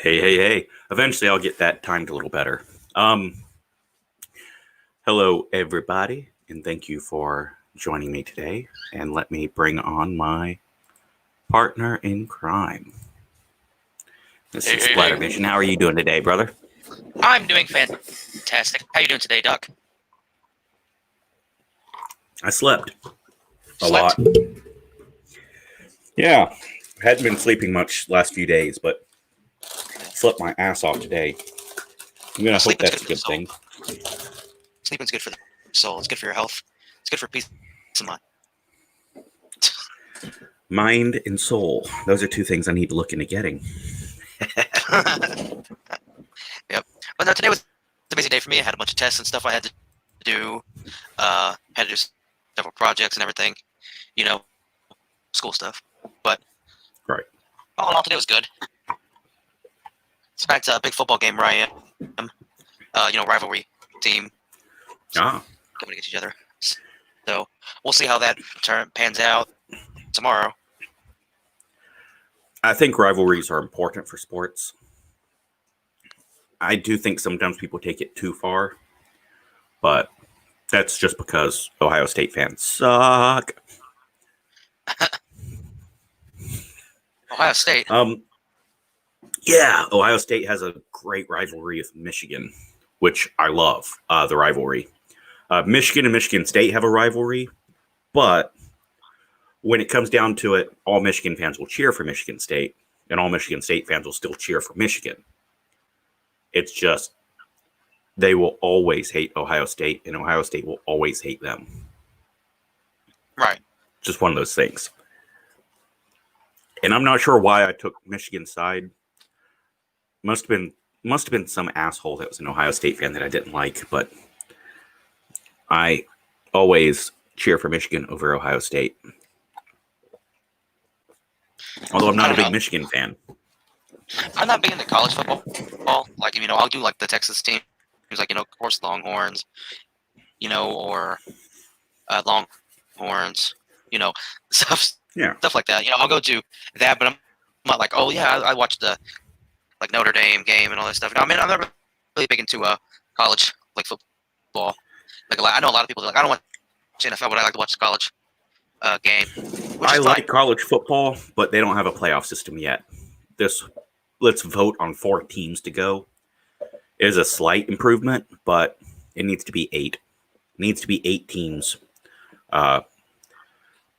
Hey. Eventually I'll get that timed a little better. Hello, everybody, and thank you for joining me today. And let me bring on my partner in crime. This is Splattervision. How are you doing today, brother? I'm doing fantastic. How you doing today, Doc? I slept a lot. Yeah, I hadn't been sleeping much last few days, but slept my ass off today. I'm going to hope that's a good thing. Sleeping's good for the soul. It's good for your health. It's good for peace of mind. Mind and soul. Those are two things I need to look into getting. Yep. But no, today was a busy day for me. I had a bunch of tests and stuff I had to do. Had to do several projects and everything. You know, school stuff. But right. All in all, today was good. It's back to a big football game where I am. Rivalry team. Coming against each other. So we'll see how that pans out tomorrow. I think rivalries are important for sports. I do think sometimes people take it too far, but that's just because Ohio State fans suck. Ohio State? Yeah, Ohio State has a great rivalry with Michigan, which I love, the rivalry. Michigan and Michigan State have a rivalry, but when it comes down to it, all Michigan fans will cheer for Michigan State, and all Michigan State fans will still cheer for Michigan. It's just they will always hate Ohio State, and Ohio State will always hate them. Right. Just one of those things. And I'm not sure why I took Michigan's side. Must have been some asshole that was an Ohio State fan that I didn't like, but I always cheer for Michigan over Ohio State. Although I'm not a big Michigan fan. I'm not big into college football. Like, I'll do like the Texas teams, like, of course, Longhorns, or Longhorns, stuff like that. I'll go to that, but I'm not like, oh yeah, I watched the like Notre Dame game and all that stuff. I'm not really big into college like football. Like, I know a lot of people are like, I don't watch NFL, but I like to watch the college game. I like college football, but they don't have a playoff system yet. Let's vote on 4 teams to go is a slight improvement, but it needs to be 8. It needs to be 8 teams.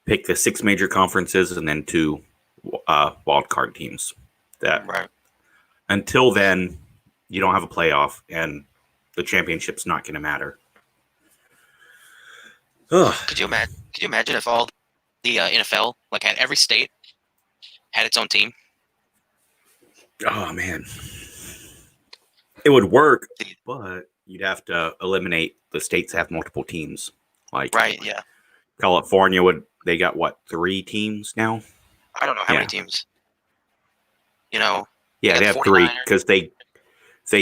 Pick the 6 major conferences and then 2 wild card teams. Right. Until then, you don't have a playoff, and the championship's not going to matter. Ugh. Could you imagine if all the NFL had every state had its own team? Oh man, it would work, but you'd have to eliminate the states that have multiple teams. Right, yeah. California they got 3 teams now? I don't know how many teams. Yeah, they have 3 because they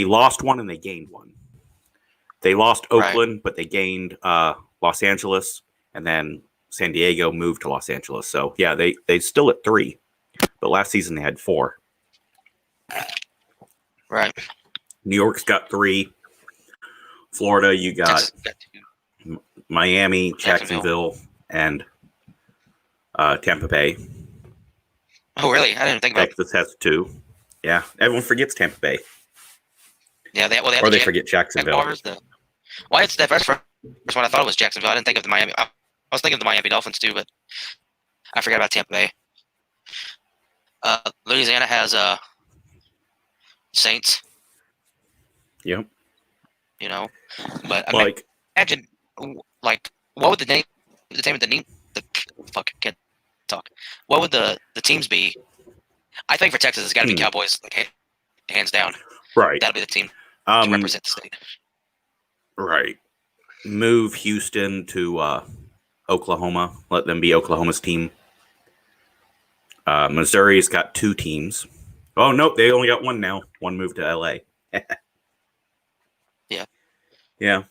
lost 1 and they gained 1. They lost Oakland, but they gained Los Angeles, and then San Diego moved to Los Angeles. So yeah, they still at 3, but last season they had 4. Right. New York's got 3. Florida, you got Miami, Jacksonville, and Tampa Bay. Oh, really? I didn't think about Texas has 2. Yeah, everyone forgets Tampa Bay. Yeah, they forget Jacksonville. It's the first one I thought it was Jacksonville. I didn't think of the Miami. I was thinking of the Miami Dolphins too, but I forgot about Tampa Bay. Louisiana has Saints. Yep. But imagine, what would the name can't talk. What would the teams be? I think for Texas, it's got to be Cowboys, hands down. Right. That'll be the team to represent the state. Right. Move Houston to Oklahoma. Let them be Oklahoma's team. Missouri's got 2 teams. Oh, nope. They only got 1 now. 1 moved to L.A. Yeah. Yeah.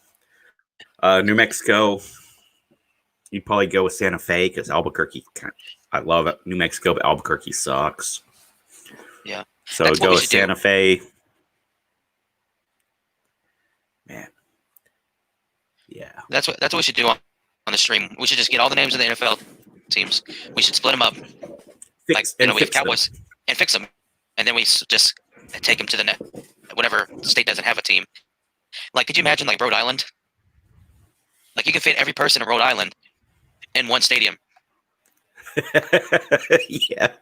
New Mexico, you'd probably go with Santa Fe because Albuquerque, I love it. New Mexico, but Albuquerque sucks. Yeah. So go with Santa Fe. Man. Yeah. That's what we should do on the stream. We should just get all the names of the NFL teams. We should split them up. We have Cowboys and fix them. And then we just take them to the net. Whatever state doesn't have a team. Like, could you imagine, like, Rhode Island? Like, you could fit every person in Rhode Island in one stadium. Yeah.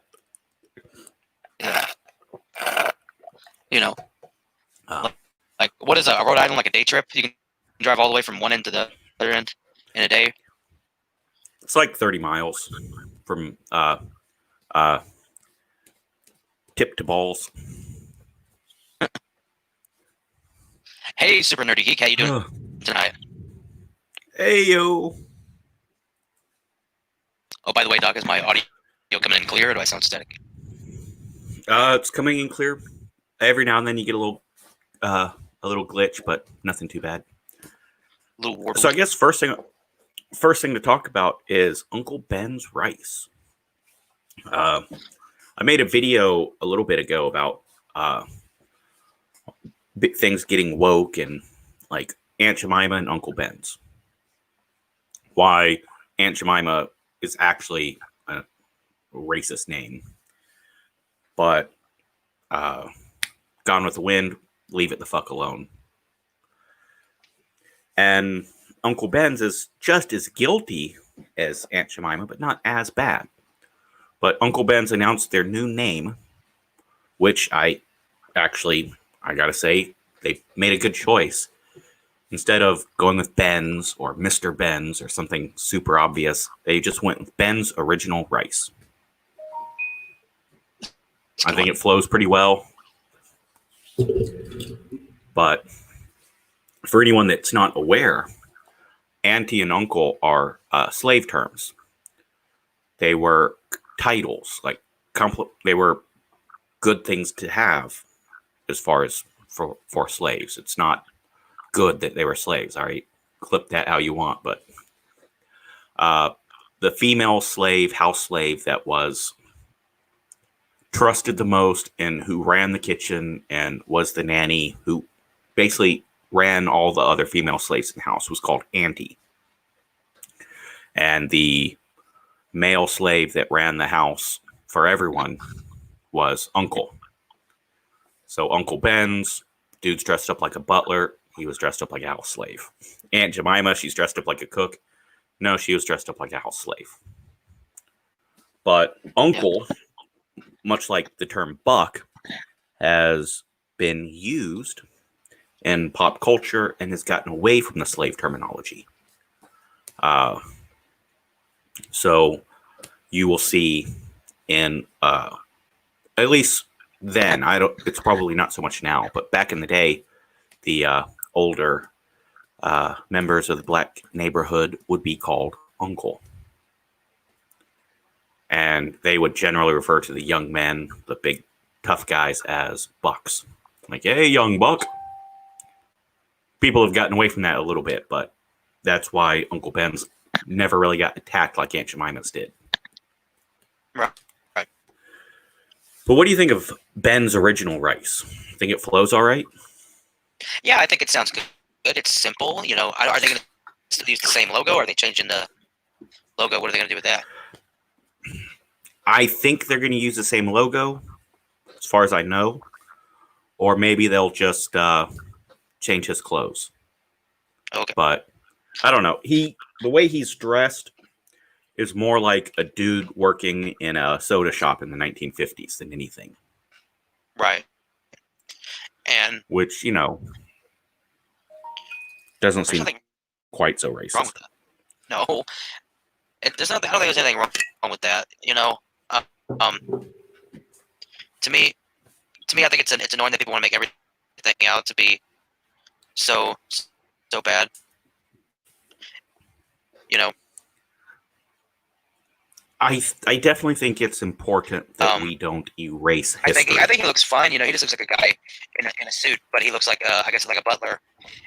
Like, what is a Rhode Island, like a day trip? You can drive all the way from one end to the other end in a day. It's like 30 miles from tip to balls. Hey, Super Nerdy Geek, how you doing tonight? Hey, yo. Oh, by the way, Doc, is my audio coming in clear, or do I sound static? It's coming in clear. Every now and then you get a little glitch, but nothing too bad. So I guess first thing to talk about is Uncle Ben's rice. I made a video a little bit ago about things getting woke and like Aunt Jemima and Uncle Ben's. Why Aunt Jemima is actually a racist name. But Gone with the Wind, leave it the fuck alone. And Uncle Ben's is just as guilty as Aunt Jemima, but not as bad. But Uncle Ben's announced their new name, which I gotta say, they made a good choice. Instead of going with Ben's or Mr. Ben's or something super obvious, they just went with Ben's Original Rice. I think it flows pretty well. But for anyone that's not aware, auntie and uncle are slave terms. They were titles, like they were good things to have as far as for slaves. It's not good that they were slaves. All right, clip that how you want. But the female slave, house slave that was trusted the most and who ran the kitchen and was the nanny, who basically ran all the other female slaves in the house, was called auntie. And the male slave that ran the house for everyone was uncle. So Uncle Ben's, dude's dressed up like a butler. He was dressed up like a house slave. Aunt Jemima, she's dressed up like a cook. No, she was dressed up like a house slave. But uncle, much like the term buck, has been used in pop culture and has gotten away from the slave terminology. So you will see in at least then, it's probably not so much now, but back in the day, the older members of the black neighborhood would be called uncle. And they would generally refer to the young men, the big tough guys, as bucks. Like, hey, young buck. People have gotten away from that a little bit, but that's why Uncle Ben's never really got attacked like Aunt Jemima's did. Right. But what do you think of Ben's Original Rice? Think it flows all right? Yeah, I think it sounds good. It's simple. You know, are they going to use the same logo? Or are they changing the logo? What are they going to do with that? I think they're going to use the same logo, as far as I know. Or maybe they'll just change his clothes. Okay. But I don't know. The way he's dressed is more like a dude working in a soda shop in the 1950s than anything. Right. And which, you know, doesn't seem quite so racist. Wrong with that. No. There's nothing, I don't think there's anything wrong with that. You know, to me, I think it's annoying that people want to make everything out to be so bad. You know, I definitely think it's important that we don't erase history. I think he looks fine. You know, he just looks like a guy in a suit, but he looks like I guess like a butler.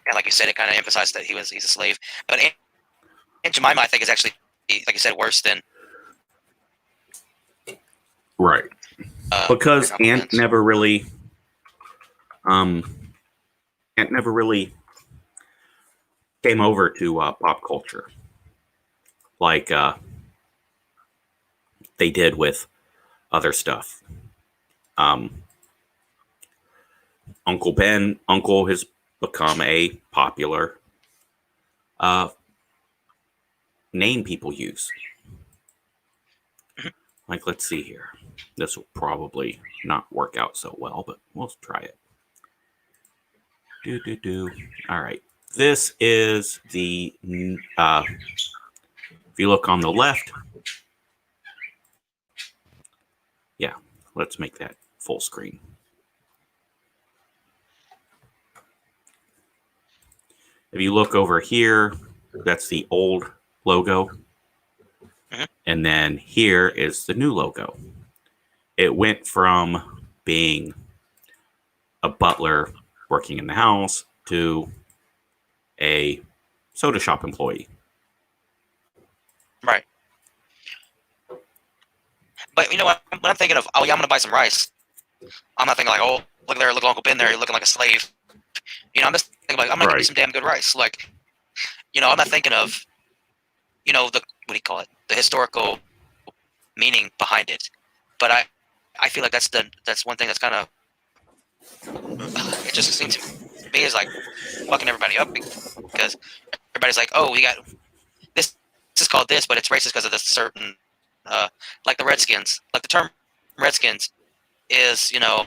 And like you said, it kind of emphasized that he's a slave. But Aunt Jemima, I think, is actually, like you said, worse than. Right. because Ant never really came over to pop culture like they did with other stuff. Uncle has become a popular name people use. Like, let's see here. This will probably not work out so well, but we'll try it. All right. This is the, if you look on the left, yeah, let's make that full screen. If you look over here, that's the old logo. And then here is the new logo. It went from being a butler working in the house to a soda shop employee. Right. But you know what? When I'm thinking of, oh yeah, I'm going to buy some rice, I'm not thinking like, oh, look there, look at Uncle Ben there, you're looking like a slave. You know, I'm just thinking like, I'm going to get some damn good rice. Like, you know, I'm not thinking of, you know, the, what do you call it? The historical meaning behind it. But I feel like that's one thing that's kind of, it just seems to me is like fucking everybody up because everybody's like, oh, we got this is called this, but it's racist because of this certain, like the Redskins. Like the term Redskins is, you know,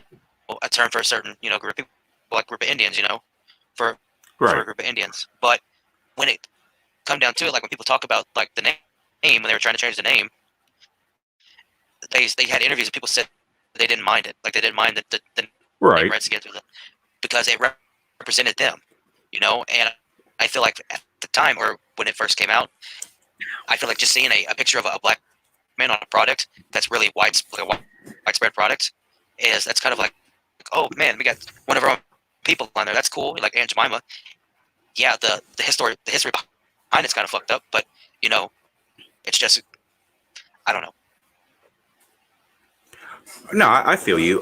a term for a certain, you know, group of people, like group of Indians, you know, for a group of Indians. But when it come down to it, like when people talk about like the name, when they were trying to change the name, they had interviews and people said they didn't mind it. Like they didn't mind the name Redskins because it represented them, you know. And I feel like at the time or when it first came out, I feel like just seeing a picture of a black man on a product that's really widespread product that's kind of like, oh man, we got one of our own people on there. That's cool. Like Aunt Jemima. Yeah, the history behind it's kind of fucked up, but you know, it's just, I don't know. No, I feel you.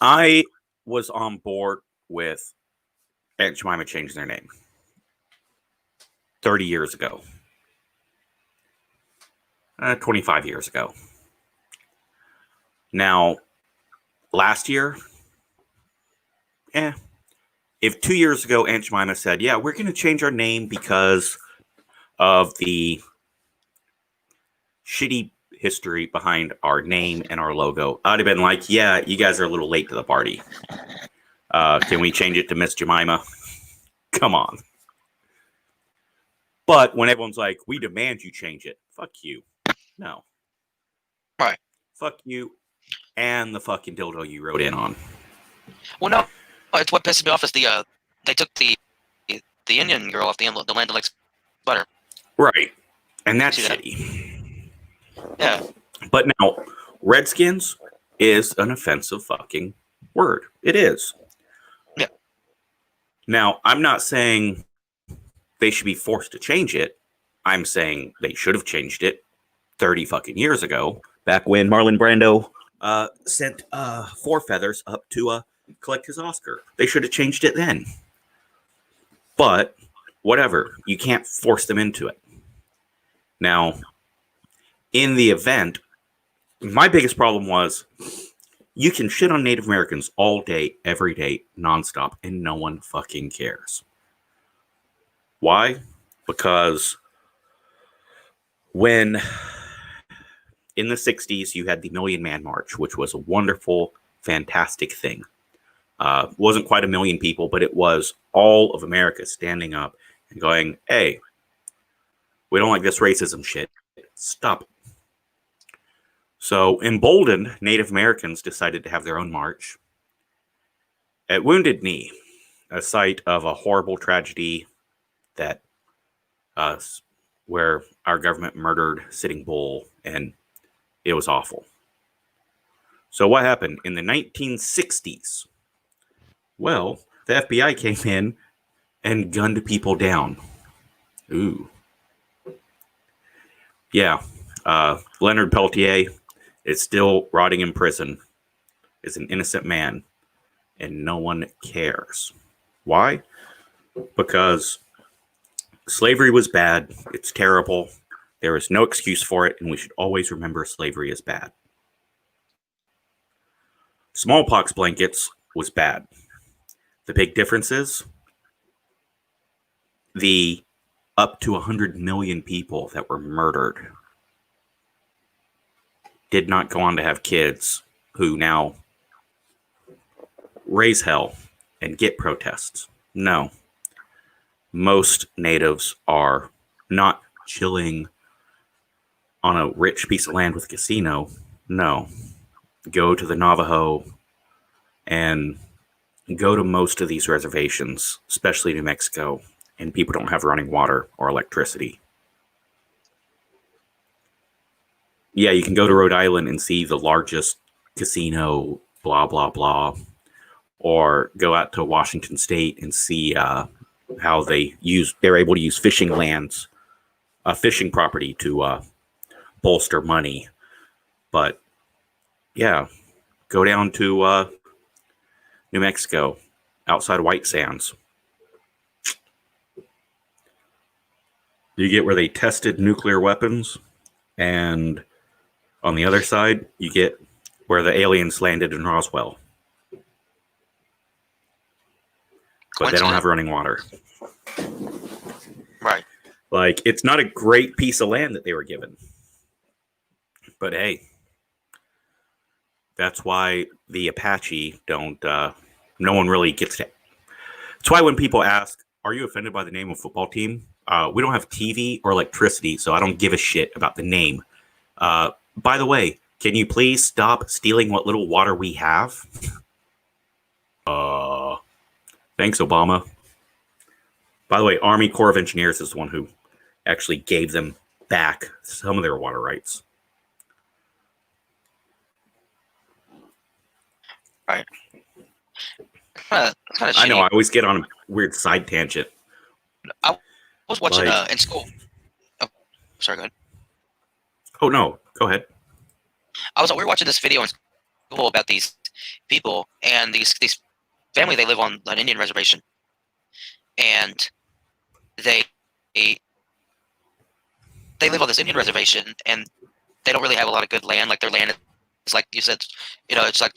I was on board with Aunt Jemima changing their name 30 years ago. 25 years ago. Now, last year, if 2 years ago Aunt Jemima said, yeah, we're going to change our name because of the shitty history behind our name and our logo, I'd have been like, yeah, you guys are a little late to the party. Can we change it to Miss Jemima? Come on. But when everyone's like, we demand you change it, fuck you. No. Right. Fuck you and the fucking dildo you wrote in on. Well, no. It's what pissed me off is they took the Indian girl off the Land of Lakes butter. Right. And that's shitty. Yeah. But now, Redskins is an offensive fucking word. It is. Yeah. Now, I'm not saying they should be forced to change it. I'm saying they should have changed it 30 fucking years ago, back when Marlon Brando sent 4 feathers up to collect his Oscar. They should have changed it then. But whatever, you can't force them into it. Now, in the event, my biggest problem was you can shit on Native Americans all day, every day, nonstop, and no one fucking cares. Why? Because when in the 60s you had the Million Man March, which was a wonderful, fantastic thing. Wasn't quite a million people, but it was all of America standing up and going, hey, we don't like this racism shit. Stop it. So emboldened, Native Americans decided to have their own march at Wounded Knee, a site of a horrible tragedy that where our government murdered Sitting Bull, and it was awful. So what happened in the 1960s? Well, the FBI came in and gunned people down. Ooh. Yeah. Leonard Peltier is still rotting in prison, is an innocent man, and no one cares. Why? Because slavery was bad. It's terrible. There is no excuse for it, and we should always remember slavery is bad. Smallpox blankets was bad. The big difference is the up to 100 million people that were murdered did not go on to have kids who now raise hell and get protests. No. Most natives are not chilling on a rich piece of land with a casino. No. Go to the Navajo and go to most of these reservations, especially New Mexico, and people don't have running water or electricity. Yeah, you can go to Rhode Island and see the largest casino, blah, blah, blah. Or go out to Washington State and see how they're able to use fishing lands, fishing property to bolster money. But yeah, go down to New Mexico, outside White Sands. You get where they tested nuclear weapons, and on the other side, you get where the aliens landed in Roswell. But they don't have running water. Right. Like, it's not a great piece of land that they were given. But hey, that's why the Apache don't, no one really gets to. That's why when people ask, are you offended by the name of football team? We don't have TV or electricity, so I don't give a shit about the name. By the way, can you please stop stealing what little water we have? Thanks, Obama. By the way, Army Corps of Engineers is the one who actually gave them back some of their water rights. Right. Kind of I know, I always get on a weird side tangent. I was watching in school. Oh, sorry, go ahead. Oh, no. Go ahead. We were watching this video in school about these people and these family. They live on an Indian reservation, and they live on this Indian reservation, and they don't really have a lot of good land. Like, their land is, like you said, it's like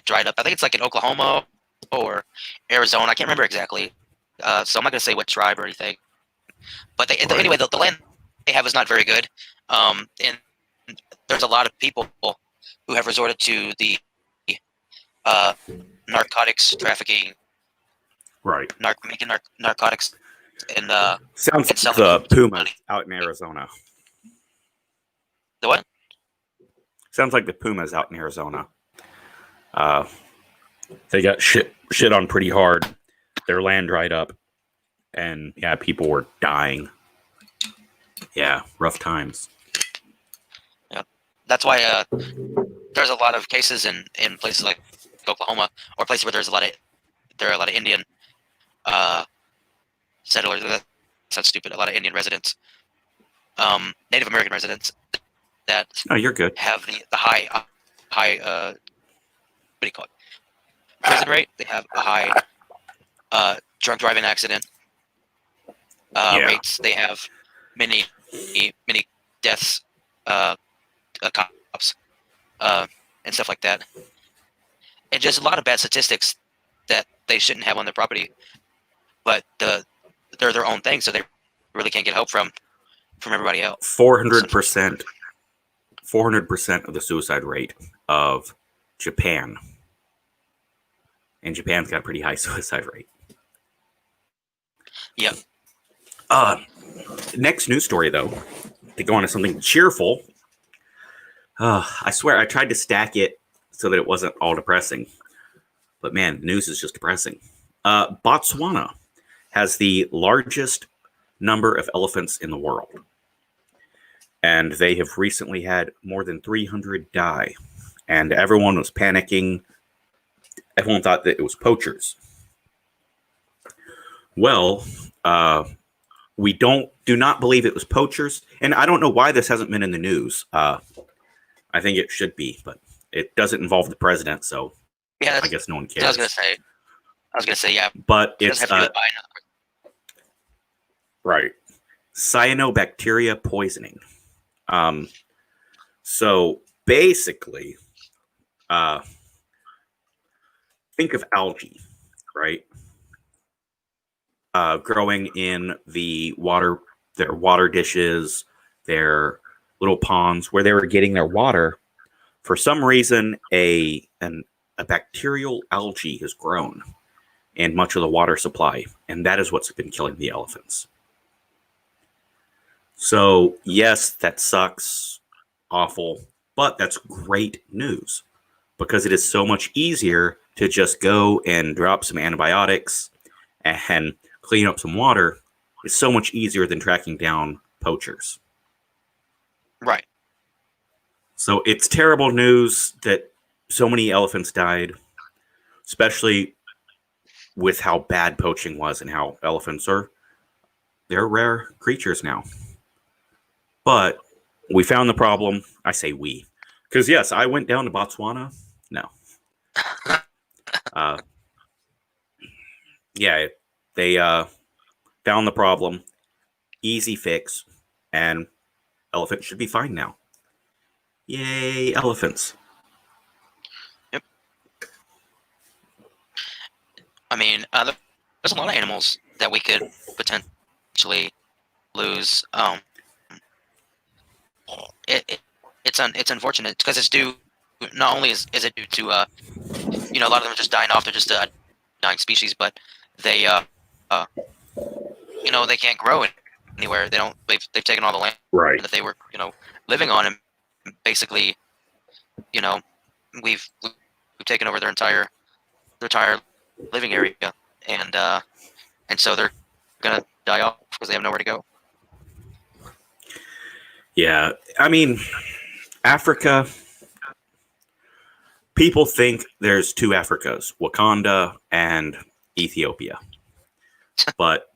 dried up. I think it's like in Oklahoma or Arizona. I can't remember exactly. So I'm not going to say what tribe or anything. But anyway, the land they have is not very good. And there's a lot of people who have resorted to the narcotics trafficking. Right. Making narcotics. And sounds like the Puma out in Arizona. The what? Sounds like the Pumas out in Arizona. They got shit on pretty hard. Their land dried up, and yeah, people were dying. Yeah, rough times. Yeah, that's why there's a lot of cases in places like Oklahoma, or places where there are a lot of Indian settlers. That sounds stupid. A lot of Indian residents, Native American residents that you're good. Have the high what do you call it? Prison rate. They have a high drunk driving accident rates. They have many deaths, cops, and stuff like that, and just a lot of bad statistics that they shouldn't have on their property. But they're their own thing, so they really can't get help from everybody else. 400% of the suicide rate of Japan. And Japan's got a pretty high suicide rate. Yeah. Next news story, though, to go on to something cheerful. I swear I tried to stack it so that it wasn't all depressing. But man, the news is just depressing. Botswana has the largest number of elephants in the world. And they have recently had more than 300 die. And everyone was panicking. Everyone thought that it was poachers. Well, we do not believe it was poachers. And I don't know why this hasn't been in the news. I I think it should be, but it doesn't involve the president, so yeah, I guess no one cares. I was gonna say, yeah, but it it's doesn't have to be right. Cyanobacteria poisoning. So basically, think of algae, right? Growing in the water, their water dishes, their little ponds where they were getting their water. For some reason, a bacterial algae has grown in much of the water supply, and that is what's been killing the elephants. So, yes, that sucks, awful, but that's great news because it is so much easier to just go and drop some antibiotics and clean up some water. It's so much easier than tracking down poachers. Right. So it's terrible news that so many elephants died, especially with how bad poaching was and how elephants they're rare creatures now. But we found the problem. I say we. Because, yes, I went down to Botswana. No. Yeah, they found the problem. Easy fix. And elephants should be fine now. Yay, elephants. Yep. I mean, there's a lot of animals that we could potentially lose. It's unfortunate because it's due. Not only is it due to a lot of them are just dying off. They're just a dying species, but they they can't grow anywhere. They've taken all the land that they were living on, and basically we've taken over their entire living area, and so they're gonna die off because they have nowhere to go. Yeah, I mean, Africa, people think there's two Africas, Wakanda and Ethiopia. But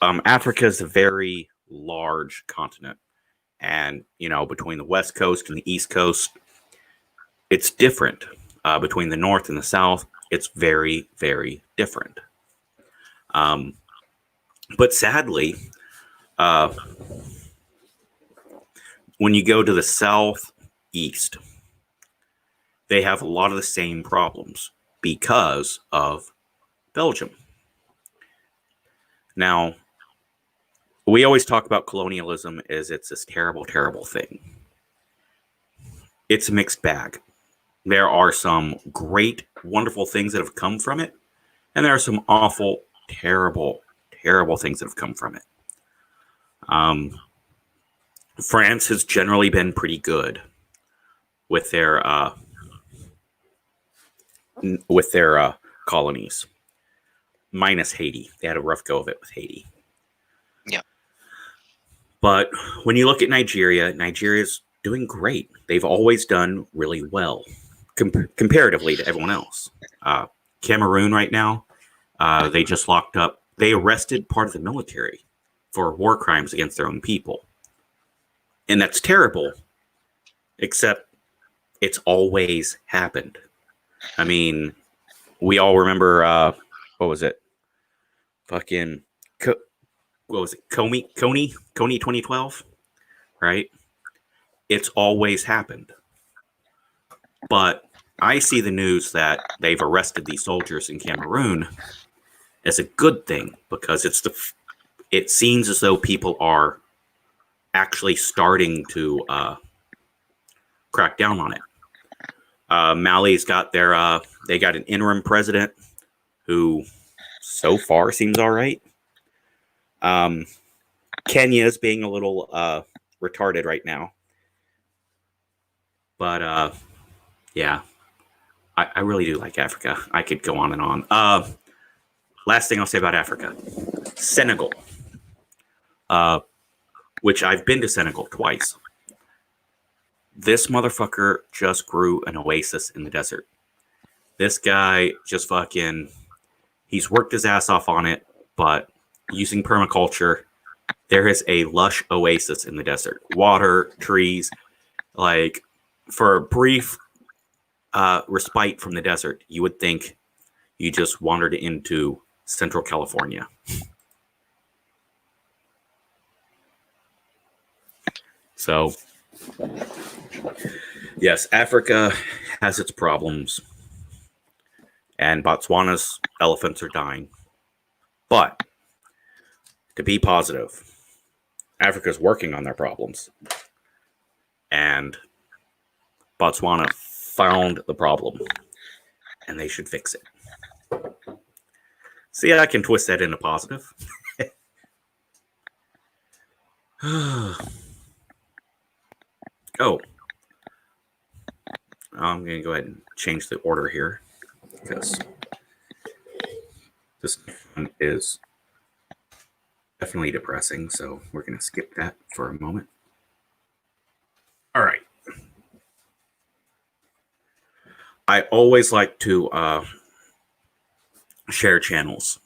Africa is a very large continent. And, between the West Coast and the East Coast, it's different. Between the North and the South, it's very, very different. But sadly, when you go to the southeast, they have a lot of the same problems because of Belgium. Now, we always talk about colonialism as it's this terrible, terrible thing. It's a mixed bag. There are some great, wonderful things that have come from it, and there are some awful, terrible, terrible things that have come from it. France has generally been pretty good with their colonies, minus Haiti. They had a rough go of it with Haiti. Yeah. But when you look at Nigeria's doing great. They've always done really well comparatively to everyone else. Cameroon right now, they just locked up. They arrested part of the military for war crimes against their own people. And that's terrible, except it's always happened. I mean, we all remember, what was it? Fucking, what was it? Coney 2012, right? It's always happened. But I see the news that they've arrested these soldiers in Cameroon as a good thing because it seems as though people are actually starting to crack down on it. Mali's got they got an interim president who so far seems all right. Kenya is being a little retarded right now. But yeah, I really do like Africa. I could go on and on. Last thing I'll say about Africa, Senegal, which I've been to Senegal twice. This motherfucker just grew an oasis in the desert. This guy just he's worked his ass off on it, but using permaculture, there is a lush oasis in the desert. Water, trees, like for a brief respite from the desert, you would think you just wandered into Central California. So, yes, Africa has its problems, and Botswana's elephants are dying. But to be positive, Africa's working on their problems, and Botswana found the problem, and they should fix it. See, I can twist that into positive. Oh, I'm going to go ahead and change the order here because this one is definitely depressing, so we're going to skip that for a moment. All right. I always like to share channels.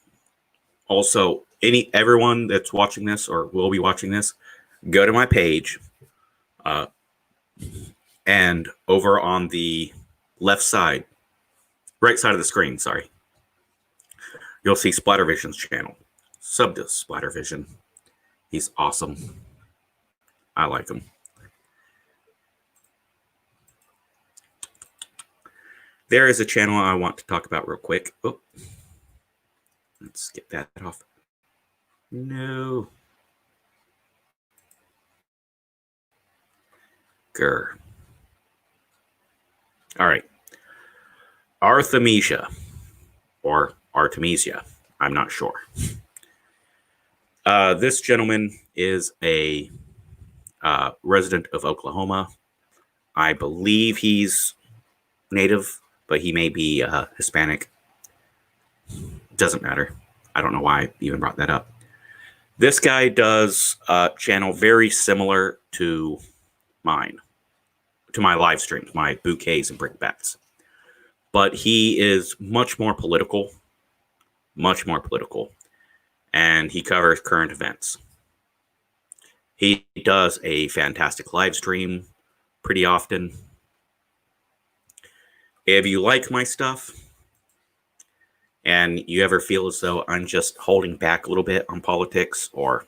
Also, everyone that's watching this or will be watching this, go to my page, and over on the right side of the screen, sorry, you'll see Splattervision's channel. Sub to Splattervision. He's awesome. I like him. There is a channel I want to talk about real quick. Oh, let's get that off. No. Grr. All right. Arthemesia or Arthemesia. I'm not sure. This gentleman is a resident of Oklahoma. I believe he's native, but he may be Hispanic. Doesn't matter. I don't know why I even brought that up. This guy does a channel very similar to mine, to my live streams, my Bouquets and Brickbats. But he is much more political, and he covers current events. He does a fantastic live stream pretty often. If you like my stuff and you ever feel as though I'm just holding back a little bit on politics or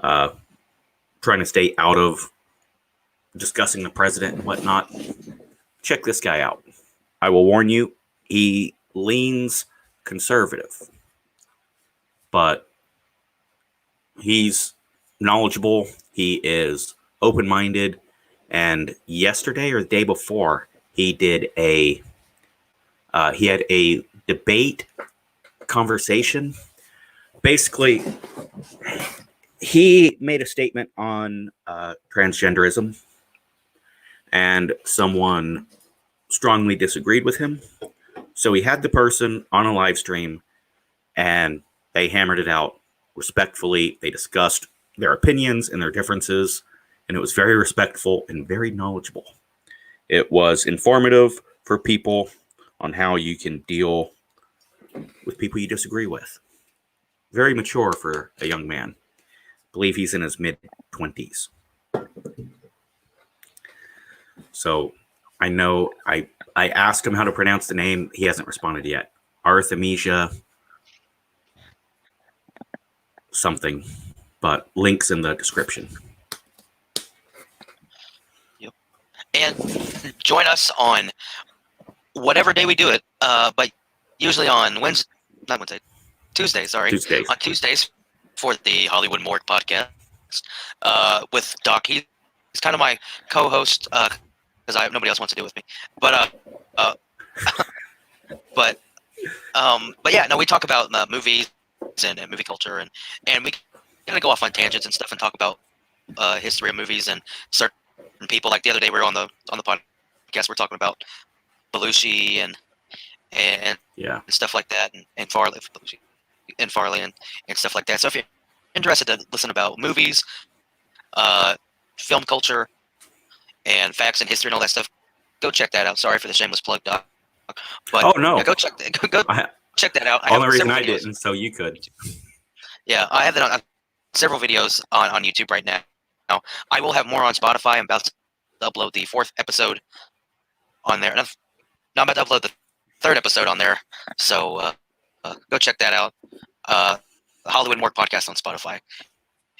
trying to stay out of discussing the president and whatnot, check this guy out. I will warn you, he leans conservative, but he's knowledgeable. He is open-minded. And yesterday or the day before, he did he had a debate conversation. Basically, he made a statement on transgenderism, and someone strongly disagreed with him. So he had the person on a live stream, and they hammered it out respectfully. They discussed their opinions and their differences, and it was very respectful and very knowledgeable. It was informative for people on how you can deal with people you disagree with. Very mature for a young man. I believe he's in his mid-20s. So I know I asked him how to pronounce the name. He hasn't responded yet. Arthemesia something, but links in the description. Yep. And join us on whatever day we do it, but usually on Tuesdays. On Tuesdays for the Hollywood Morgue podcast with Doc. He's kind of my co-host because nobody else wants to do it with me. But yeah, no, we talk about movies and movie culture, and we kind of go off on tangents and stuff and talk about history of movies and certain people. Like the other day, we were on the podcast. We're talking about Belushi and stuff like that, and Farley and stuff like that. So if you're interested to listen about movies, film culture, and facts and history and all that stuff, go check that out. Sorry for the shameless plug, Doc. But oh no, yeah, go check that out. Only reason I didn't, so you could. Yeah, I have that on several videos on YouTube right now. I will have more on Spotify. I'm about to upload the 4th episode on there. And I'm about to upload the 3rd episode on there. So go check that out. The Hollywood Morgue podcast on Spotify.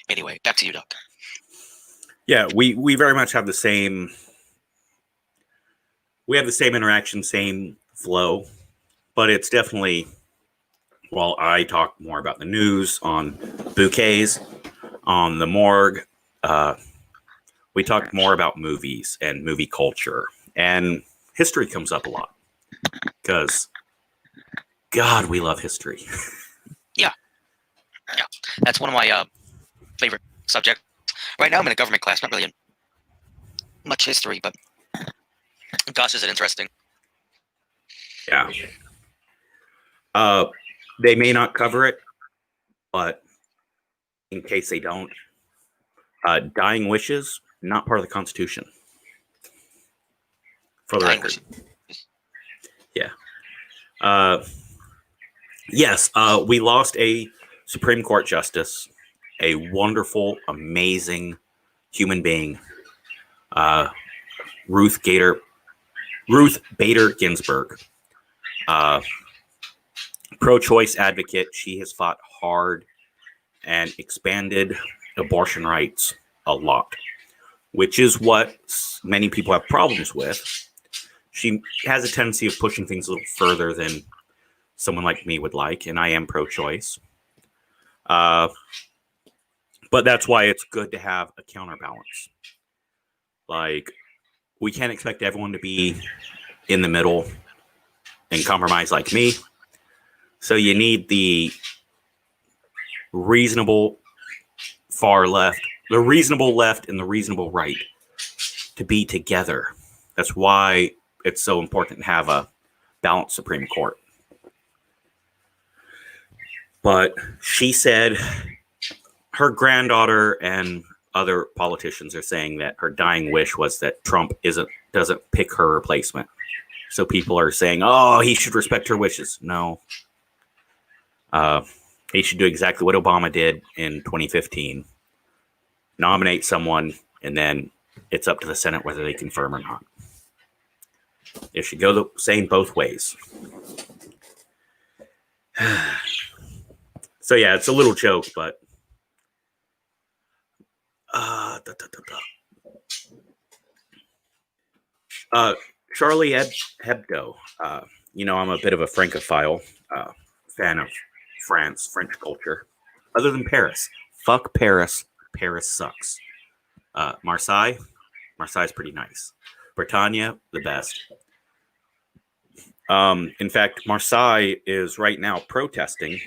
Anyway, back to you, Doc. Yeah, we very much have the same. We have the same interaction, same flow, but it's definitely. While I talk more about the news on Bouquets, on the Morgue, we talk more about movies and movie culture, and history comes up a lot because, God, we love history. Yeah, that's one of my favorite subjects. Right now, I'm in a government class, not really in much history, but gosh, is it interesting? Yeah. They may not cover it, but in case they don't, dying wishes, not part of the Constitution. For the record. Yeah. Yes, we lost a Supreme Court justice, a wonderful, amazing human being, Ruth Bader Ginsburg. Pro-choice advocate. She has fought hard and expanded abortion rights a lot, which is what many people have problems with. She has a tendency of pushing things a little further than someone like me would like, and I am pro-choice. But that's why it's good to have a counterbalance. Like, we can't expect everyone to be in the middle and compromise like me. So you need the reasonable far left, the reasonable left, and the reasonable right to be together. That's why it's so important to have a balanced Supreme Court. But she said her granddaughter and other politicians are saying that her dying wish was that Trump doesn't pick her replacement. So people are saying, oh, he should respect her wishes. No. He should do exactly what Obama did in 2015. Nominate someone, and then it's up to the Senate whether they confirm or not. It should go the same both ways. So yeah, it's a little joke, but Charlie Hebdo. I'm a bit of a Francophile, fan of France, French culture. Other than Paris. Fuck Paris. Paris sucks. Marseille's pretty nice. Bretagne, the best. In fact, Marseille is right now protesting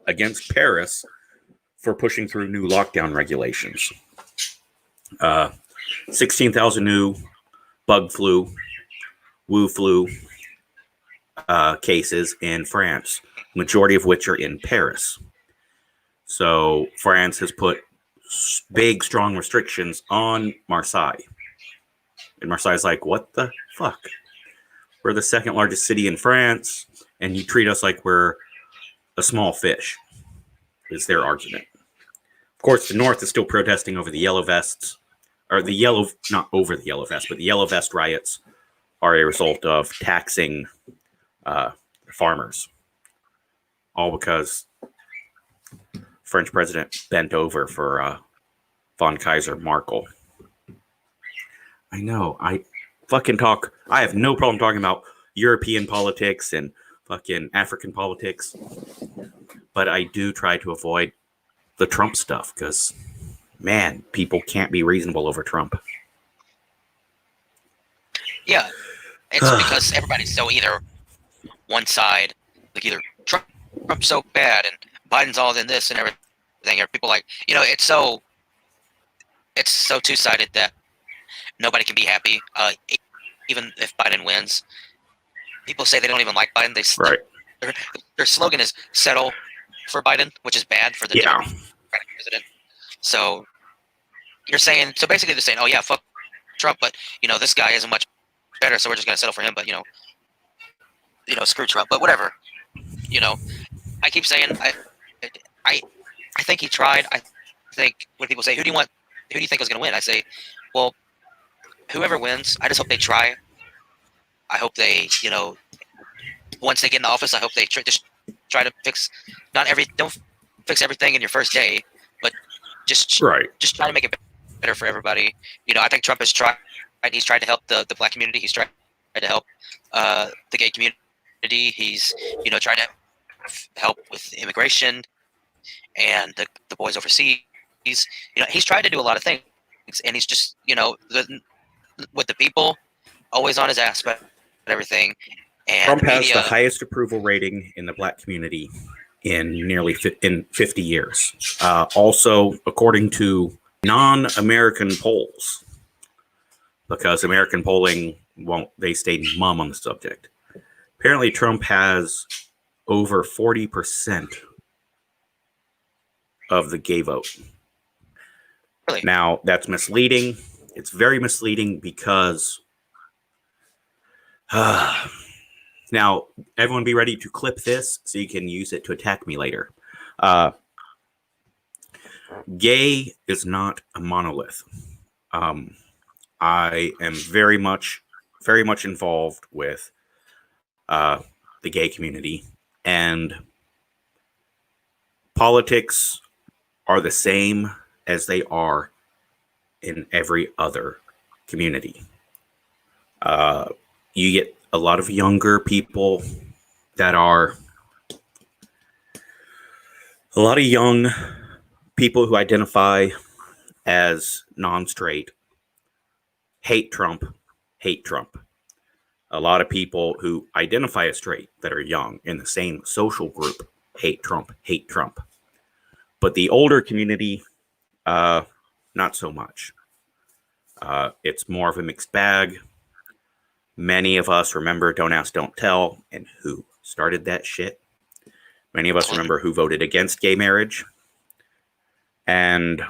against Paris for pushing through new lockdown regulations. 16,000 new bug flu, Wu flu cases in France, majority of which are in Paris. So France has put big, strong restrictions on Marseille. And Marseille's like, what the fuck? We're the second largest city in France, and you treat us like we're a small fish, is their argument. Of course, the North is still protesting over the yellow vests, or not over the yellow vest, but the yellow vest riots are a result of taxing farmers. All because French president bent over for von Kaiser Markle. I know. I have no problem talking about European politics and fucking African politics. But I do try to avoid the Trump stuff because, man, people can't be reasonable over Trump. Yeah. It's because everybody's so either one side, like either Trump's so bad and Biden's all in this and everything. Or people like, it's so two-sided that nobody can be happy, even if Biden wins. People say they don't even like Biden. Right. Their slogan is "settle for Biden," which is bad for the Democratic president. So basically they're saying, "Oh yeah, fuck Trump," but this guy isn't much better, so we're just gonna settle for him. But screw Trump. But whatever. I keep saying I think he tried. I think when people say, who do you think was gonna win? I say, well, whoever wins, I just hope they try. I hope they, once they get in the office, I hope they just try to fix don't fix everything in your first day, but just try to make it better for everybody. I think Trump has tried. He's tried to help the black community. He's tried to help the gay community. He's tried to help with immigration and the boys overseas. He's tried to do a lot of things, and he's just with the people always on his ass about everything. And Trump has the highest approval rating in the black community in nearly 50 years. Also, according to non-American polls, because American polling they stayed mum on the subject. Apparently, Trump has over 40% of the gay vote. Really? Now, that's misleading. It's very misleading because now, everyone be ready to clip this so you can use it to attack me later. Gay is not a monolith. I am very much involved with the gay community, and politics are the same as they are in every other community. You get a lot of younger people that are a lot of young people who identify as non-straight hate Trump. A lot of people who identify as straight that are young in the same social group hate Trump. But the older community, not so much. It's more of a mixed bag. Many of us remember Don't Ask, Don't Tell, and who started that shit. Many of us remember who voted against gay marriage. And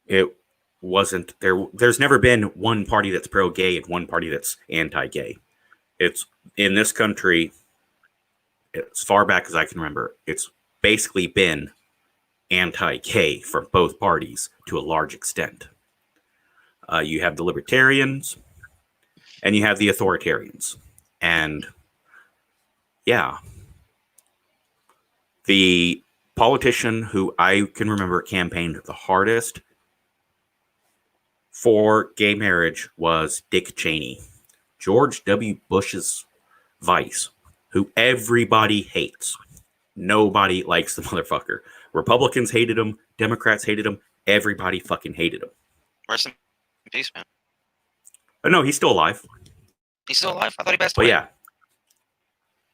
it wasn't there. There's never been one party that's pro-gay and one party that's anti-gay. It's in this country, as far back as I can remember, it's basically been anti-gay for both parties to a large extent. You have the libertarians and you have the authoritarians. And yeah, the politician who I can remember campaigned the hardest for gay marriage was Dick Cheney, George W. Bush's vice, who everybody hates. Nobody likes the motherfucker. Republicans hated him. Democrats hated him. Everybody fucking hated him. Rest in peace, man. But no, he's still alive. He's still alive? I thought he passed away. But yeah.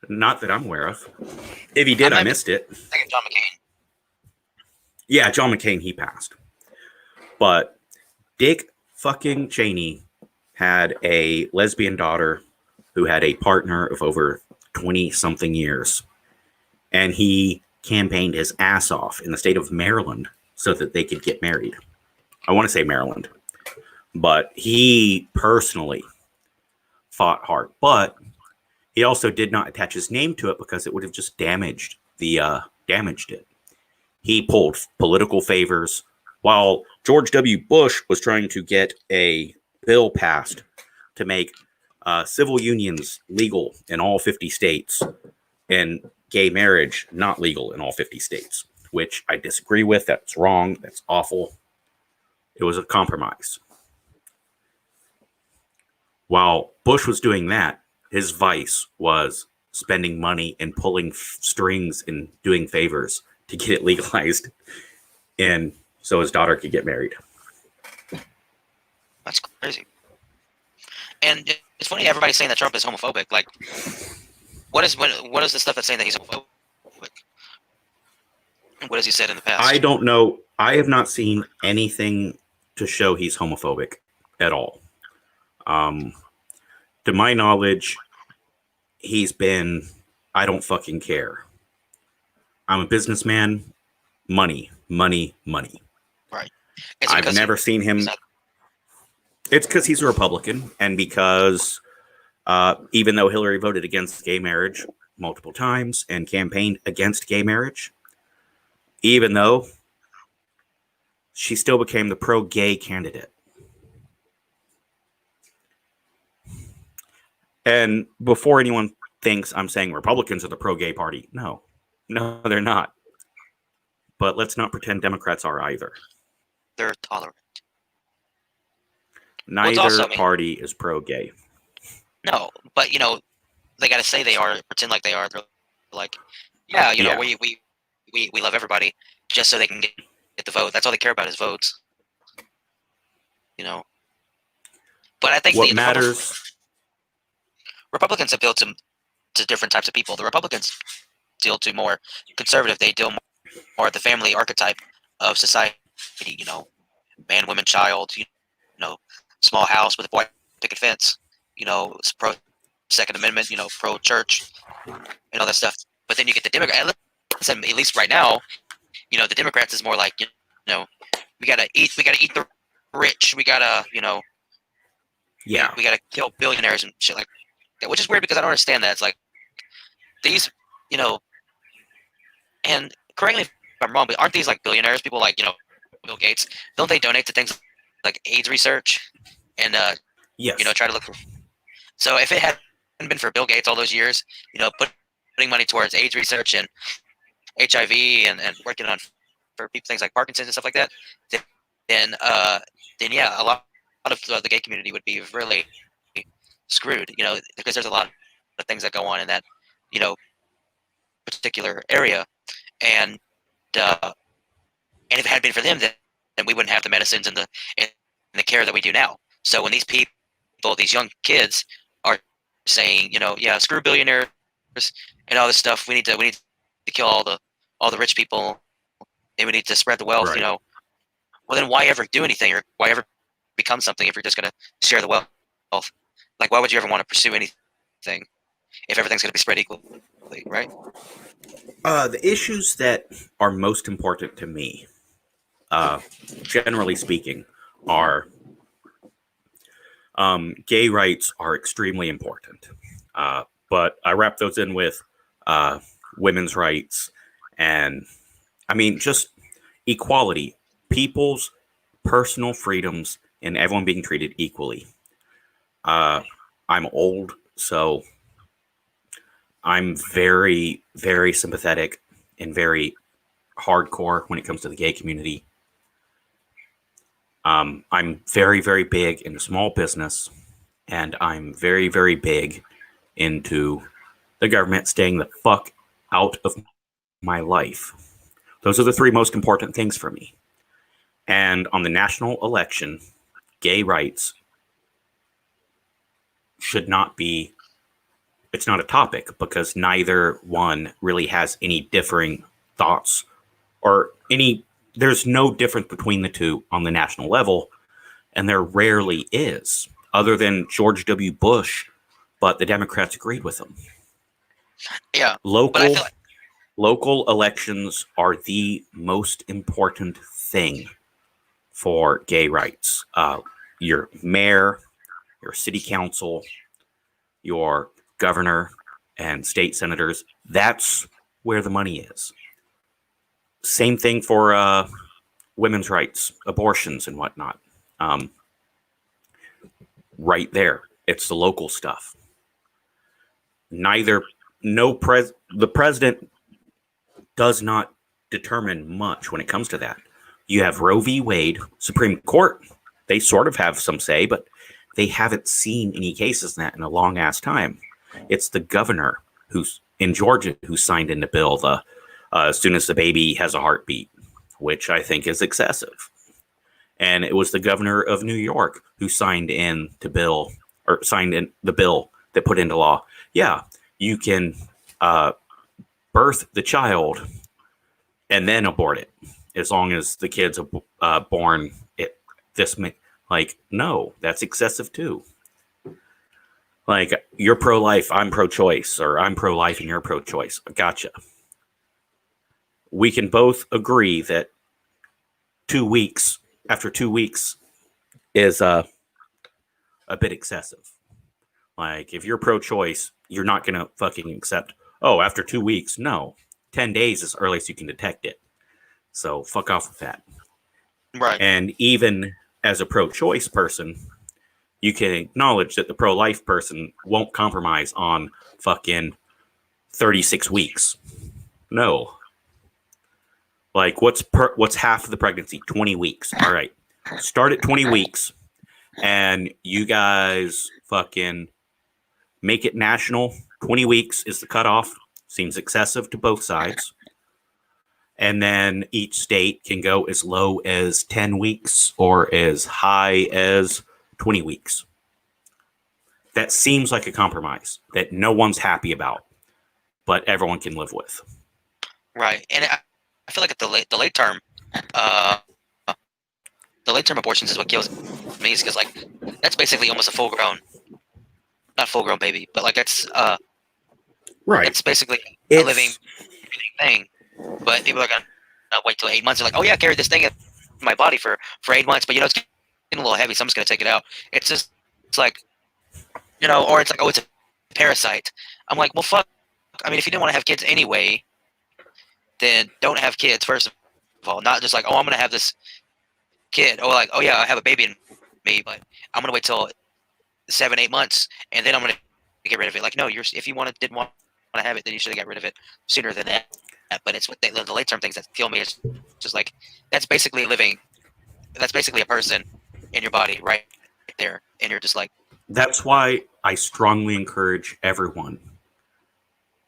Not that I'm aware of. If he did, I missed it. I think John McCain. Yeah, John McCain, he passed. But Dick fucking Cheney had a lesbian daughter who had a partner of over 20-something years. And he campaigned his ass off in the state of Maryland so that they could get married. I want to say Maryland. But he personally fought hard. But he also did not attach his name to it because it would have just damaged it. He pulled political favors while George W. Bush was trying to get a bill passed to make civil unions legal in all 50 states and gay marriage not legal in all 50 states, which I disagree with. That's wrong. That's awful. It was a compromise. While Bush was doing that, his vice was spending money and pulling strings and doing favors to get it legalized, and so his daughter could get married. That's crazy. And it's funny, everybody's saying that Trump is homophobic. Like, what is the stuff that's saying that he's homophobic? What has he said in the past? I don't know. I have not seen anything to show he's homophobic at all. To my knowledge, he's been, I don't fucking care. I'm a businessman. Money. Right. I've never seen him. It's because he's a Republican, and because even though Hillary voted against gay marriage multiple times and campaigned against gay marriage, even though she still became the pro-gay candidate. And before anyone thinks I'm saying Republicans are the pro-gay party, no, they're not. But let's not pretend Democrats are either. They're tolerant. Neither party is pro-gay. No, but they got to say they are, pretend like they are. They're like, yeah, we love everybody, just so they can get the vote. That's all they care about is votes. But I think what matters. Republicans appeal to different types of people. The Republicans deal to more conservative. They deal more at the family archetype of society. Man, woman, child. Small house with a white picket fence. Pro Second Amendment. Pro church, and all that stuff. But then you get the Democrats. At least right now, the Democrats is more like we gotta eat the rich. We gotta we gotta kill billionaires and shit like that, which is weird because I don't understand that. It's like these, and correct me if I'm wrong, but aren't these like billionaires? People like Bill Gates, don't they donate to things like AIDS research and yes, try to look for. So if it hadn't been for Bill Gates all those years, putting money towards AIDS research and HIV and working on for people things like Parkinson's and stuff like that, then yeah, a lot of the gay community would be really screwed, because there's a lot of things that go on in that particular area, and if it had been for them, then we wouldn't have the medicines and the care that we do now. So when these people, these young kids, are saying, yeah, screw billionaires and all this stuff, we need to kill all the rich people, and we need to spread the wealth, right. Well, then why ever do anything, or why ever become something if you're just going to share the wealth? Like, why would you ever want to pursue anything if everything's going to be spread equally, right? The issues that are most important to me, generally speaking, are gay rights are extremely important. But I wrap those in with women's rights and, just equality, people's personal freedoms, and everyone being treated equally. I'm old, so I'm very, very sympathetic and very hardcore when it comes to the gay community. I'm very, very big into small business, and I'm very, very big into the government staying the fuck out of my life. Those are the three most important things for me. And on the national election, gay rights should not be, it's not a topic, because neither one really has any differing thoughts or there's no difference between the two on the national level, and there rarely is, other than George W. Bush, but the Democrats agreed with him. Yeah. Local elections are the most important thing for gay rights. Your mayor, your city council, your governor, and state senators, that's where the money is. Same thing for women's rights, abortions, and whatnot. Right there, it's the local stuff. The president does not determine much when it comes to that. You have Roe v. Wade, Supreme Court. They sort of have some say, but they haven't seen any cases in that in a long ass time. It's the governor who's in Georgia who signed in the bill as soon as the baby has a heartbeat, which I think is excessive. And it was the governor of New York who signed in the bill that put into law. Yeah, you can birth the child and then abort it, as long as the kid's born. No, that's excessive too. Like, you're pro-life, I'm pro-choice, or I'm pro-life and you're pro-choice. Gotcha. We can both agree that 2 weeks after 2 weeks is a bit excessive. Like, if you're pro-choice, you're not going to fucking accept, after 2 weeks. No. 10 days is earliest you can detect it. So fuck off with that. Right. And even as a pro-choice person, you can acknowledge that the pro-life person won't compromise on fucking 36 weeks. No. Like, what's half of the pregnancy? 20 weeks. All right. Start at 20 weeks, and you guys fucking make it national. 20 weeks is the cutoff. Seems excessive to both sides. And then each state can go as low as 10 weeks or as high as 20 weeks. That seems like a compromise that no one's happy about, but everyone can live with. Right. And I feel like at the late term, the late term abortions is what kills me, because like that's basically almost a not full grown baby, but like that's right. It's basically a living thing. But people are gonna wait till 8 months. They're like, oh yeah, I carried this thing in my body for 8 months, but it's getting a little heavy, so I'm just gonna take it out. It's like, or it's like, oh, it's a parasite. I'm like, well, fuck. I mean, if you didn't want to have kids anyway, then don't have kids, first of all. Not just like, oh, I'm gonna have this kid, or like, oh yeah, I have a baby in me, but I'm gonna wait till 7-8 months and then I'm gonna get rid of it. Like, no, if you didn't want to have it, then you should have got rid of it sooner than that. But it's what the late term things that kill me. Is just like, that's basically a person in your body right there, and you're just like. That's why I strongly encourage everyone,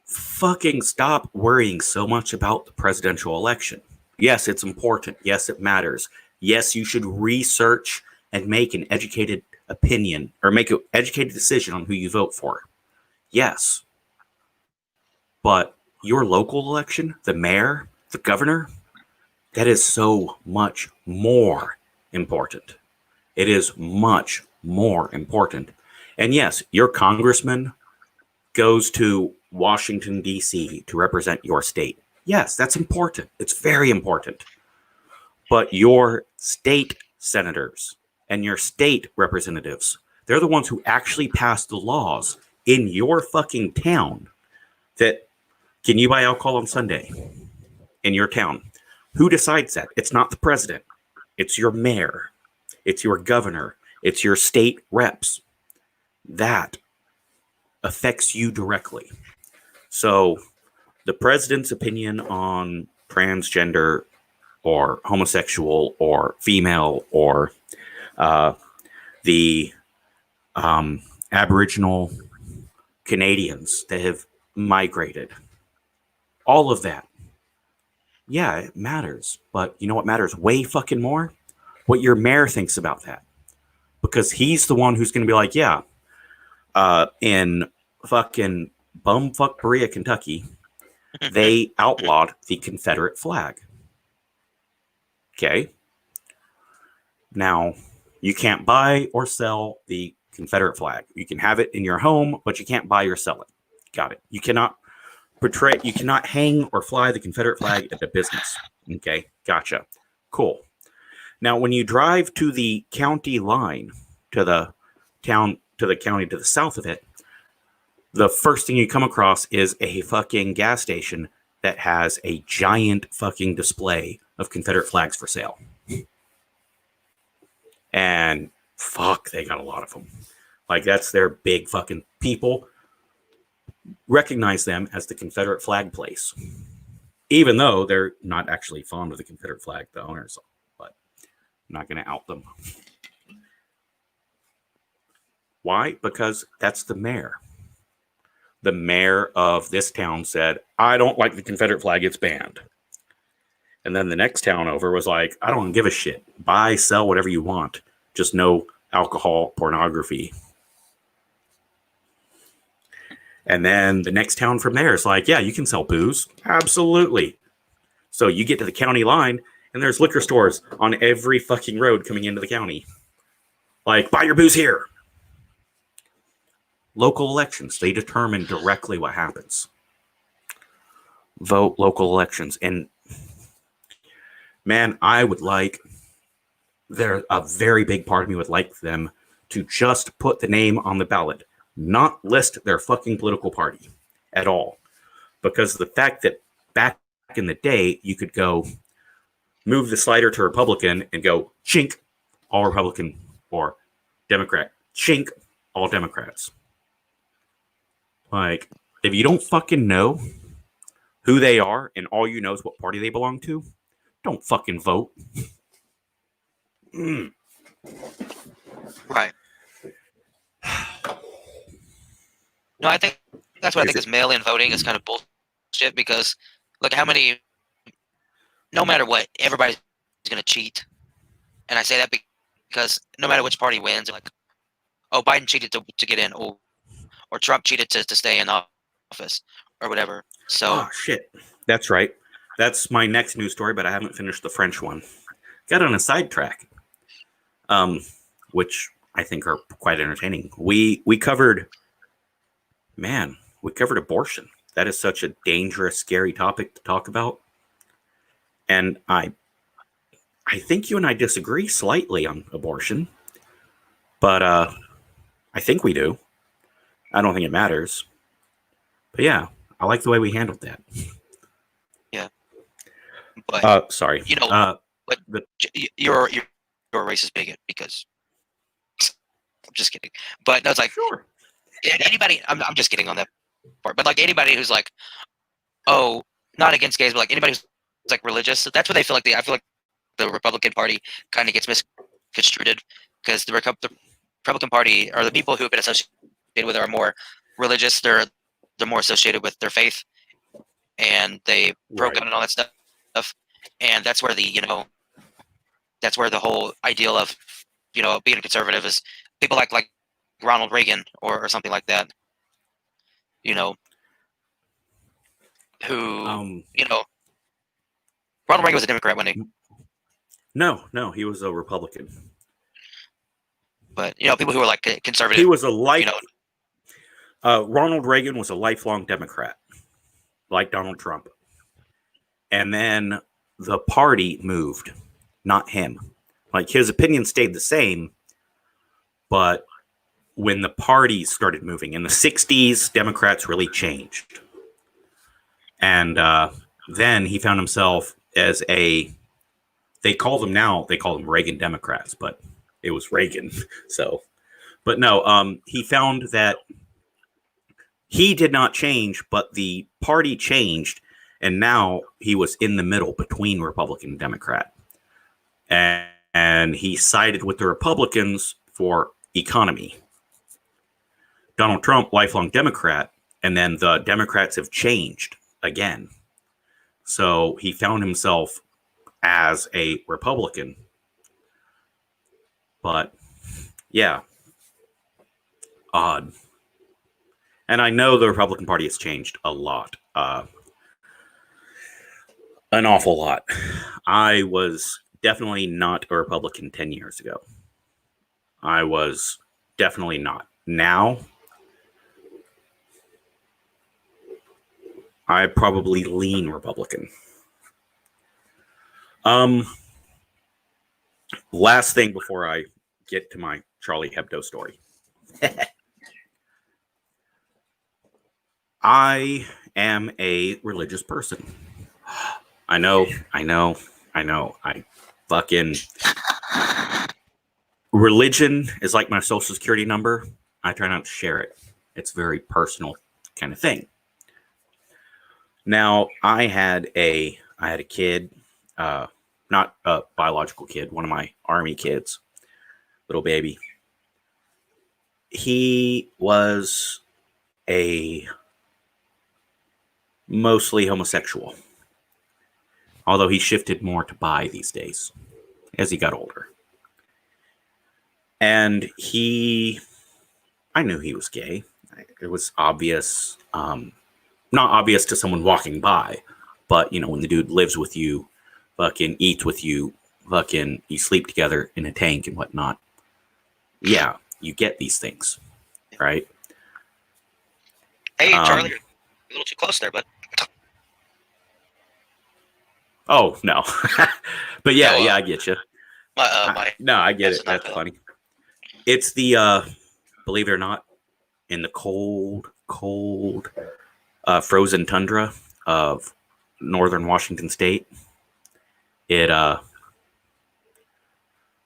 fucking stop worrying so much about the presidential election. Yes, it's important. Yes, it matters. Yes, you should research and make an educated opinion or make an educated decision on who you vote for. Yes. But your local election, the mayor, the governor, that is so much more important. It is much more important. And yes, your congressman goes to Washington, D.C. to represent your state. Yes, that's important. It's very important. But your state senators and your state representatives, they're the ones who actually pass the laws in your fucking town that can you buy alcohol on Sunday in your town? Who decides that? It's not the president. It's your mayor. It's your governor. It's your state reps. That affects you directly. So the president's opinion on transgender or homosexual or female or the Aboriginal Canadians that have migrated, all of that, yeah, it matters. But you know what matters way fucking more? What your mayor thinks about that. Because he's the one who's going to be like, yeah, in fucking bumfuck Berea, Kentucky, they outlawed the Confederate flag. Okay. Now, you can't buy or sell the Confederate flag. You can have it in your home, but you can't buy or sell it. Got it. You cannot hang or fly the Confederate flag at a business. Okay. Gotcha. Cool. Now, when you drive to the county line, to the county to the south of it, the first thing you come across is a fucking gas station that has a giant fucking display of Confederate flags for sale. And fuck, they got a lot of them. Like, that's their big fucking people recognize them as the Confederate flag place. Even though they're not actually fond of the Confederate flag, the owners, but I'm not going to out them. Why? Because that's the mayor. The mayor of this town said, I don't like the Confederate flag, it's banned. And then the next town over was like, I don't give a shit. Buy, sell, whatever you want. Just no alcohol, pornography. And then the next town from there is like, yeah, you can sell booze. Absolutely. So you get to the county line, and there's liquor stores on every fucking road coming into the county. Like, buy your booze here. Local elections, they determine directly what happens. Vote local elections. And man, a very big part of me would like them to just put the name on the ballot, not list their fucking political party at all. Because the fact that back in the day, you could go move the slider to Republican and go chink, all Republican or Democrat. Shink, all Democrats. Like, if you don't fucking know who they are and all you know is what party they belong to, don't fucking vote. Right. No, I think that's what I think is mail-in voting is kind of bullshit because look how many, no matter what, everybody's going to cheat. And I say that because no matter which party wins, like, oh, Biden cheated to get in, or Trump cheated to stay in office, or whatever. So, oh, shit. That's right. That's my next news story, but I haven't finished the French one. Got on a sidetrack, which I think are quite entertaining. We covered abortion. That is such a dangerous, scary topic to talk about. And I think you and I disagree slightly on abortion, but I think we do. I don't think it matters. But yeah, I like the way we handled that. Yeah. But sorry. You know, but you're a racist bigot because I'm just kidding. But no, it's like sure. Anybody, I'm just kidding on that part. But like anybody who's like, oh, not against gays, but like anybody who's like religious, that's what they feel like. I feel like the Republican Party kind of gets misconstrued because the Republican Party or the people who have been associated with it are more religious. They're more associated with their faith, and they broke out and all that stuff. And that's where that's where the whole ideal of being a conservative is. People like Ronald Reagan or something like that. Who Ronald Reagan was a Democrat when he. No, he was a Republican. But people who were like conservative. He was Ronald Reagan was a lifelong Democrat, like Donald Trump. And then the party moved, not him. Like his opinion stayed the same, but when the party started moving in the 60s, Democrats really changed. And then he found himself as they call them Reagan Democrats, but it was Reagan. So, but no, he found that he did not change, but the party changed. And now he was in the middle between Republican and Democrat. And he sided with the Republicans for economy. Donald Trump, lifelong Democrat, and then the Democrats have changed again. So he found himself as a Republican. But yeah, odd. And I know the Republican Party has changed a lot. An awful lot. I was definitely not a Republican 10 years ago. I was definitely not. Now, I probably lean Republican. Last thing before I get to my Charlie Hebdo story. I am a religious person. I know. I fucking... Religion is like my social security number. I try not to share it. It's a very personal kind of thing. Now, I had a kid, not a biological kid, one of my army kids, little baby. He was a mostly homosexual, although he shifted more to bi these days as he got older. And I knew he was gay. It was obvious, not obvious to someone walking by, but, when the dude lives with you, fucking eats with you, fucking you sleep together in a tank and whatnot. Yeah, you get these things, right? Hey, Charlie, you're a little too close there, but. Oh, no. But yeah, I get you. No, I get it. That's funny. It's the, believe it or not, in the cold, frozen tundra of northern Washington State. It,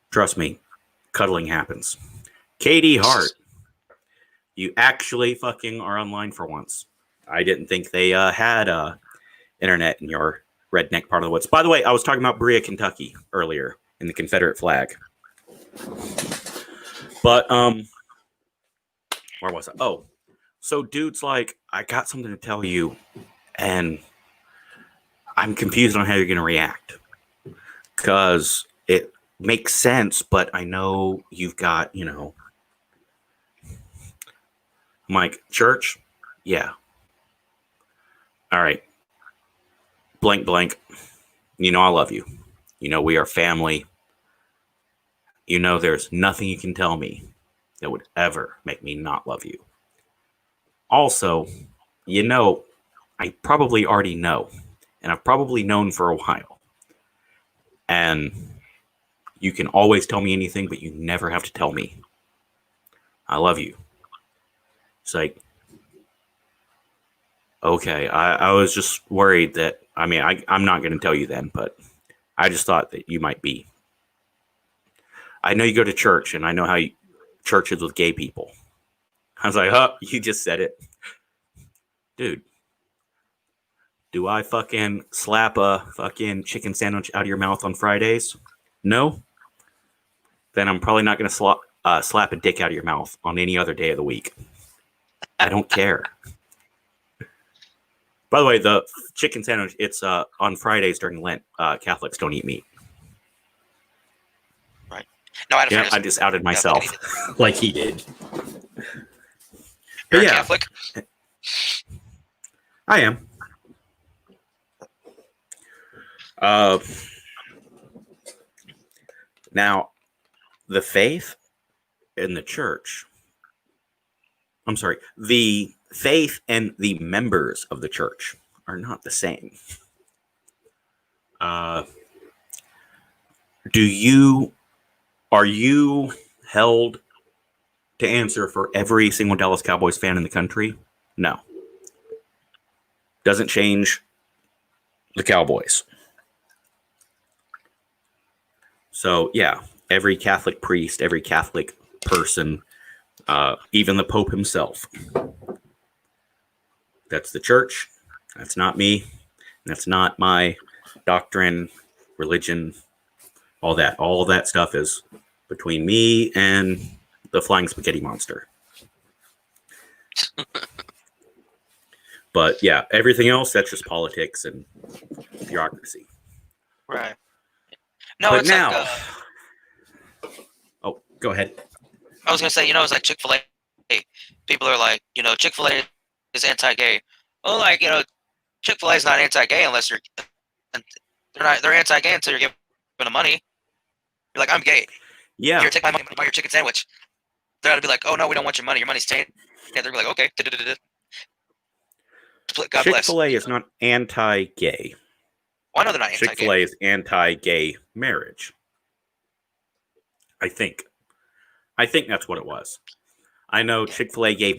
trust me, cuddling happens. Katie Hart, you actually fucking are online for once. I didn't think they had internet in your redneck part of the woods. By the way, I was talking about Berea, Kentucky earlier in the Confederate flag. But where was I? Oh, so dude's like, I got something to tell you, and I'm confused on how you're gonna react because it makes sense, but I know you've got, I'm like, church, yeah. All right. Blank, blank. I love you. We are family. There's nothing you can tell me that would ever make me not love you. Also, I probably already know, and I've probably known for a while. And you can always tell me anything, but you never have to tell me. I love you. It's like, okay, I was just worried that, I'm not going to tell you then, but I just thought that you might be. I know you go to church, and I know how church is with gay people. I was like, you just said it. Dude, do I fucking slap a fucking chicken sandwich out of your mouth on Fridays? No? Then I'm probably not going to slap a dick out of your mouth on any other day of the week. I don't care. By the way, the chicken sandwich, it's on Fridays during Lent. Catholics don't eat meat. Right. No, I just outed myself like he did. You're a Catholic? I am. Now, the faith and the church. I'm sorry. The faith and the members of the church are not the same. Are you held to answer for every single Dallas Cowboys fan in the country? No. Doesn't change the Cowboys. So, yeah, every Catholic priest, every Catholic person, even the Pope himself. That's the church. That's not me. That's not my doctrine, religion, all that. All that stuff is between me and the flying spaghetti monster. But yeah, everything else, that's just politics and bureaucracy. Right. No, but it's now, like, oh, go ahead. I was going to say, it's like Chick-fil-A. People are like, Chick-fil-A is anti-gay. Well, like, Chick-fil-A is not anti-gay unless they're anti-gay until you're giving them money. You're like, I'm gay. Yeah. Here, take my money, buy your chicken sandwich. They're going to be like, oh, no, we don't want your money. Your money's taken. Yeah, they're like, okay. God bless. Chick-fil-A is not anti-gay. Well, I know they're not anti-gay. Chick-fil-A is anti-gay marriage. I think that's what it was. I know Chick-fil-A gave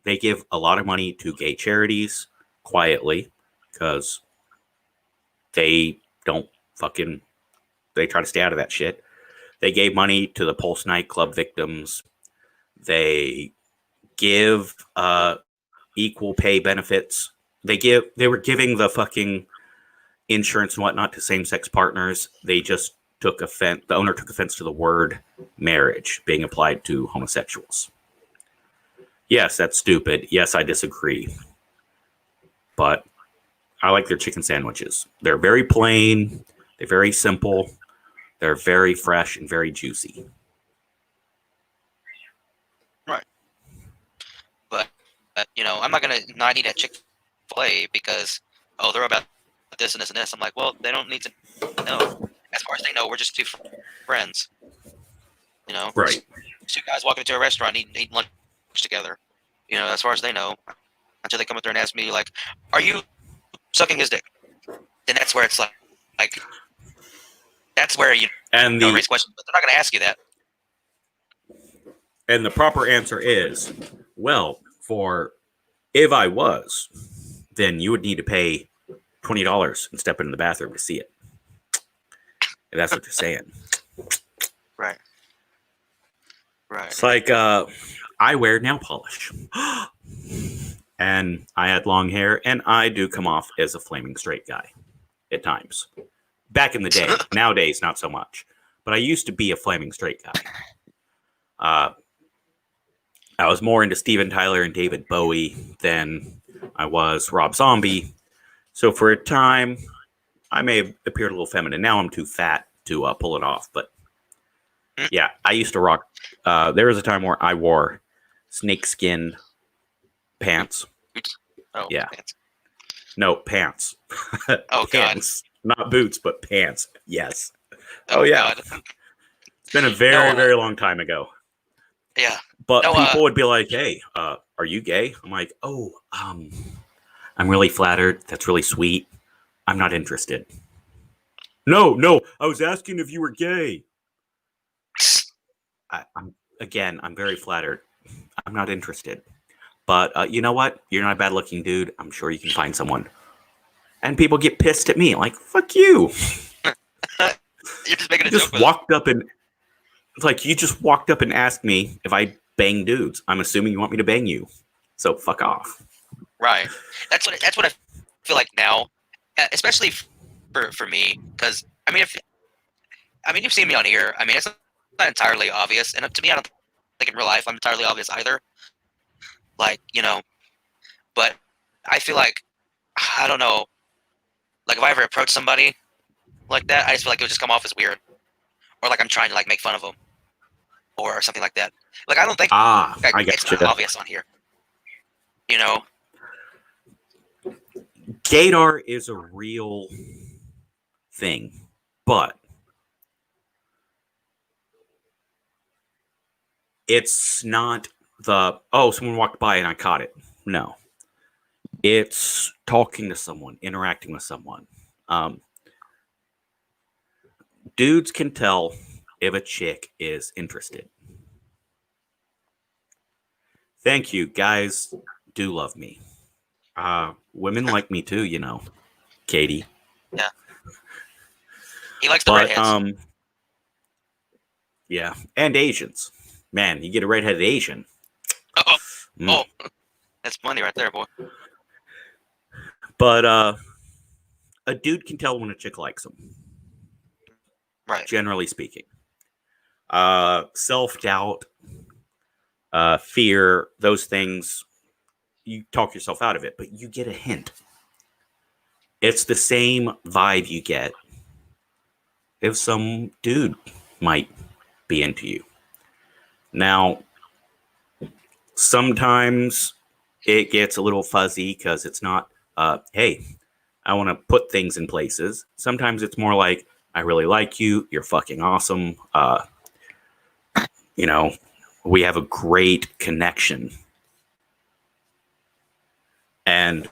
they give a lot of money to gay charities quietly because they try to stay out of that shit. They gave money to the Pulse nightclub victims. They give equal pay benefits. They were giving the fucking insurance and whatnot to same-sex partners. They just took offense. The owner took offense to the word marriage being applied to homosexuals. Yes, that's stupid. Yes, I disagree. But I like their chicken sandwiches. They're very plain. They're very simple. They're very fresh and very juicy. Right. But I'm not going to not eat at Chick-fil-A because, they're about this and this and this. I'm like, well, they don't need to know. As far as they know, we're just two friends. Right. Two guys walking into a restaurant eating lunch together. As far as they know, until they come up there and ask me, like, are you sucking his dick? Then that's where it's like that's where raise questions. But they're not going to ask you that. And the proper answer is, well, if I was, then you would need to pay $20 and step into the bathroom to see it. And that's what they're saying. Right. Right. It's like I wear nail polish. And I had long hair, and I do come off as a flaming straight guy at times. Back in the day. Nowadays, not so much. But I used to be a flaming straight guy. I was more into Steven Tyler and David Bowie than I was Rob Zombie. So for a time, I may have appeared a little feminine. Now I'm too fat to pull it off. But yeah, I used to rock. There was a time where I wore snakeskin pants. Oh, yeah. Pants. No, pants. Oh, pants. God. Not boots, but pants. Yes. Oh yeah. God. It's been a very long time ago. Yeah. But people would be like, hey, are you gay? I'm like, oh, I'm really flattered. That's really sweet. I'm not interested. No. I was asking if you were gay. I'm very flattered. I'm not interested. But you know what? You're not a bad-looking dude. I'm sure you can find someone. And people get pissed at me. Like, fuck you. You're just making a joke. It's like you just walked up and asked me if I bang dudes. I'm assuming you want me to bang you. So fuck off. Right. That's what I feel like now, especially for me, because you've seen me on here. I mean, it's not entirely obvious, and to me, I don't think in real life I'm entirely obvious either. Like, but I feel like, I don't know, like if I ever approach somebody like that, I just feel like it would just come off as weird, or like I'm trying to like make fun of them, or something like that. Like I don't think it's not obvious on here. Gaydar is a real thing, but it's not someone walked by and I caught it. No. It's talking to someone, interacting with someone. Dudes can tell if a chick is interested. Thank you. Guys do love me. Women like me too, Katie. Yeah. He likes the redheads. Yeah. And Asians. Man, you get a redheaded Asian. Oh, that's money right there, boy. But a dude can tell when a chick likes him. Right. Generally speaking. Self-doubt, fear, those things, you talk yourself out of it, but you get a hint. It's the same vibe you get if some dude might be into you. Now, sometimes it gets a little fuzzy because it's not, hey, I want to put things in places. Sometimes it's more like, I really like you. You're fucking awesome. We have a great connection. And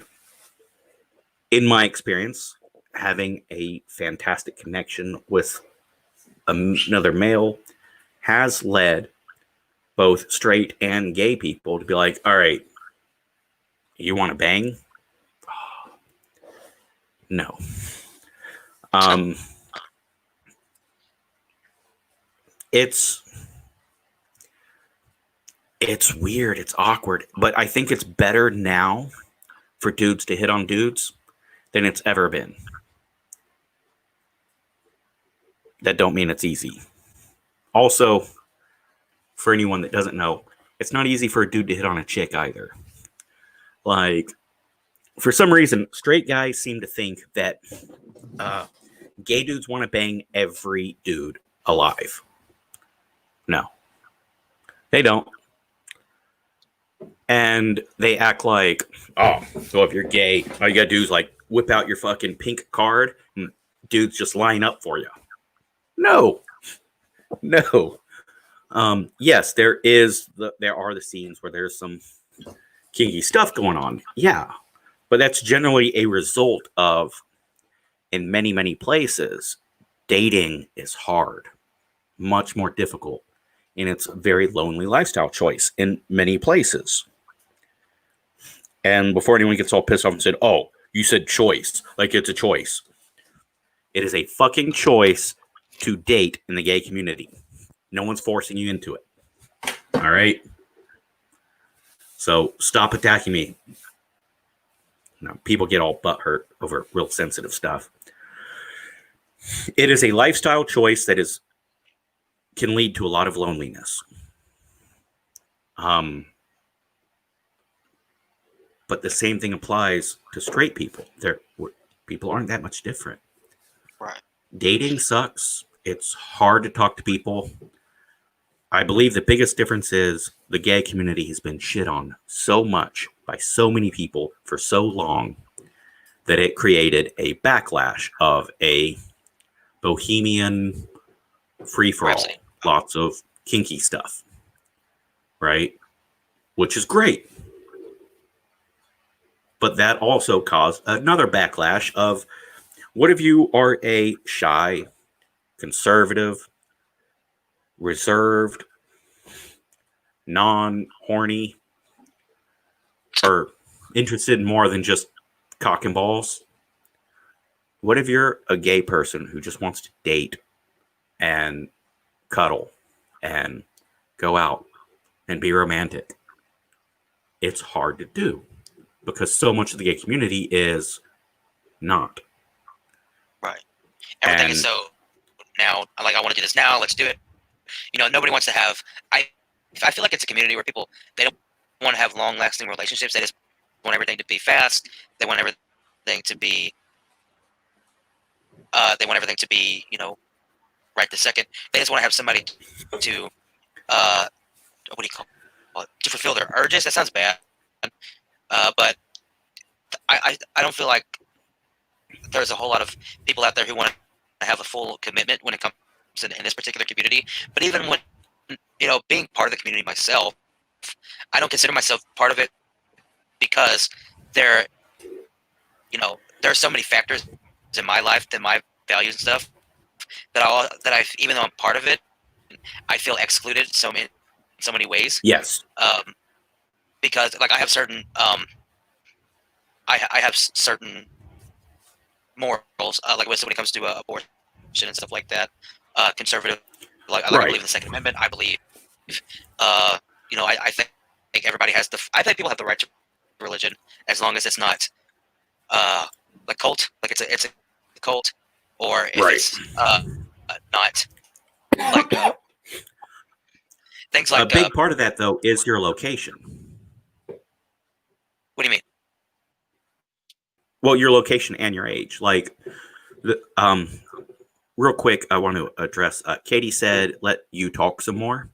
in my experience, having a fantastic connection with another male has led both straight and gay people to be like, all right, you want to bang? No. It's weird. It's awkward. But I think it's better now for dudes to hit on dudes than it's ever been. That don't mean it's easy. Also, for anyone that doesn't know, it's not easy for a dude to hit on a chick either. Like, for some reason, straight guys seem to think that gay dudes want to bang every dude alive. No. They don't. And they act like, so if you're gay, all you gotta do is like whip out your fucking pink card and dudes just line up for you. No. Yes, there are the scenes where there's some kinky stuff going on. Yeah. But that's generally a result of, in many, many places, dating is hard, much more difficult, and it's a very lonely lifestyle choice in many places. And before anyone gets all pissed off and said, oh, you said choice, like it's a choice. It is a fucking choice to date in the gay community. No one's forcing you into it. All right. So stop attacking me. Now, people get all butthurt over real sensitive stuff. It is a lifestyle choice that can lead to a lot of loneliness. But the same thing applies to straight people. People aren't that much different. Right. Dating sucks. It's hard to talk to people. I believe the biggest difference is the gay community has been shit on so much by so many people for so long that it created a backlash of a bohemian free-for-all. Lots of kinky stuff. Right? Which is great. But that also caused another backlash of, what if you are a shy, conservative, reserved, non-horny, or interested in more than just cock and balls? What if you're a gay person who just wants to date and cuddle and go out and be romantic? It's hard to do because so much of the gay community is not. Right. Everything is so now, like, I want to do this now, let's do it. Nobody wants to have, I feel like it's a community where people, they don't want to have long-lasting relationships. They just want everything to be fast. They want everything to be, right this second. They just want to have somebody to, what do you call it? To fulfill their urges. That sounds bad. But I don't feel like there's a whole lot of people out there who want to have a full commitment when it comes in this particular community. But even when, being part of the community myself, I don't consider myself part of it because there are so many factors in my life, that my values and stuff, that I even though I'm part of it, I feel excluded in so many ways. Yes. Because like I have certain I have certain morals, like when it comes to abortion and stuff like that. Conservative, I believe in the Second Amendment. I believe, I think everybody has I think people have the right to religion as long as it's not, like cult, like it's a cult, or if it's not like things like a big part of that though is your location. What do you mean? Well, your location and your age. Like, real quick, I want to address. Katie said, "Let you talk some more."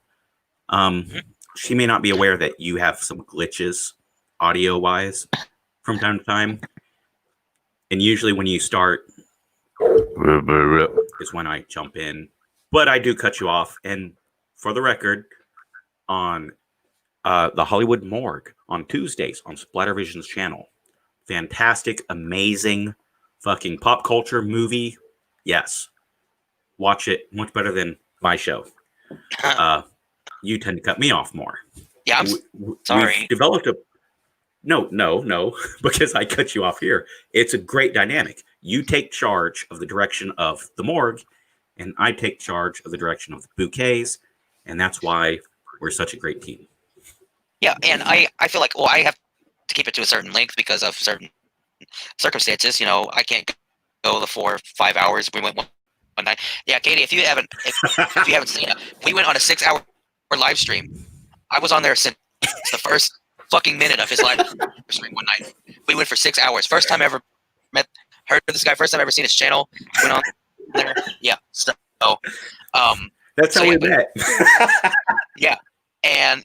She may not be aware that you have some glitches, audio-wise, from time to time, and usually when you start, is when I jump in. But I do cut you off. And for the record, on the Hollywood Morgue on Tuesdays on Splattervision's channel. Fantastic, amazing, fucking pop culture movie. Yes. Watch it. Much better than my show. You tend to cut me off more. Yeah, I'm sorry. We've developed a... No, because I cut you off here. It's a great dynamic. You take charge of the direction of the morgue, and I take charge of the direction of the bouquets, and that's why we're such a great team. Yeah, and I feel like, I have to keep it to a certain length because of certain circumstances. I can't go the 4 or 5 hours. We went one night. Yeah, Katie, if you haven't seen it, we went on a 6-hour live stream. I was on there since the first fucking minute of his live stream one night. We went for 6 hours. First time I ever heard of this guy. First time I ever seen his channel. Went on there. Yeah. So, that's how we met. Yeah, and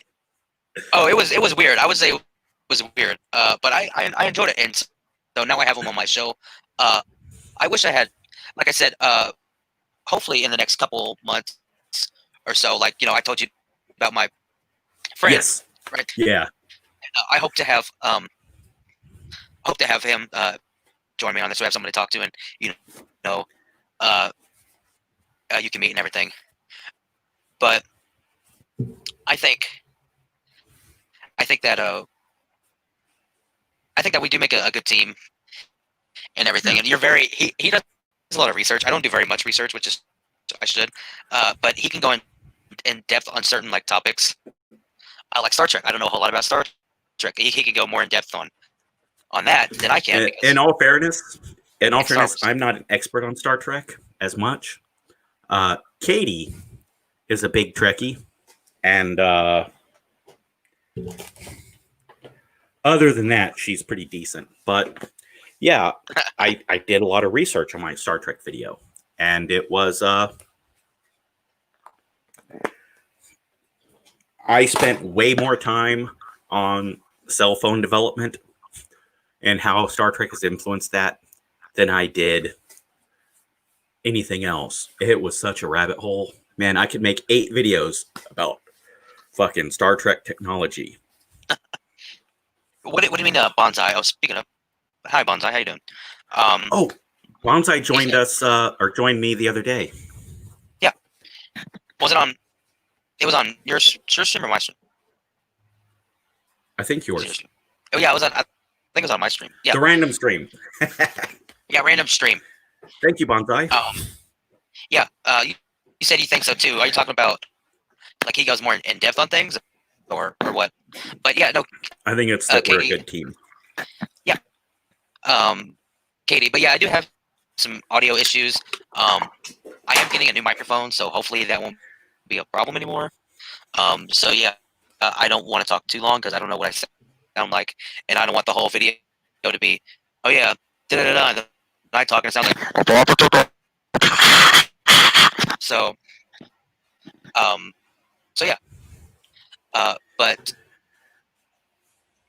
it was weird. I would say it was weird, but I enjoyed it, and so now I have him on my show. I wish I had, like I said, hopefully in the next couple months or so. Like I told you about my friend. Yes. Right. Yeah. I hope to have him join me on this. So I have somebody to talk to, and you can meet and everything. But I think that we do make a good team and everything. And you're he does a lot of research. I don't do very much research, which is I should. But he can go in depth on certain like topics I like Star Trek. I don't know a whole lot about Star Trek. He can go more in depth on that than I can. In all fairness, I'm not an expert on Star Trek as much. Katie is a big Trekkie, and other than that, she's pretty decent. But yeah, I did a lot of research on my Star Trek video, and it was I spent way more time on cell phone development and how Star Trek has influenced that than I did anything else. It was such a rabbit hole. Man, I could make 8 videos about fucking Star Trek technology. What do you mean, Bonsai? Oh, speaking of, hi Bonsai, how you doing? Bonsai joined us or joined me the other day. Yeah, was it on? It was on your stream or my stream? I think yours. Oh yeah, it was on. I think it was on my stream. Yeah, the random stream. Yeah, random stream. Thank you, Bonsai. Yeah, you said you think so too. Are you talking about like he goes more in depth on things, or what? But yeah, no. I think it's that we're a good team. Yeah. Katie, but yeah, I do have some audio issues. I am getting a new microphone, so hopefully that won't be a problem anymore. So yeah, I don't want to talk too long because I don't know what I sound like, and I don't want the whole video to be, oh yeah, da-da-da-da, and I talk and it sounds like, so yeah, but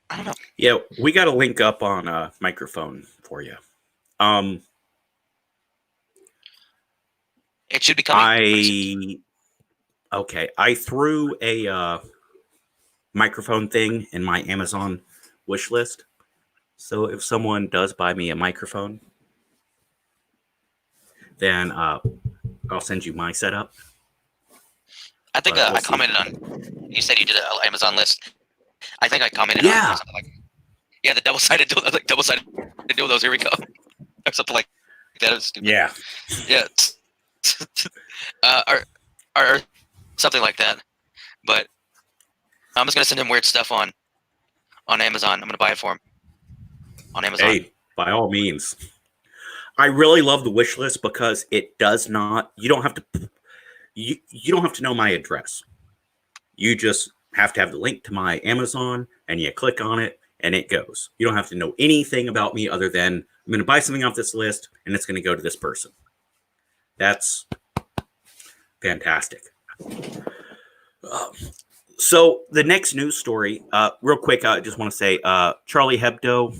I don't know. Yeah, we got to link up on a microphone for you. It should be coming. I threw a microphone thing in my Amazon wish list. So if someone does buy me a microphone, then I'll send you my setup. I think I commented on. You said you did an Amazon list. I think I commented on something like, yeah, the double-sided dildos. Here we go, or something like that. Is stupid. Yeah, yeah, or something like that. But I'm just gonna send him weird stuff on Amazon. I'm gonna buy it for him on Amazon. Hey, by all means. I really love the wish list because it does not. You don't have to. You don't have to know my address. You just have to have the link to my Amazon, and you click on it, and it goes. You don't have to know anything about me other than I'm going to buy something off this list, and it's going to go to this person. That's fantastic. So the next news story, real quick, I just want to say, Charlie Hebdo,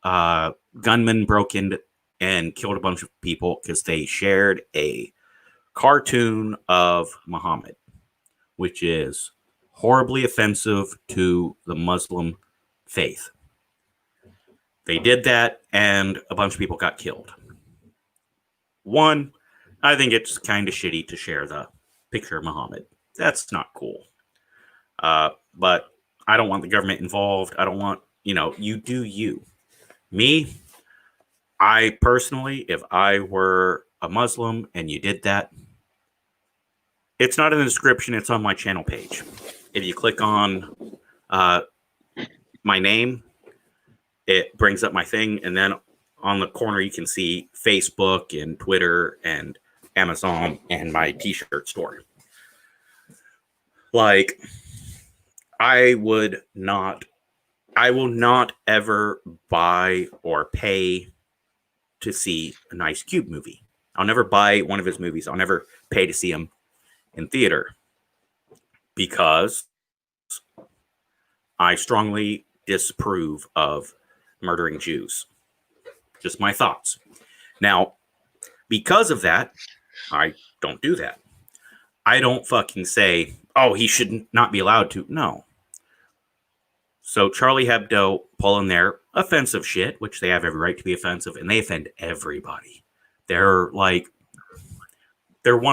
gunman broke in and killed a bunch of people because they shared a cartoon of Muhammad, which is horribly offensive to the Muslim faith. They did that, and a bunch of people got killed. One, I think it's kind of shitty to share the picture of Muhammad. That's not cool. But I don't want the government involved. I don't want, you do you. Me, I personally, if I were a Muslim and you did that, it's not in the description. It's on my channel page. If you click on my name, it brings up my thing. And then on the corner, you can see Facebook and Twitter and Amazon and my t-shirt store. Like, I will not ever buy or pay to see an Ice Cube movie. I'll never buy one of his movies. I'll never pay to see him in theater because I strongly disapprove of murdering Jews. Just my thoughts. Now, because of that, I don't do that. I don't fucking say, oh, he should not be allowed to. No. So Charlie Hebdo pulling their offensive shit, which they have every right to be offensive, and they offend everybody. They're one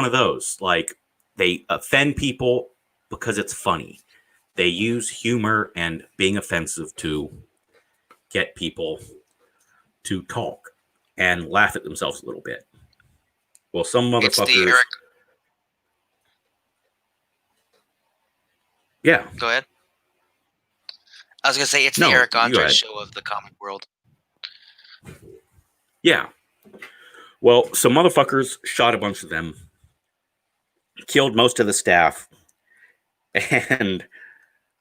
of those. Like, they offend people because it's funny. They use humor and being offensive to get people to talk and laugh at themselves a little bit. Well, some motherfuckers... Yeah. Go ahead. I was gonna say it's the No, Eric you go Andre ahead. show of the comic world. Yeah. Well, some motherfuckers shot a bunch of them, killed most of the staff, and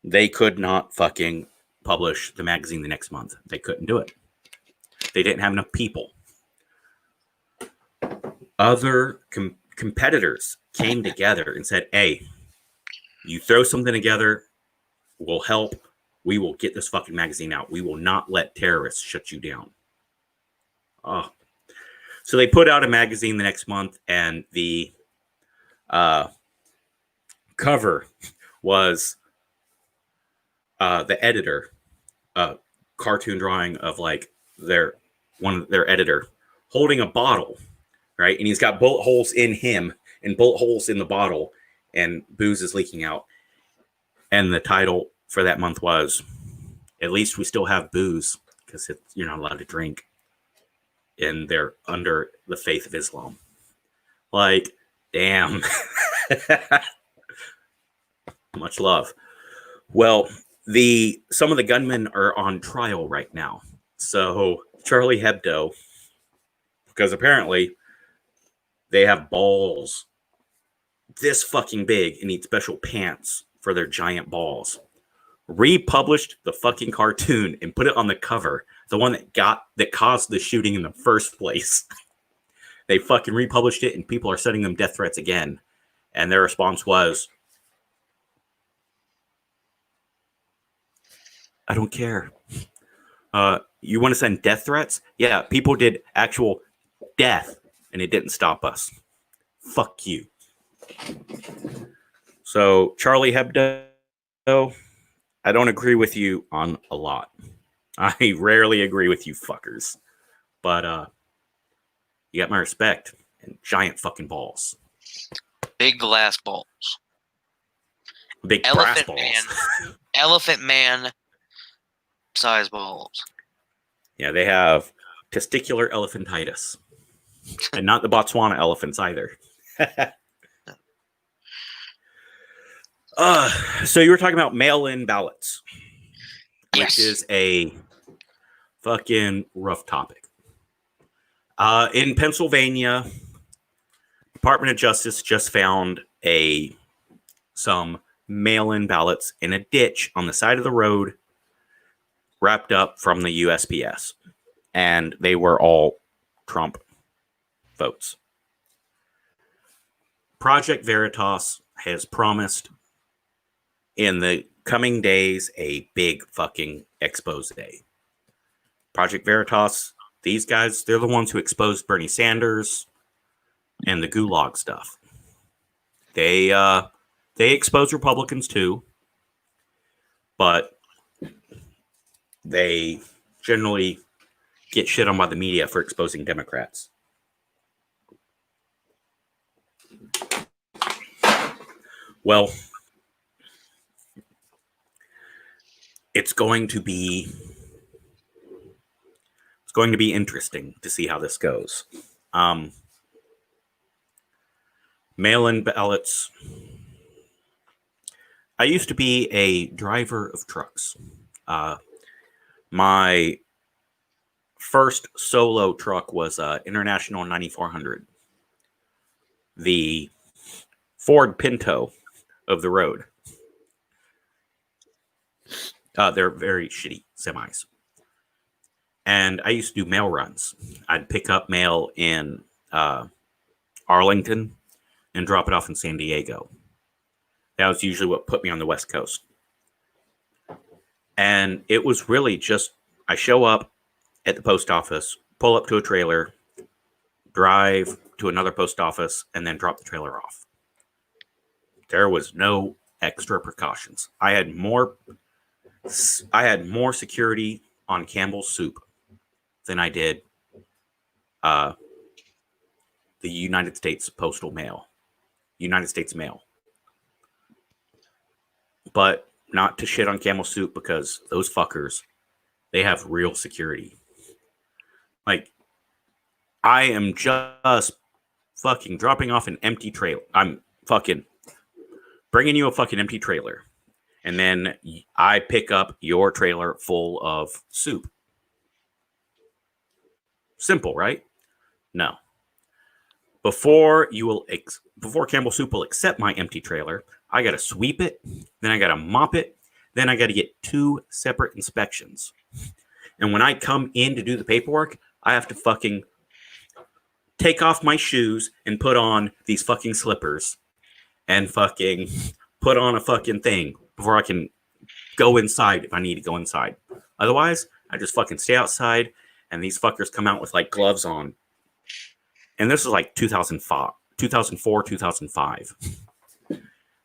they could not fucking publish the magazine the next month. They couldn't do it. They didn't have enough people. Other competitors came together and said, hey, you throw something together, we'll help. We will get this fucking magazine out. We will not let terrorists shut you down. Oh. So they put out a magazine the next month, and the cover was the editor, cartoon drawing of like their editor holding a bottle, right? And he's got bullet holes in him and bullet holes in the bottle, and booze is leaking out. And the title for that month was, "At least we still have booze, because you're not allowed to drink, and they're under the faith of Islam." Like, damn. Much love. Well, some of the gunmen are on trial right now. So Charlie Hebdo, because apparently they have balls this fucking big and need special pants for their giant balls, republished the fucking cartoon and put it on the cover, the one that caused the shooting in the first place. They fucking republished it, and people are sending them death threats again. And their response was, I don't care. You want to send death threats? Yeah, people did actual death, and it didn't stop us. Fuck you. So, Charlie Hebdo, I don't agree with you on a lot. I rarely agree with you fuckers. But you got my respect, and giant fucking balls. Big glass balls. Big brass balls. Elephant man size balls. Yeah, they have testicular elephantitis. And not the Botswana elephants either. So you were talking about mail-in ballots. Yes. Which is a fucking rough topic. In Pennsylvania, Department of Justice just found some mail-in ballots in a ditch on the side of the road, wrapped up from the USPS. And they were all Trump votes. Project Veritas has promised in the coming days a big fucking expose day. Project Veritas, these guys, they're the ones who exposed Bernie Sanders and the gulag stuff. They expose Republicans too, but they generally get shit on by the media for exposing Democrats. Well, it's going to be interesting to see how this goes. Mail-in ballots. I used to be a driver of trucks. My first solo truck was International 9400. The Ford Pinto of the road. They're very shitty semis. And I used to do mail runs. I'd pick up mail in Arlington and drop it off in San Diego. That was usually what put me on the West Coast. And it was really just, I show up at the post office, pull up to a trailer, drive to another post office, and then drop the trailer off. There was no extra precautions. I had more security on Campbell's Soup than I did the United States Postal Mail. United States Mail. But not to shit on Campbell's Soup, because those fuckers, they have real security. Like, I am just fucking dropping off an empty trailer. I'm fucking bringing you a fucking empty trailer. and then I pick up your trailer full of soup. Simple, right? No. Before Campbell Soup will accept my empty trailer, I got to sweep it, then I got to mop it, then I got to get 2 separate inspections. And when I come in to do the paperwork, I have to fucking take off my shoes and put on these fucking slippers and fucking put on a fucking thing before I can go inside if I need to go inside. Otherwise, I just fucking stay outside and these fuckers come out with like gloves on. And this is like 2004, 2005.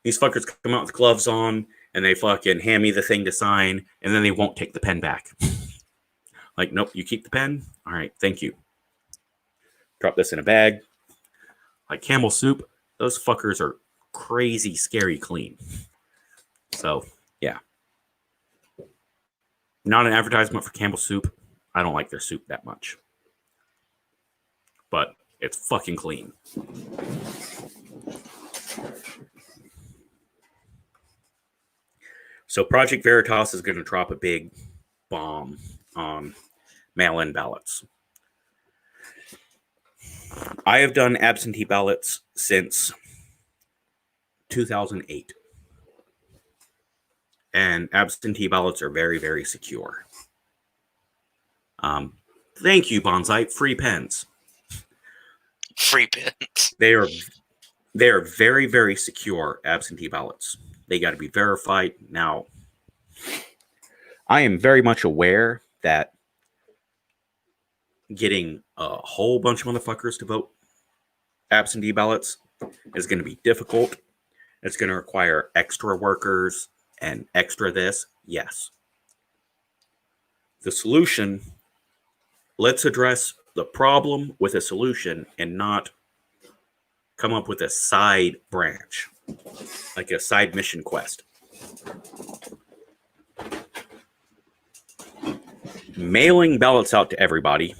These fuckers come out with gloves on and they fucking hand me the thing to sign and then they won't take the pen back. Like, nope, you keep the pen? All right, thank you. Drop this in a bag. Like Campbell Soup, those fuckers are crazy, scary clean. So, yeah. Not an advertisement for Campbell Soup. I don't like their soup that much. But it's fucking clean. So Project Veritas is going to drop a big bomb on mail-in ballots. I have done absentee ballots since 2008. And absentee ballots are very, very secure. Thank you, Bonsai. Free pens. Free pens. They are very, very secure absentee ballots. They got to be verified. Now, I am very much aware that getting a whole bunch of motherfuckers to vote absentee ballots is going to be difficult. It's going to require extra workers and extra this. Yes. The solution, let's address the problem with a solution and not come up with a side branch, like a side mission quest. Mailing ballots out to everybody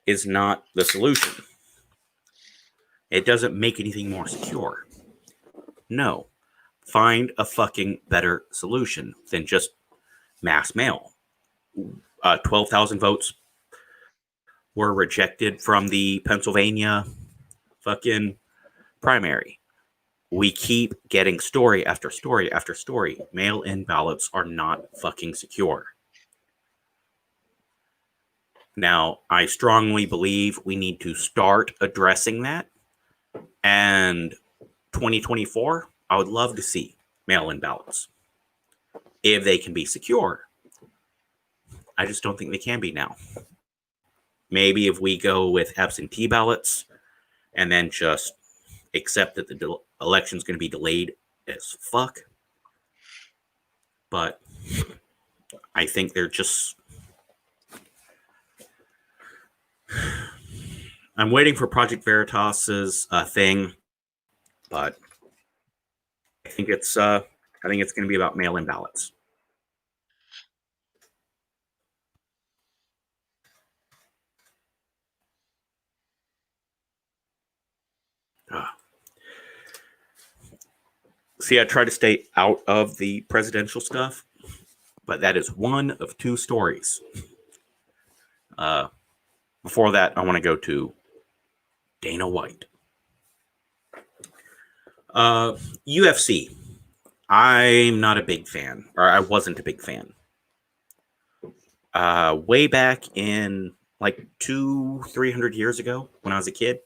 is not the solution. It doesn't make anything more secure. No. Find a fucking better solution than just mass mail. 12,000 votes were rejected from the Pennsylvania fucking primary. We keep getting story after story after story. Mail-in ballots are not fucking secure. Now, I strongly believe we need to start addressing that. And 2024, I would love to see mail-in ballots if they can be secure. I just don't think they can be now. Maybe if we go with absentee ballots and then just accept that the election's going to be delayed as fuck. But I think they're just... I'm waiting for Project Veritas's thing, but I think it's going to be about mail-in ballots. See, I try to stay out of the presidential stuff, but that is one of 2 stories. Before that, I want to go to Dana White. UFC. I'm not a big fan, or I wasn't a big fan. Way back in like 200-300 years ago when I was a kid.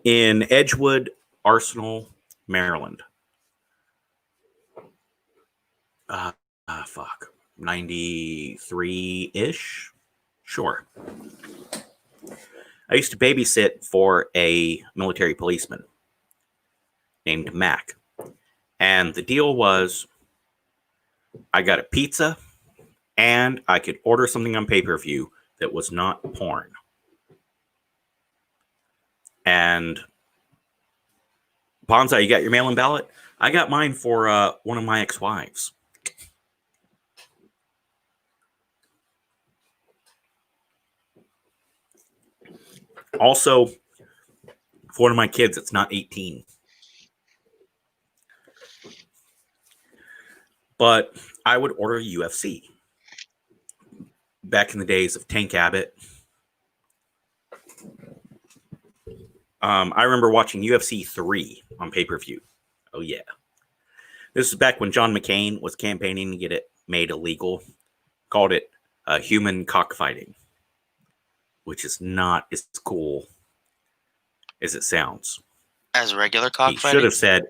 In Edgewood, Arsenal, Maryland. 93-ish? Sure. I used to babysit for a military policeman named Mac. And the deal was I got a pizza and I could order something on pay-per-view that was not porn. And Bonsai, you got your mail-in ballot? I got mine for one of my ex-wives. Also, For one of my kids, it's not 18. But I would order UFC. Back in the days of Tank Abbott. I remember watching UFC 3 on pay-per-view. Oh, yeah. This is back when John McCain was campaigning to get it made illegal. Called it human cockfighting, which is not as cool as it sounds. As regular cockfighting? He should have said,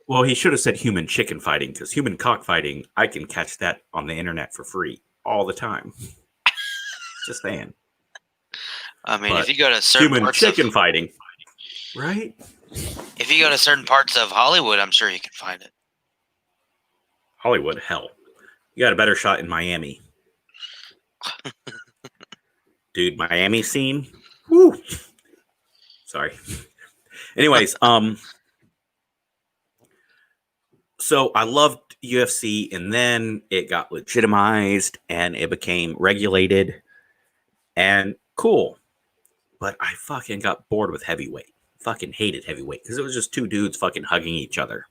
well, he should have said human chicken fighting, because human cockfighting, I can catch that on the internet for free all the time. Just saying. I mean, if you go to certain human parts chicken fighting, right? If you go to certain parts of Hollywood, I'm sure you can find it. Hollywood, hell. You got a better shot in Miami. Dude, Miami scene. Woo. Sorry. Anyways, so I loved UFC, and then it got legitimized and it became regulated and cool. But I fucking got bored with heavyweight. Fucking hated heavyweight because it was just two dudes fucking hugging each other.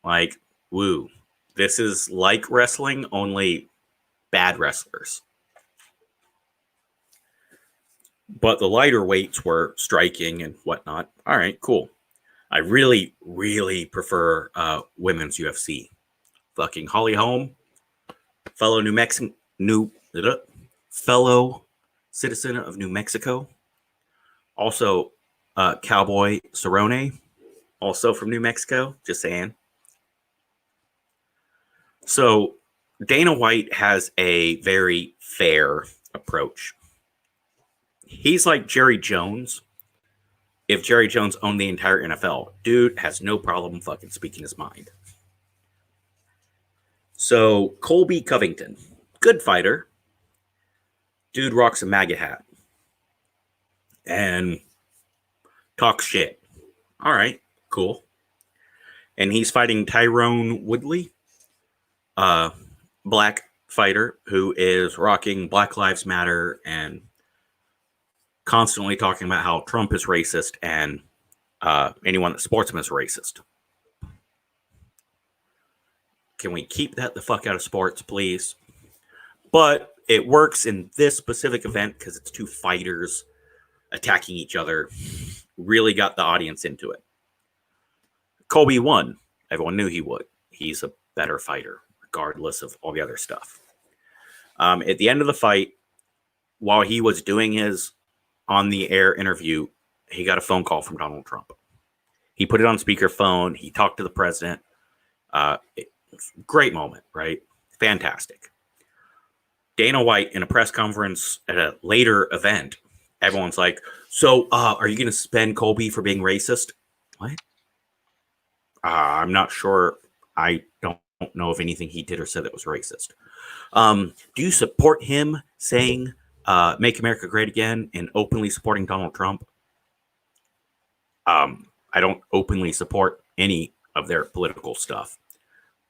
Like, woo. This is like wrestling, only bad wrestlers. But the lighter weights were striking and whatnot. All right, cool. I really, really prefer women's UFC. Fucking Holly Holm, fellow fellow citizen of New Mexico. Also, Cowboy Cerrone, also from New Mexico. Just saying. So, Dana White has a very fair approach. He's like Jerry Jones. If Jerry Jones owned the entire NFL, dude has no problem fucking speaking his mind. So, Colby Covington, good fighter. Dude rocks a MAGA hat. And talks shit. All right, cool. And he's fighting Tyrone Woodley, black fighter who is rocking Black Lives Matter and constantly talking about how Trump is racist and anyone that supports him is racist. Can we keep that the fuck out of sports, please? But it works in this specific event because it's two fighters attacking each other. Really got the audience into it. Colby won. Everyone knew he would. He's a better fighter, regardless of all the other stuff. At the end of the fight, while he was doing his on-the-air interview, he got a phone call from Donald Trump. He put it on speakerphone. He talked to the president. Great moment, right? Fantastic. Dana White, in a press conference at a later event, everyone's like, so are you going to suspend Colby for being racist? What? I'm not sure. I don't know if anything he did or said that was racist. Do you support him saying make America great again and openly supporting Donald Trump? I don't openly support any of their political stuff.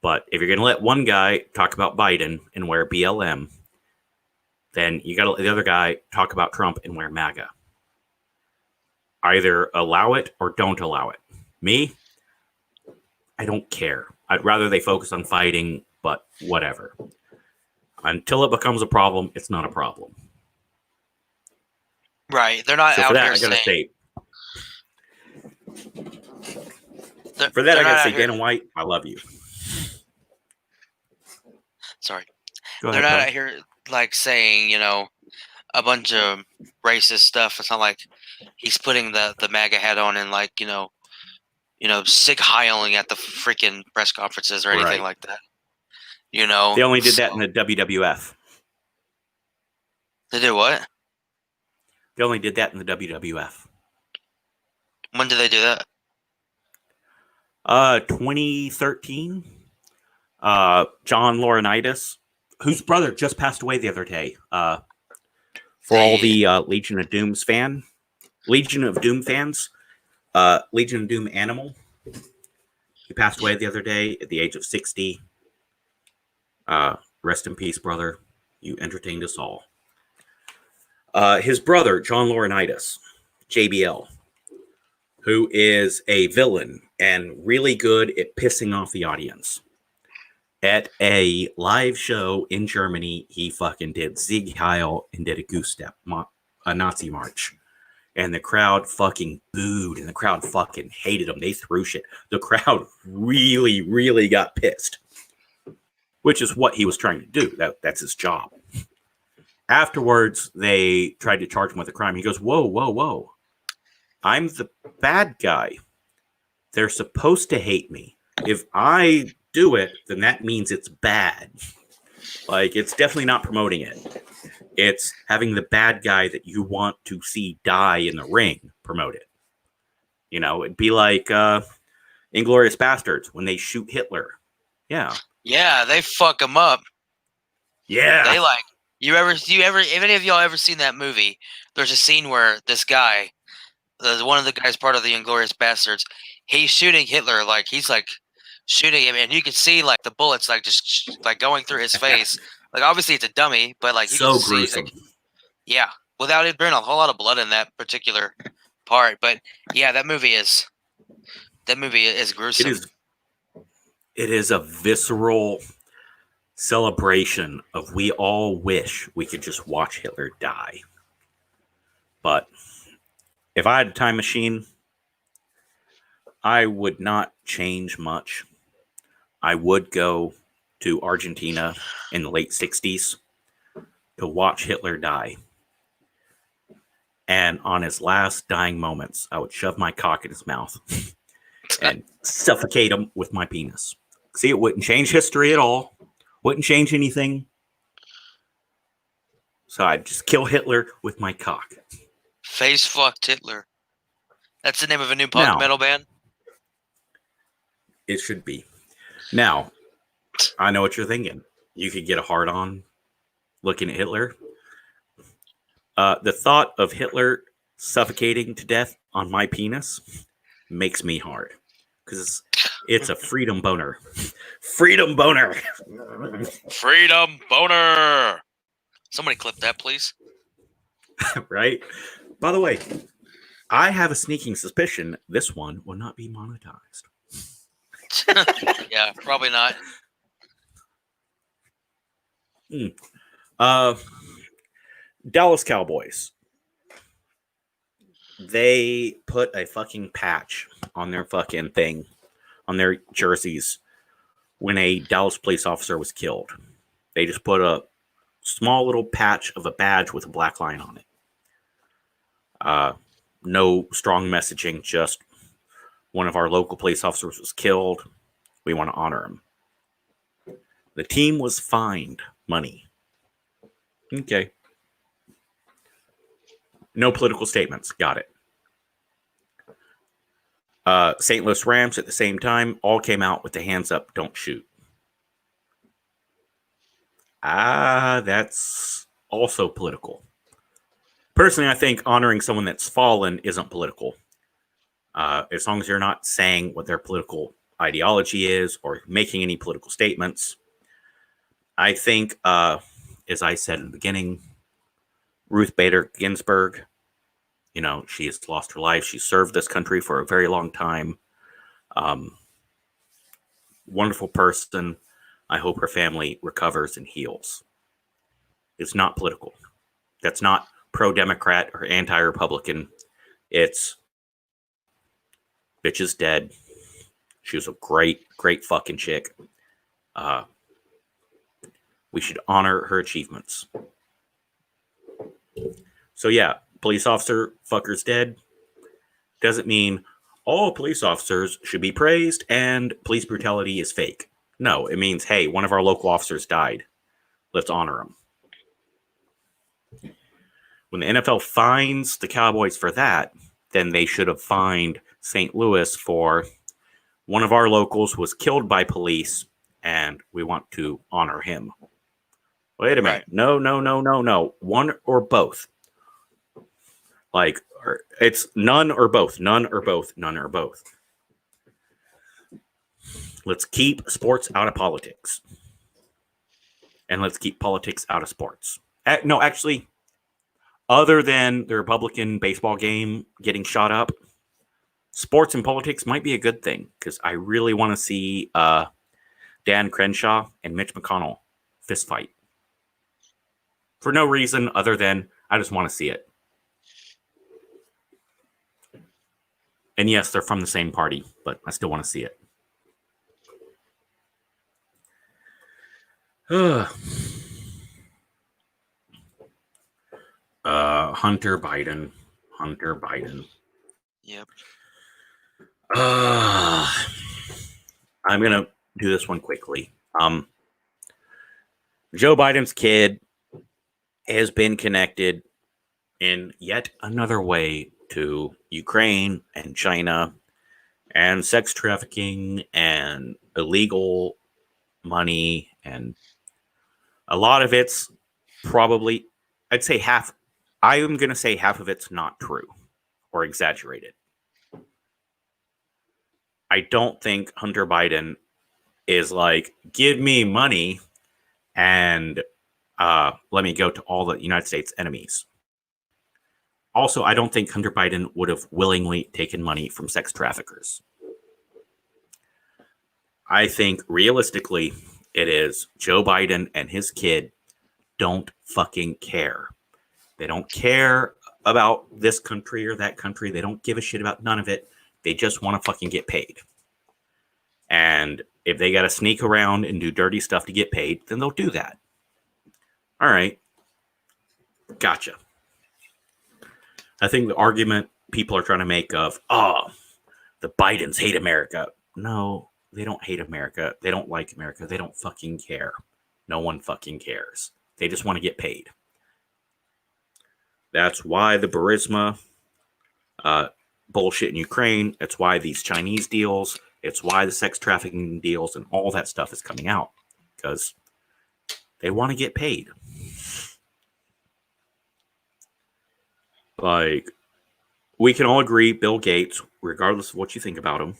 But if you're going to let one guy talk about Biden and wear BLM, then you got to let the other guy talk about Trump and wear MAGA. Either allow it or don't allow it. Me, I don't care. I'd rather they focus on fighting, but whatever. Until it becomes a problem, it's not a problem. Right. They're not out here saying... For that, I got to say, Dana White, I love you. Sorry. Go They're ahead, not out here like saying, a bunch of racist stuff. It's not like he's putting the MAGA hat on and like, sig heiling at the freaking press conferences or anything like that. They only did that in the WWF. They did what? They only did that in the WWF. When did they do that? 2013. John Laurinaitis, whose brother just passed away the other day. For all the Legion of Doom fans, Legion of Doom Animal. He passed away the other day at the age of 60. Rest in peace, brother. You entertained us all. His brother, John Laurinaitis, JBL, who is a villain and really good at pissing off the audience. At a live show in Germany, he fucking did Sieg Heil and did a goose step, a Nazi march. And the crowd fucking booed, and the crowd fucking hated him. They threw shit. The crowd really, really got pissed, which is what he was trying to do. That's his job. Afterwards, they tried to charge him with a crime. He goes, whoa, whoa, whoa. I'm the bad guy. They're supposed to hate me. If I do it, then that means it's bad. Like, it's definitely not promoting it. It's having the bad guy that you want to see die in the ring promote it. You know, it'd be like Inglourious Bastards when they shoot Hitler. Yeah. Yeah, they fuck him up. Yeah. They like, if any of y'all ever seen that movie, there's a scene where this guy, one of the guys part of the Inglourious Bastards, he's shooting Hitler, like he's like shooting him, and you can see like the bullets like just like going through his face. Like obviously it's a dummy, but like you so can see, gruesome. like, yeah, without it being a whole lot of blood in that particular part. But yeah, that movie is gruesome. It is a visceral celebration of we all wish we could just watch Hitler die. But if I had a time machine, I would not change much. I would go to Argentina in the late 60s to watch Hitler die. And on his last dying moments, I would shove my cock in his mouth and suffocate him with my penis. See, it wouldn't change history at all. Wouldn't change anything. So I'd just kill Hitler with my cock. Face fucked Hitler. That's the name of a new punk metal band? It should be. Now, I know what you're thinking. You could get a hard-on looking at Hitler. The thought of Hitler suffocating to death on my penis makes me hard. Because it's a freedom boner. Freedom boner! Freedom boner! Somebody clip that, please. Right? By the way, I have a sneaking suspicion this one will not be monetized. Yeah, probably not. Dallas Cowboys. They put a fucking patch on their fucking thing, on their jerseys, when a Dallas police officer was killed. They just put a small little patch of a badge with a black line on it. No strong messaging, just one of our local police officers was killed. We want to honor him. The team was fined money. Okay. No political statements. Got it. St. Louis Rams at the same time all came out with the hands up, don't shoot. That's also political. Personally, I think honoring someone that's fallen isn't political. As long as you're not saying what their political ideology is or making any political statements. I think, as I said in the beginning, Ruth Bader Ginsburg, you know, she has lost her life. She served this country for a very long time. Wonderful person. I hope her family recovers and heals. It's not political. That's not pro-Democrat or anti-Republican. It's bitch is dead. She was a great, great fucking chick. We should honor her achievements. So yeah, police officer fucker's dead. Doesn't mean all police officers should be praised and police brutality is fake. No, it means, hey, one of our local officers died. Let's honor him. When the NFL fines the Cowboys for that, then they should have fined St. Louis for one of our locals was killed by police and we want to honor him. Wait a minute. Right. No. One or both. Like, it's none or both. None or both. None or both. Let's keep sports out of politics. And let's keep politics out of sports. No, actually, other than the Republican baseball game getting shot up, sports and politics might be a good thing because I really want to see Dan Crenshaw and Mitch McConnell fist fight for no reason other than I just want to see it. And yes, they're from the same party, but I still want to see it. Hunter Biden. Yep. I'm gonna do this one quickly. Joe Biden's kid has been connected in yet another way to Ukraine and China and sex trafficking and illegal money, and a lot of it's probably, I'd say half. I am going to say half of it's not true or exaggerated. I don't think Hunter Biden is like, give me money and let me go to all the United States enemies. Also, I don't think Hunter Biden would have willingly taken money from sex traffickers. I think realistically, it is Joe Biden and his kid don't fucking care. They don't care about this country or that country. They don't give a shit about none of it. They just want to fucking get paid. And if they got to sneak around and do dirty stuff to get paid, then they'll do that. All right. Gotcha. I think the argument people are trying to make of, the Bidens hate America. No, they don't hate America. They don't like America. They don't fucking care. No one fucking cares. They just want to get paid. That's why the Burisma bullshit in Ukraine. It's why these Chinese deals. It's why the sex trafficking deals and all that stuff is coming out. Because they want to get paid. Like, we can all agree Bill Gates, regardless of what you think about him,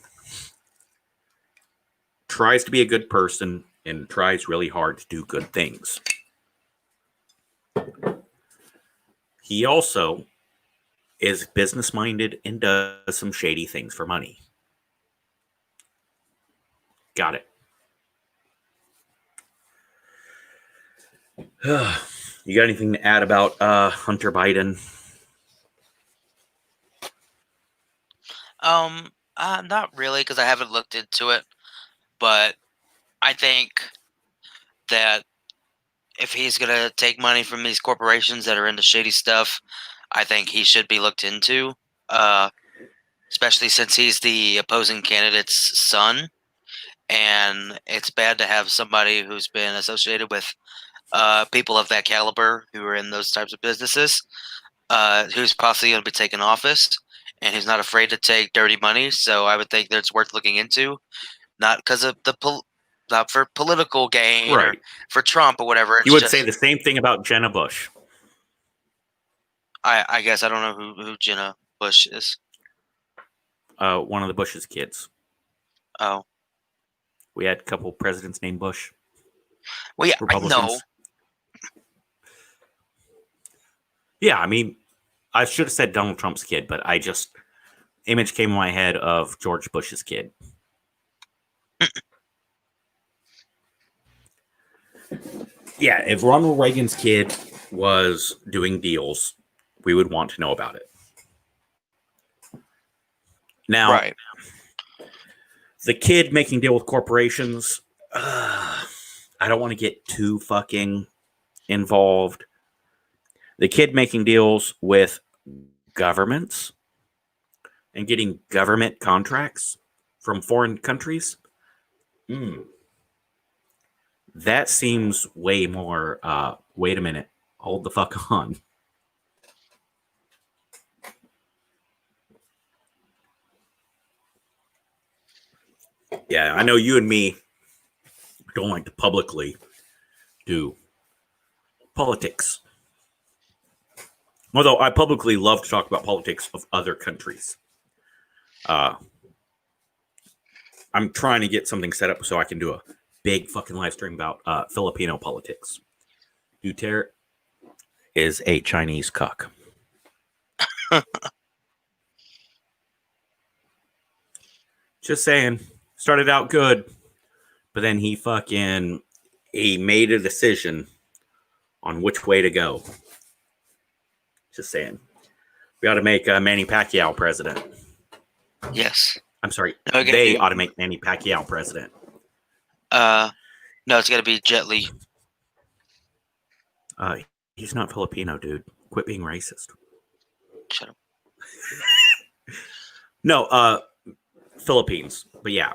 tries to be a good person and tries really hard to do good things. He also is business-minded and does some shady things for money. Got it. You got anything to add about Hunter Biden? Not really, because I haven't looked into it. But I think that if he's gonna take money from these corporations that are into shady stuff, I think he should be looked into. Especially since he's the opposing candidate's son, and it's bad to have somebody who's been associated with people of that caliber who are in those types of businesses, who's possibly going to be taking office, and who's not afraid to take dirty money. So I would think that it's worth looking into, not because of not for political gain, right, or for Trump or whatever. You would say the same thing about Jenna Bush. I guess I don't know who Jenna Bush is. One of the Bush's kids. Oh. We had a couple presidents named Bush. Well, yeah, I know. Yeah, I mean, I should have said Donald Trump's kid, but image came in my head of George Bush's kid. Yeah, if Ronald Reagan's kid was doing deals, we would want to know about it. Now, right, the kid making deal with corporations, I don't want to get too fucking involved. The kid making deals with governments and getting government contracts from foreign countries, that seems way more, wait a minute, hold the fuck on. Yeah, I know you and me don't like to publicly do politics. Although I publicly love to talk about politics of other countries. I'm trying to get something set up so I can do a big fucking live stream about Filipino politics. Duterte is a Chinese cuck. Just saying. Started out good, but then he made a decision on which way to go. Just saying. We ought to make Manny Pacquiao president. Yes. I'm sorry. They ought to make Manny Pacquiao president. No, it's got to be Jet Li. He's not Filipino, dude. Quit being racist. Shut up. No, Philippines. But yeah.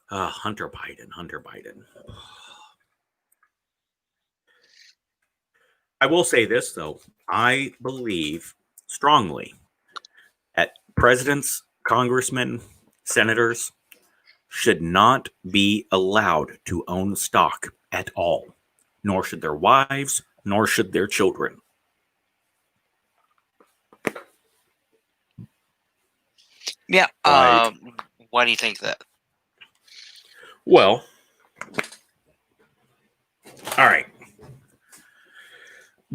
Hunter Biden. I will say this, though. I believe strongly that presidents, congressmen, senators should not be allowed to own stock at all, nor should their wives, nor should their children. Yeah. Why do you think that? Well, all right.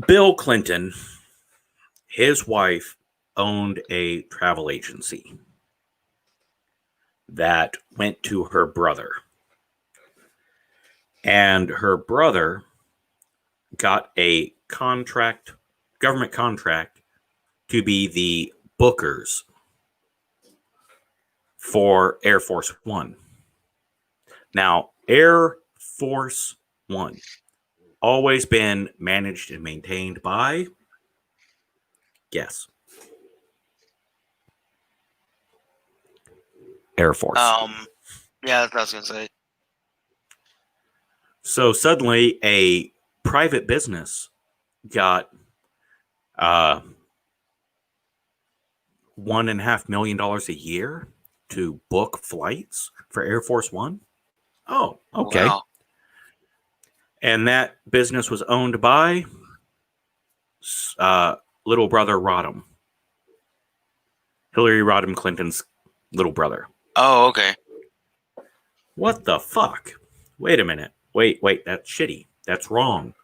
Bill Clinton, his wife owned a travel agency that went to her brother. And her brother got a government contract, to be the bookers for Air Force One. Now, Air Force One, always been managed and maintained by, guess. Air Force. Yeah, that's what I was going to say. So suddenly a private business got $1.5 million a year to book flights for Air Force One. Oh, okay. Wow. And that business was owned by little brother Rodham. Hillary Rodham Clinton's little brother. Oh, okay. What the fuck? Wait a minute. Wait, that's shitty. That's wrong.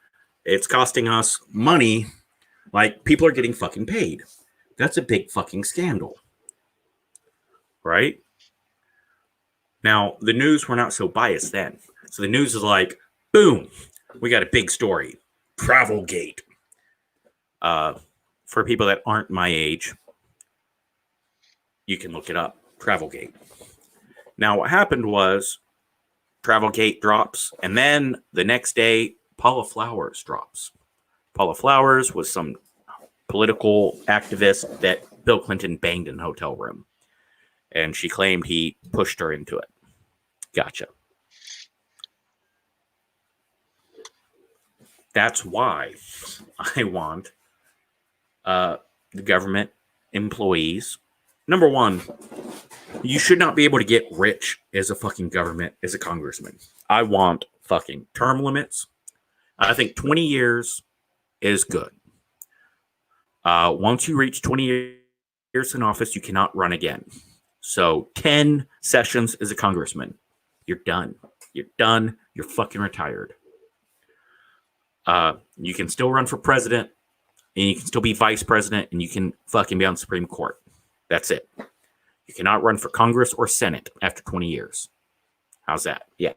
It's costing us money. Like, people are getting fucking paid. That's a big fucking scandal. Right? Now, the news were not so biased then. So the news is like, boom, we got a big story. Travelgate. For people that aren't my age, you can look it up. Travelgate. Now, what happened was Travelgate drops, and then the next day, Paula Flowers drops. Paula Flowers was some political activist that Bill Clinton banged in a hotel room, and she claimed he pushed her into it. Gotcha. That's why I want the government employees. Number one, you should not be able to get rich as a fucking government, as a congressman. I want fucking term limits. I think 20 years is good. Once you reach 20 years in office, you cannot run again. So 10 sessions as a congressman. You're done. You're done. You're fucking retired. You can still run for president, and you can still be vice president, and you can fucking be on the Supreme Court. That's it. You cannot run for Congress or Senate after 20 years. How's that? Yeah.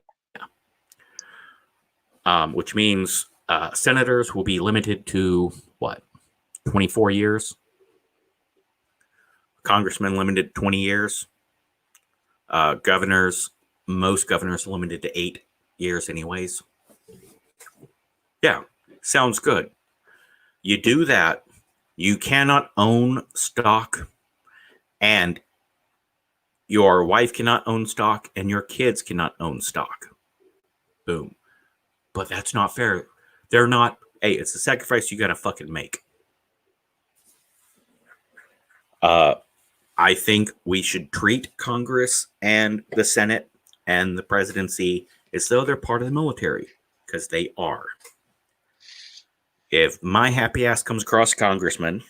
Which means senators will be limited to, 24 years? Congressmen limited to 20 years. Governors, most governors are limited to 8 years anyways. Yeah, sounds good. You do that, you cannot own stock, and your wife cannot own stock, and your kids cannot own stock. Boom. But that's not fair. They're not, hey, it's a sacrifice you gotta fucking make. I think we should treat Congress and the Senate and the presidency as though they're part of the military, because they are. If my happy ass comes across a congressman,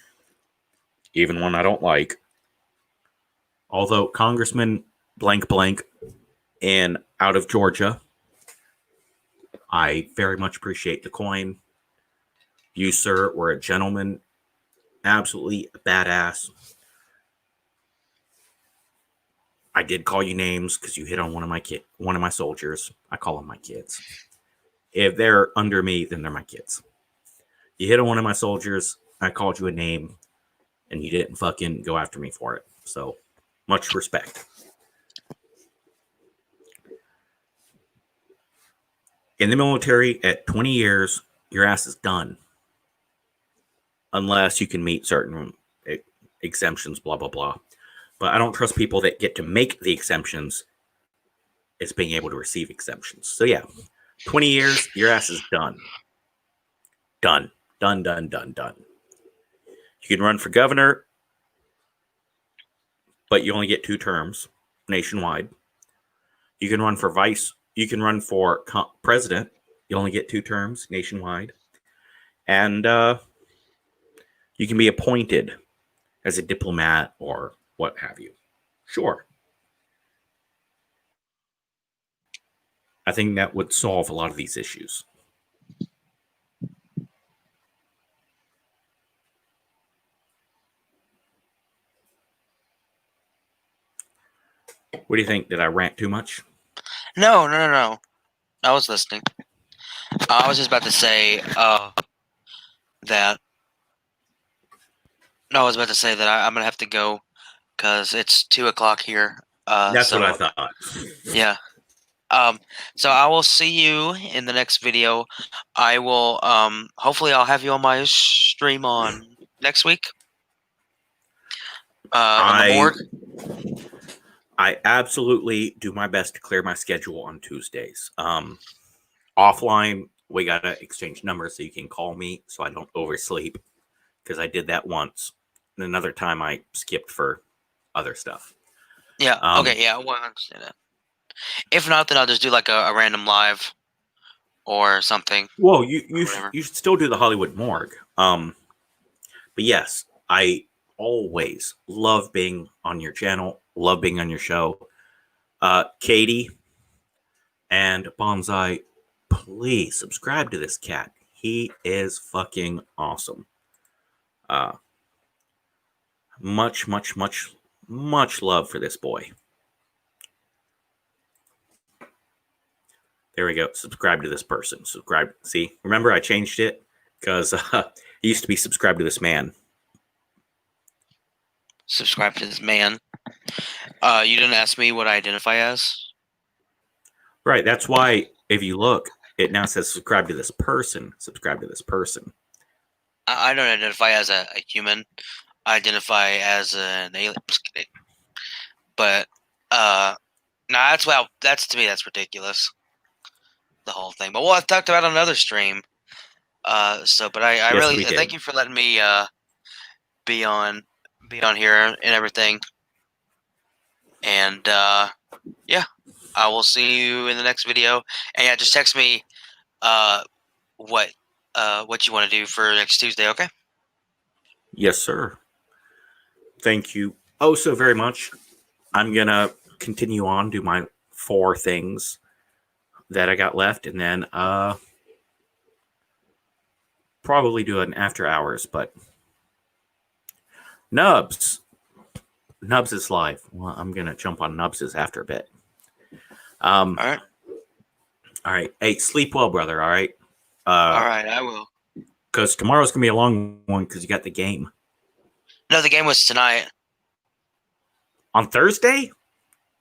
even one I don't like, although Congressman blank blank and out of Georgia, I very much appreciate the coin. You, sir, were a gentleman absolutely badass. I did call you names because you hit on one of my soldiers. I call them my kids. If they're under me, then they're my kids. You hit on one of my soldiers. I called you a name, and you didn't fucking go after me for it. So, much respect. In the military, at 20 years, your ass is done. Unless you can meet certain exemptions, blah, blah, blah. But I don't trust people that get to make the exemptions as being able to receive exemptions. So, yeah, 20 years, your ass is done. Done. Done, done, done, done. You can run for governor, but you only get 2 terms nationwide. You can run for president. You only get 2 terms nationwide. And you can be appointed as a diplomat or what have you. Sure. I think that would solve a lot of these issues. What do you think? Did I rant too much? No. I was listening. I was just about to say that. No, I was about to say that I'm gonna have to go because it's 2:00 here. That's what I thought. Yeah. So I will see you in the next video. I will hopefully I'll have you on my stream on next week. On the board. I absolutely do my best to clear my schedule on Tuesdays. Offline, we gotta exchange numbers so you can call me so I don't oversleep, because I did that once. And another time I skipped for other stuff. Yeah. Okay. Yeah. Well, I understand that. If not, then I'll just do like a random live or something. Well, you should still do the Hollywood Morgue. But yes, I always love being on your channel, love being on your show. Katie and Bonsai, please subscribe to this cat. He is fucking awesome. Much love for this boy. There we go. Subscribe to this person. Subscribe. See, remember I changed it because it used to be subscribe to this man. Subscribe to this man. You didn't ask me what I identify as. Right. That's why if you look, it now says subscribe to this person. Subscribe to this person. I don't identify as a human. I identify as an alien. But that's to me that's ridiculous. The whole thing. But I've talked about it on another stream. But I yes, really thank you for letting me be on here and everything. And yeah, I will see you in the next video. And yeah, just text me what you want to do for next Tuesday, okay? Yes, sir. Thank you oh so very much. I'm gonna continue on, do my 4 things that I got left, and then probably do an after hours. But Nubs is live. Well, I'm gonna jump on Nubs's after a bit. All right. Hey, sleep well, brother. All right. All right, I will. Because tomorrow's gonna be a long one because you got the game. No, the game was tonight. On Thursday?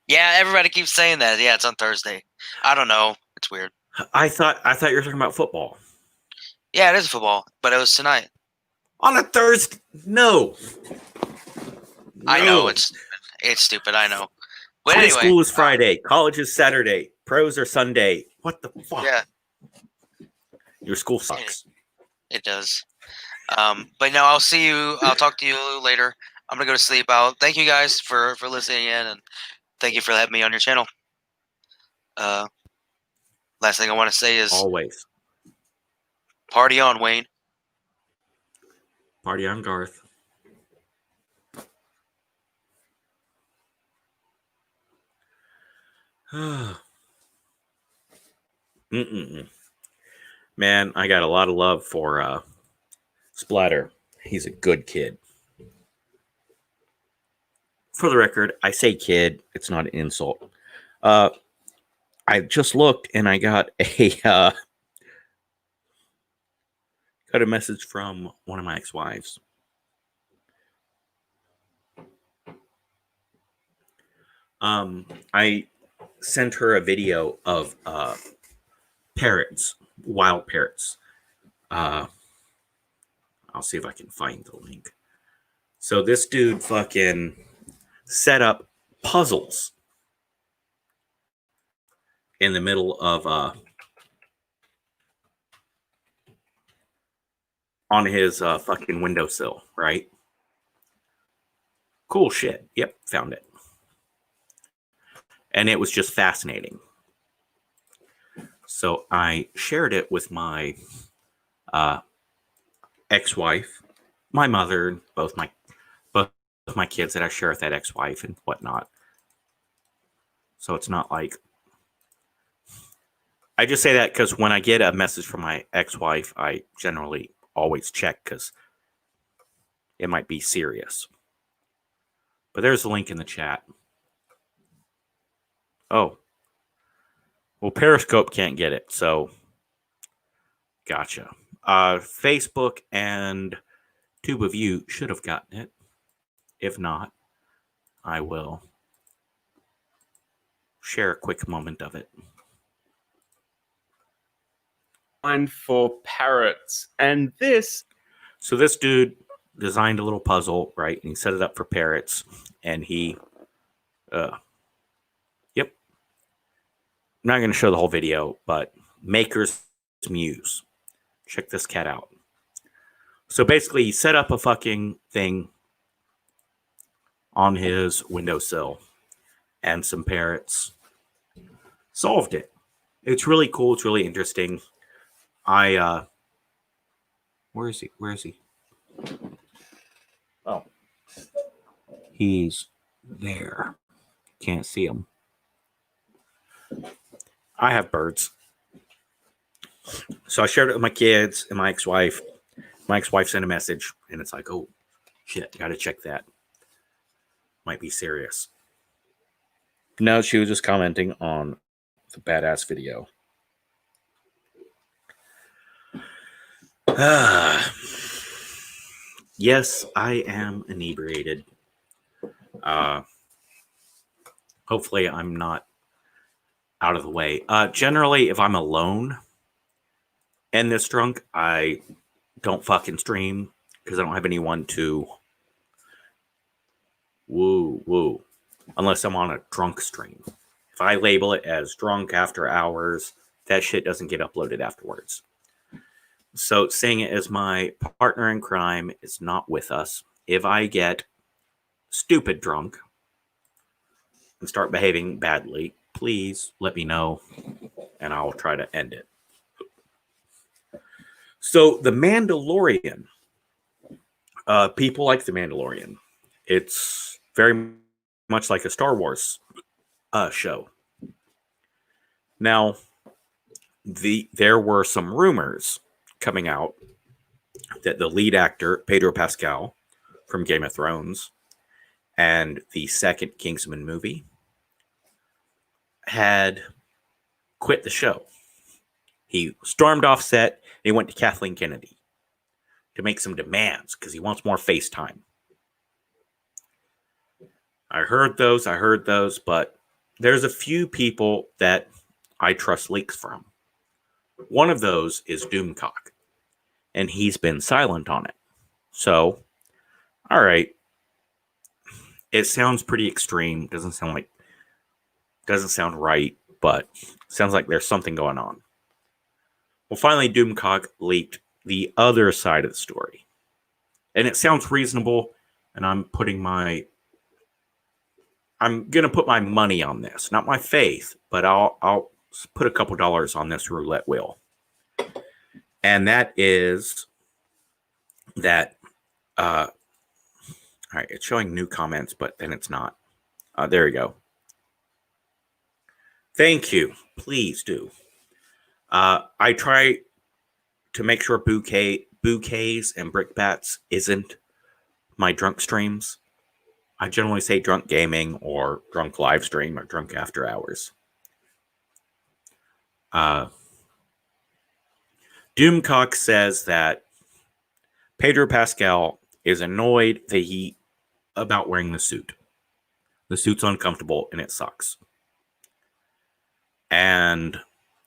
Yeah, everybody keeps saying that. Yeah, it's on Thursday. I don't know. It's weird. I thought you were talking about football. Yeah, it is football, but it was tonight. On a Thursday? No. I know it's stupid. I know. But High school is Friday. College is Saturday. Pros are Sunday. What the fuck? Yeah. Your school sucks. It does. But no, I'll see you. I'll talk to you later. I'm gonna go to sleep. Thank you guys for listening in, and thank you for having me on your channel. Last thing I want to say is always party on, Wayne. Party on, Garth. Man, I got a lot of love for Splatter. He's a good kid. For the record, I say kid. It's not an insult. I just looked and I got a message from one of my ex-wives. I sent her a video of parrots, wild parrots. I'll see if I can find the link. So this dude fucking set up puzzles in the middle of on his fucking windowsill, right? Cool shit. Yep, found it. And it was just fascinating. So I shared it with my ex-wife, my mother, both my kids that I share with that ex-wife and whatnot. So it's not like I just say that because when I get a message from my ex-wife, I generally always check because it might be serious. But there's a link in the chat. Oh. Well, Periscope can't get it, so gotcha. Facebook and Tube of You should have gotten it. If not, I will share a quick moment of it. For parrots, and this. So this dude designed a little puzzle, right? And he set it up for parrots, and he, yep. I'm not going to show the whole video, but Maker's Muse. Check this cat out. So basically, he set up a fucking thing on his windowsill, and some parrots solved it. It's really cool. It's really interesting. Where is he? Where is he? Oh. He's there. Can't see him. I have birds. So I shared it with my kids and my ex-wife. My ex-wife sent a message, and it's like, oh, shit, gotta check that. Might be serious. No, she was just commenting on the badass video. Yes, I am inebriated. Hopefully I'm not out of the way. Generally, if I'm alone and this drunk, I don't fucking stream because I don't have anyone to woo, unless I'm on a drunk stream. If I label it as drunk after hours, that shit doesn't get uploaded afterwards. So saying it as my partner in crime is not with us. If I get stupid drunk and start behaving badly, please let me know and I'll try to end it. So The Mandalorian. People like The Mandalorian. It's very much like a Star Wars show. Now, there were some rumors coming out that the lead actor, Pedro Pascal, from Game of Thrones and the second Kingsman movie, had quit the show. He stormed off set and he went to Kathleen Kennedy to make some demands because he wants more FaceTime. I heard those, but there's a few people that I trust leaks from. One of those is Doomcock, and he's been silent on it. So, all right. It sounds pretty extreme. Doesn't sound right, but sounds like there's something going on. Well, finally, Doomcock leaked the other side of the story. And it sounds reasonable, and I'm going to put my money on this. Not my faith, but I'll put a couple dollars on this roulette wheel. And that is that, all right, it's showing new comments, but then it's not. There we go. Thank you. Please do. I try to make sure Bouquets Bouquets and Brickbats isn't my drunk streams. I generally say drunk gaming or drunk live stream or drunk after hours. Doomcock says that Pedro Pascal is annoyed about wearing the suit. The suit's uncomfortable and it sucks. And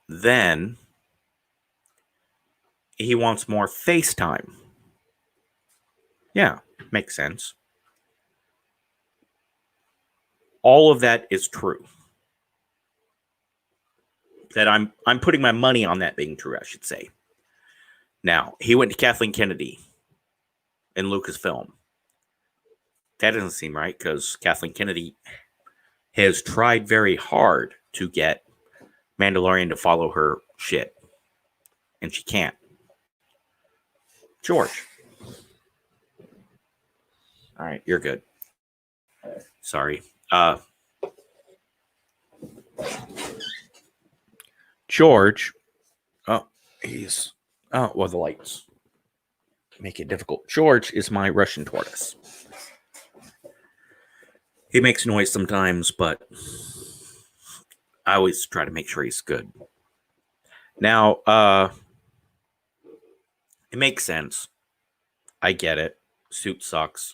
then he wants more FaceTime. Yeah, makes sense. All of that is true. That I'm putting my money on that being true, I should say. Now, he went to Kathleen Kennedy in Lucasfilm. That doesn't seem right because Kathleen Kennedy has tried very hard to get Mandalorian to follow her shit. And she can't. George. All right, you're good. Sorry. George. Oh, the lights make it difficult. George is my Russian tortoise. He makes noise sometimes, but I always try to make sure he's good. Now, it makes sense. I get it. Suit sucks.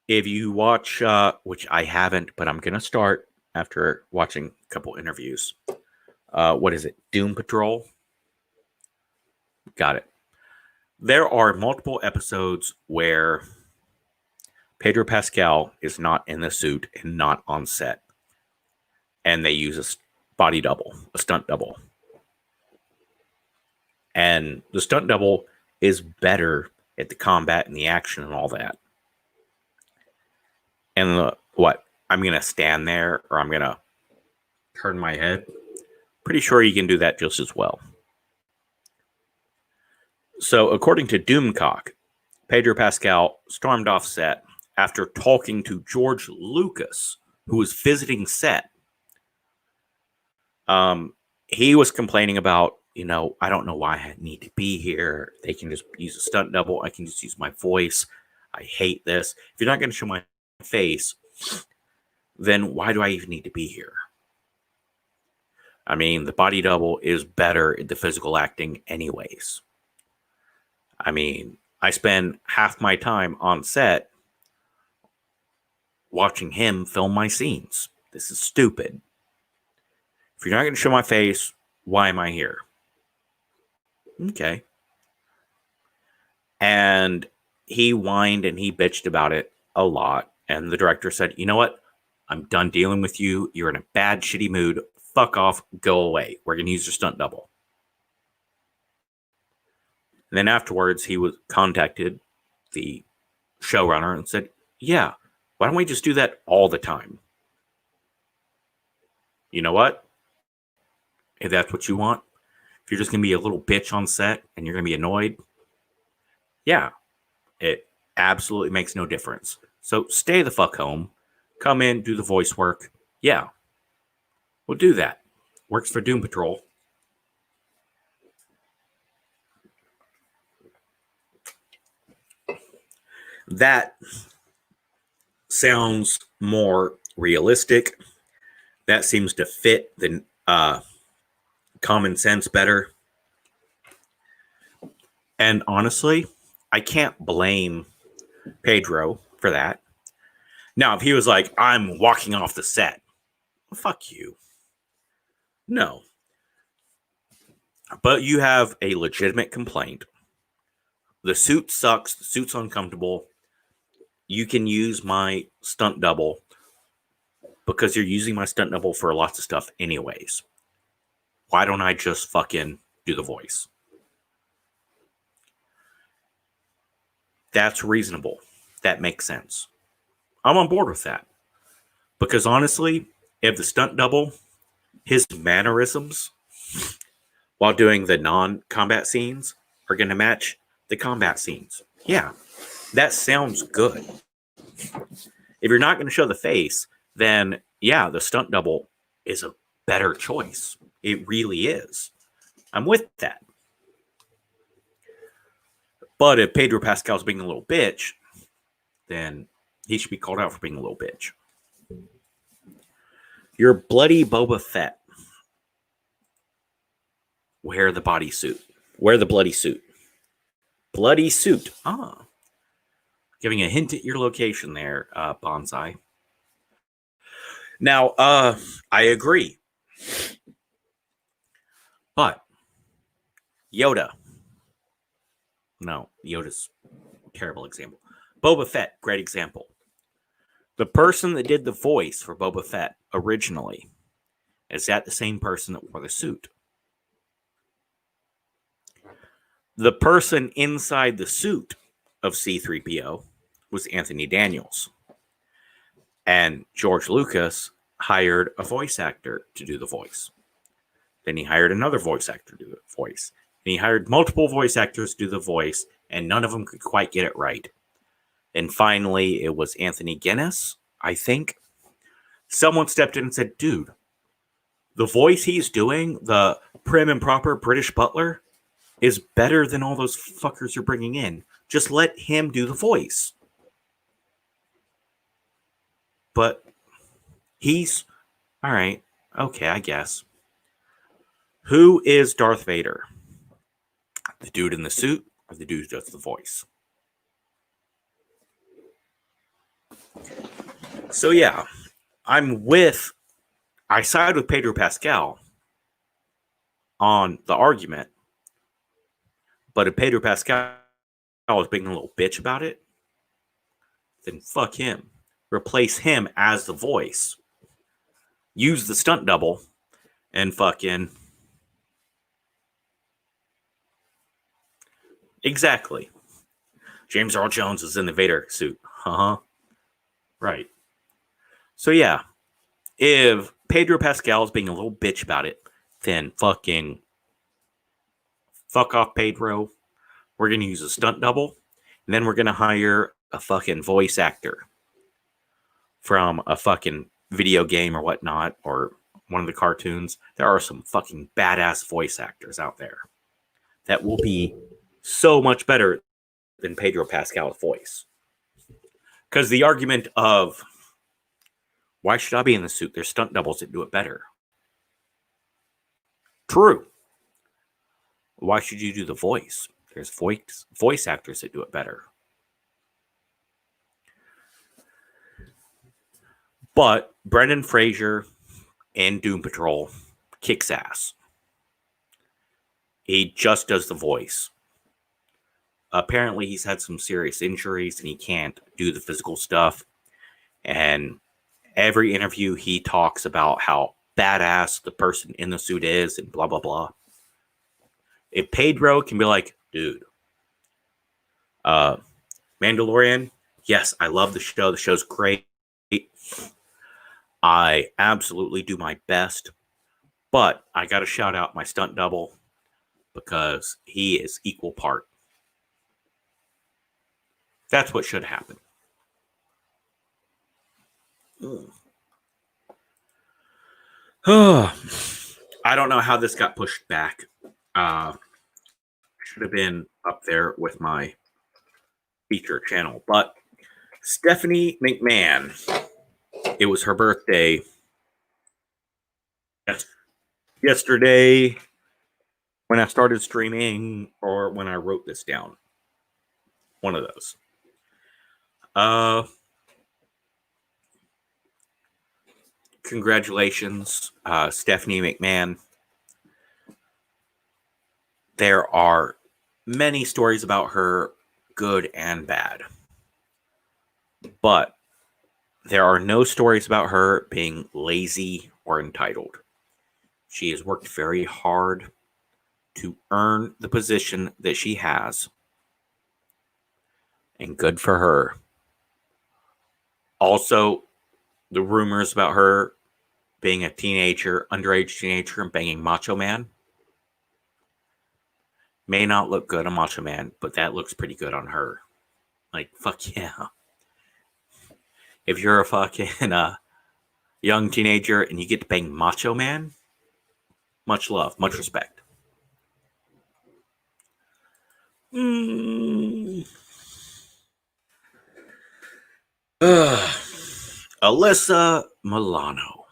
If you watch, which I haven't, but I'm going to start after watching a couple interviews. What is it? Doom Patrol? Got it. There are multiple episodes where Pedro Pascal is not in the suit and not on set. And they use a body double, a stunt double. And the stunt double is better at the combat and the action and all that. And I'm going to stand there or I'm going to turn my head. Pretty sure you can do that just as well. So, according to Doomcock, Pedro Pascal stormed off set after talking to George Lucas, who was visiting set. He was complaining about, I don't know why I need to be here. They can just use a stunt double. I can just use my voice. I hate this. If you're not going to show my face, then why do I even need to be here? I mean, the body double is better at the physical acting anyways. I mean, I spend half my time on set watching him film my scenes. This is stupid. If you're not going to show my face, why am I here? Okay. And he whined and he bitched about it a lot. And the director said, you know what? I'm done dealing with you. You're in a bad, shitty mood. Fuck off. Go away. We're going to use your stunt double. And then afterwards, he contacted the showrunner and said, yeah, why don't we just do that all the time? You know what? If that's what you want, if you're just going to be a little bitch on set and you're going to be annoyed, yeah, it absolutely makes no difference. So stay the fuck home. Come in, do the voice work. Yeah, we'll do that. Works for Doom Patrol. That sounds more realistic. That seems to fit the common sense better. And honestly, I can't blame Pedro for that. Now, if he was like, I'm walking off the set, well, fuck you. No. But you have a legitimate complaint. The suit sucks. The suit's uncomfortable. You can use my stunt double because you're using my stunt double for lots of stuff anyways. Why don't I just fucking do the voice? That's reasonable. That makes sense. I'm on board with that. Because honestly, if the stunt double, his mannerisms while doing the non-combat scenes are going to match the combat scenes. Yeah, that sounds good. If you're not going to show the face, then yeah, the stunt double is a better choice. It really is. I'm with that. But if Pedro Pascal's being a little bitch, then he should be called out for being a little bitch. You're bloody Boba Fett. Wear the bodysuit. Wear the bloody suit. Bloody suit. Giving a hint at your location there, Bonsai. Now, I agree. But Yoda. No, Yoda's a terrible example. Boba Fett, great example. The person that did the voice for Boba Fett originally, is that the same person that wore the suit? The person inside the suit of C-3PO was Anthony Daniels. And George Lucas hired a voice actor to do the voice. Then he hired another voice actor to do the voice. And he hired multiple voice actors to do the voice, and none of them could quite get it right. And finally, it was Anthony Guinness, I think. Someone stepped in and said, dude, the voice he's doing, the prim and proper British butler, is better than all those fuckers you're bringing in. Just let him do the voice. But he's... all right. Okay, I guess. Who is Darth Vader? The dude in the suit or the dude who does the voice? So yeah, I side with Pedro Pascal on the argument, but if Pedro Pascal was being a little bitch about it, then fuck him. Replace him as the voice. Use the stunt double and fucking... Exactly. James Earl Jones is in the Vader suit. Right. So yeah, if Pedro Pascal is being a little bitch about it, then fucking fuck off, Pedro. We're going to use a stunt double, and then we're going to hire a fucking voice actor from a fucking video game or whatnot, or one of the cartoons. There are some fucking badass voice actors out there that will be so much better than Pedro Pascal's voice. Because the argument of, why should I be in the suit? There's stunt doubles that do it better. True. Why should you do the voice? There's voice actors that do it better. But Brendan Fraser in Doom Patrol kicks ass. He just does the voice. Apparently, he's had some serious injuries and he can't do the physical stuff. And every interview, he talks about how badass the person in the suit is and blah, blah, blah. If Pedro can be like, dude, Mandalorian, yes, I love the show. The show's great. I absolutely do my best. But I got to shout out my stunt double because he is equal part. That's what should happen. I don't know how this got pushed back. Should have been up there with my feature channel. But Stephanie McMahon, it was her birthday yesterday when I started streaming, or when I wrote this down. One of those. Congratulations, Stephanie McMahon. There are many stories about her, good and bad. But there are no stories about her being lazy or entitled. She has worked very hard to earn the position that she has. And good for her. Also, the rumors about her being a teenager, underage teenager, and banging Macho Man may not look good on Macho Man, but that looks pretty good on her. Like, fuck yeah. If you're a fucking young teenager and you get to bang Macho Man, much love, much respect. Alyssa Milano.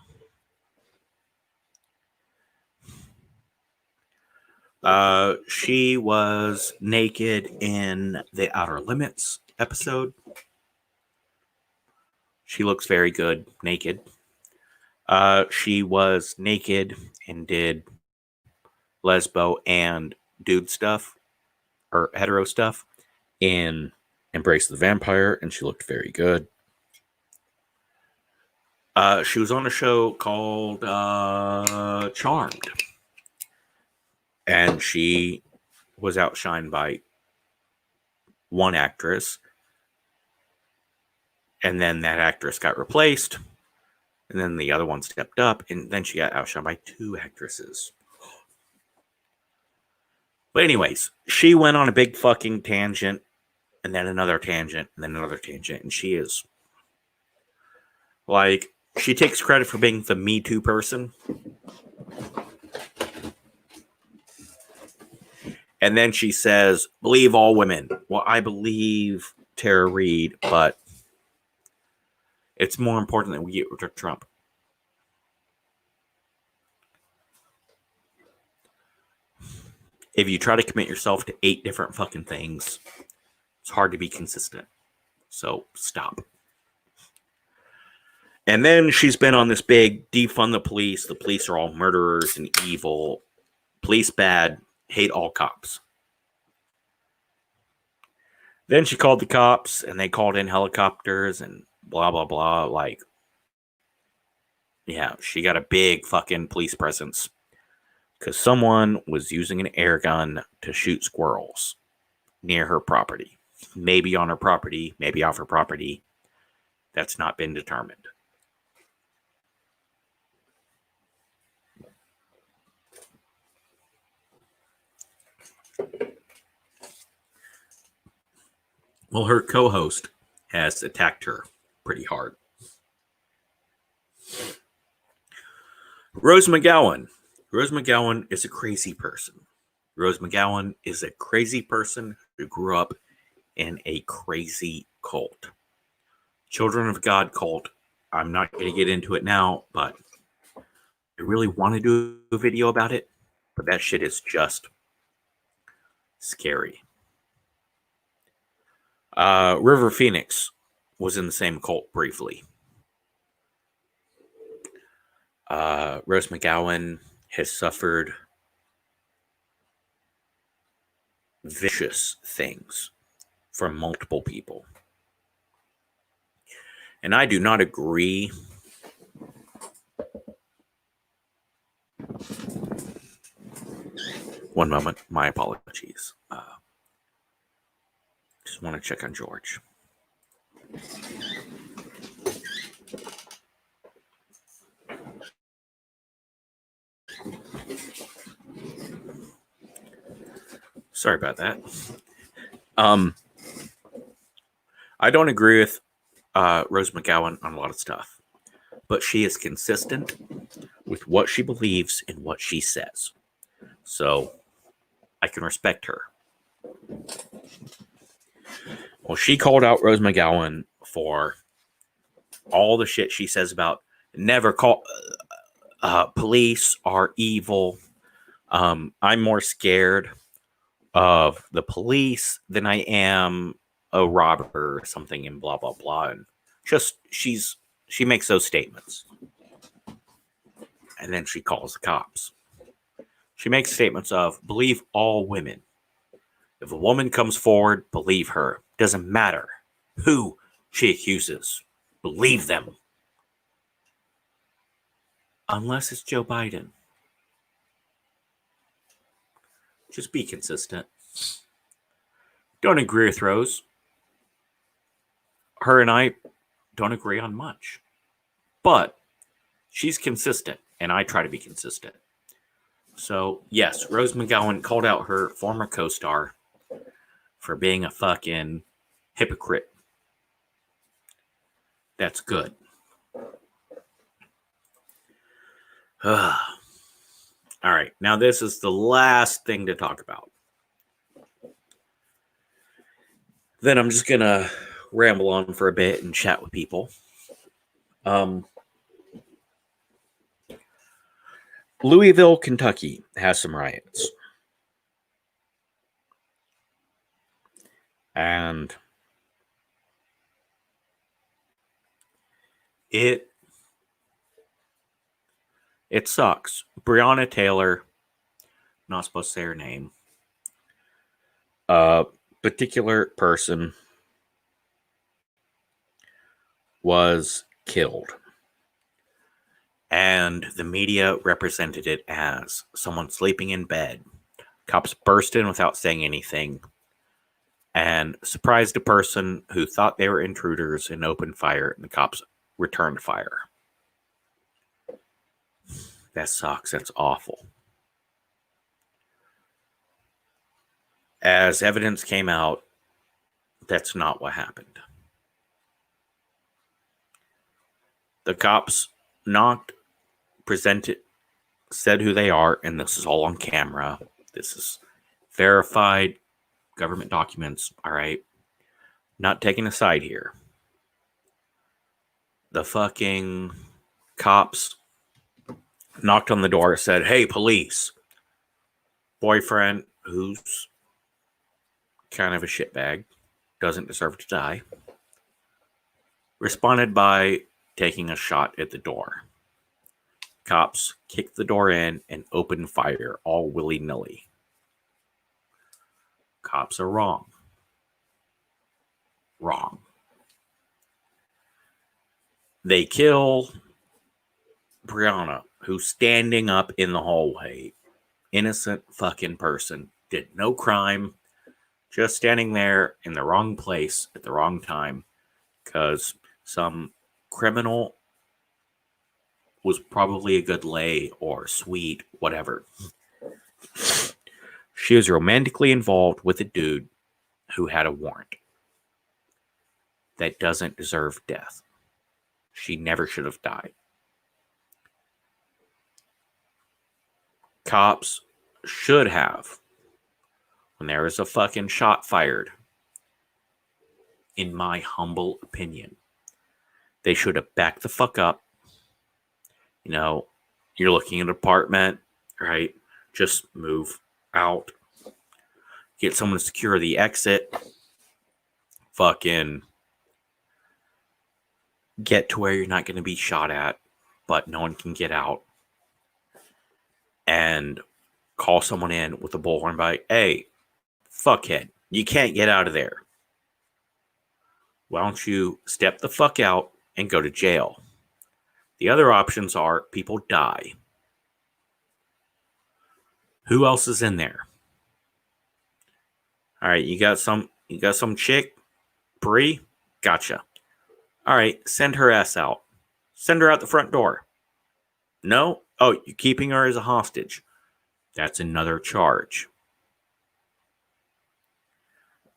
She was naked in the Outer Limits episode. She looks very good naked. She was naked and did lesbo and dude stuff, or hetero stuff, in Embrace the Vampire, and she looked very good. She was on a show called Charmed, and she was outshined by one actress, and then that actress got replaced, and then the other one stepped up, and then she got outshined by two actresses. But anyways, she went on a big fucking tangent, and then another tangent, and then another tangent, and she is like, she takes credit for being the Me Too person. And then she says, believe all women. Well, I believe Tara Reid, but it's more important that we get rid of Trump. If you try to commit yourself to 8 different fucking things, it's hard to be consistent. So stop. And then she's been on this big defund the police. The police are all murderers and evil. Police bad. Hate all cops. Then she called the cops, and they called in helicopters and blah, blah, blah. Like, yeah, she got a big fucking police presence because someone was using an air gun to shoot squirrels near her property. Maybe on her property, maybe off her property. That's not been determined. Well, her co-host has attacked her pretty hard. Rose McGowan. Rose McGowan is a crazy person. Rose McGowan is a crazy person who grew up in a crazy cult. Children of God cult. I'm not going to get into it now, but I really want to do a video about it. But that shit is just scary. River Phoenix was in the same cult briefly. Rose McGowan has suffered vicious things from multiple people. And I do not agree. One moment, my apologies. Just want to check on George. Sorry about that. I don't agree with Rose McGowan on a lot of stuff, but she is consistent with what she believes and what she says. So I can respect her. Well, she called out Rose McGowan for all the shit she says about never call police are evil. I'm more scared of the police than I am a robber or something, and blah blah blah. And just she makes those statements, and then she calls the cops. She makes statements of believe all women. If a woman comes forward, believe her. Doesn't matter who she accuses. Believe them. Unless it's Joe Biden. Just be consistent. Don't agree with Rose. Her and I don't agree on much. But she's consistent, and I try to be consistent. So, yes, Rose McGowan called out her former co-star for being a fucking hypocrite. That's good. All right, now this is the last thing to talk about. Then I'm just gonna ramble on for a bit and chat with people. Louisville, Kentucky has some riots. And it sucks. Breonna Taylor, not supposed to say her name. A particular person was killed. And the media represented it as someone sleeping in bed. Cops burst in without saying anything and surprised a person who thought they were intruders and opened fire, and the cops returned fire. That sucks. That's awful. As evidence came out, that's not what happened. The cops knocked, presented, said who they are, and this is all on camera. This is verified government documents, all right? Not taking a side here. The fucking cops knocked on the door, said, "Hey, police." Boyfriend, who's kind of a shitbag, doesn't deserve to die, responded by taking a shot at the door. Cops kicked the door in and opened fire all willy-nilly. Cops are wrong. Wrong. They kill Brianna, who's standing up in the hallway. Innocent fucking person. Did no crime. Just standing there in the wrong place at the wrong time. Because some criminal was probably a good lay or sweet, whatever. She was romantically involved with a dude who had a warrant. That doesn't deserve death. She never should have died. Cops should have, when there is a fucking shot fired, in my humble opinion, they should have backed the fuck up. You know, you're looking at an apartment, right? Just move out. Get someone to secure the exit. Fucking get to where you're not going to be shot at, but no one can get out. And call someone in with a bullhorn by, "Hey, fuckhead, you can't get out of there. Why don't you step the fuck out and go to jail?" The other options are people die. Who else is in there? All right, you got some chick, Bree? Gotcha. All right, send her ass out. Send her out the front door. No? Oh, you're keeping her as a hostage. That's another charge.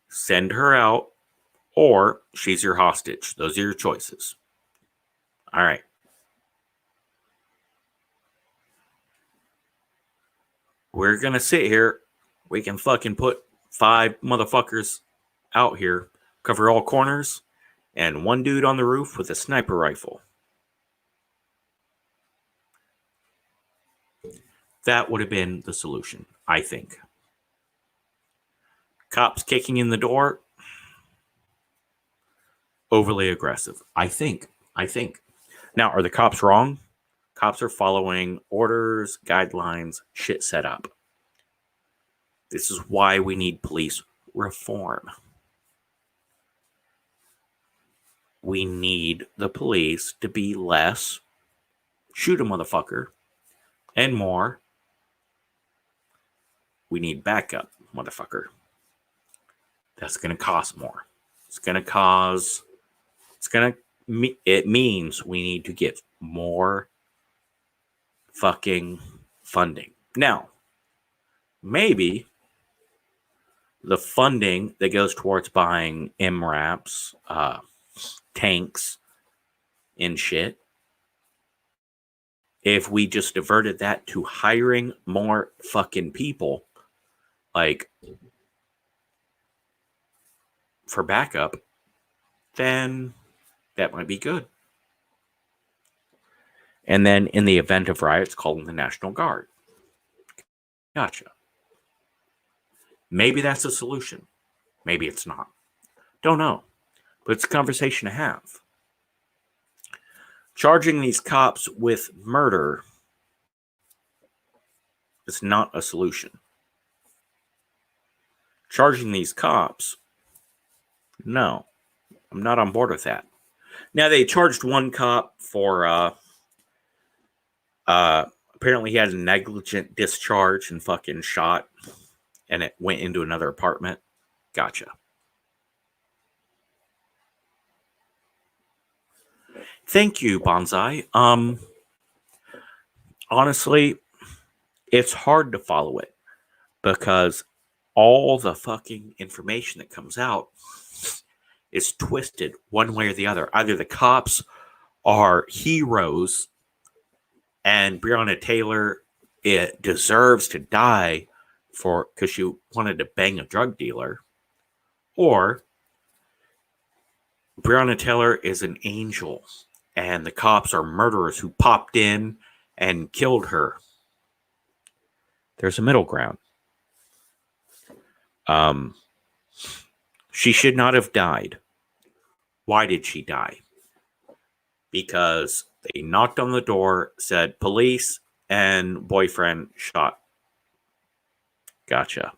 Send her out, or she's your hostage. Those are your choices. All right. We're going to sit here. We can fucking put 5 motherfuckers out here, cover all corners, and one dude on the roof with a sniper rifle. That would have been the solution, I think. Cops kicking in the door, overly aggressive. I think. Now, are the cops wrong? Cops are following orders, guidelines, shit set up. This is why we need police reform. We need the police to be less shoot a motherfucker and more we need backup, motherfucker. That's going to cost more. It means we need to get more fucking funding. Now, maybe the funding that goes towards buying MRAPs, tanks, and shit, if we just diverted that to hiring more fucking people, like for backup, then that might be good. And then in the event of riots, call in the National Guard. Gotcha. Maybe that's a solution. Maybe it's not. Don't know. But it's a conversation to have. Charging these cops with murder is not a solution. Charging these cops, no. I'm not on board with that. Now, they charged one cop for apparently he had a negligent discharge and fucking shot, and it went into another apartment. Gotcha. Thank you, Bonsai. Honestly, it's hard to follow it because all the fucking information that comes out is twisted one way or the other. Either the cops are heroes and Breonna Taylor deserves to die because she wanted to bang a drug dealer, or Breonna Taylor is an angel and the cops are murderers who popped in and killed her. There's a middle ground. She should not have died. Why did she die? Because they knocked on the door, said police, and boyfriend shot. Gotcha.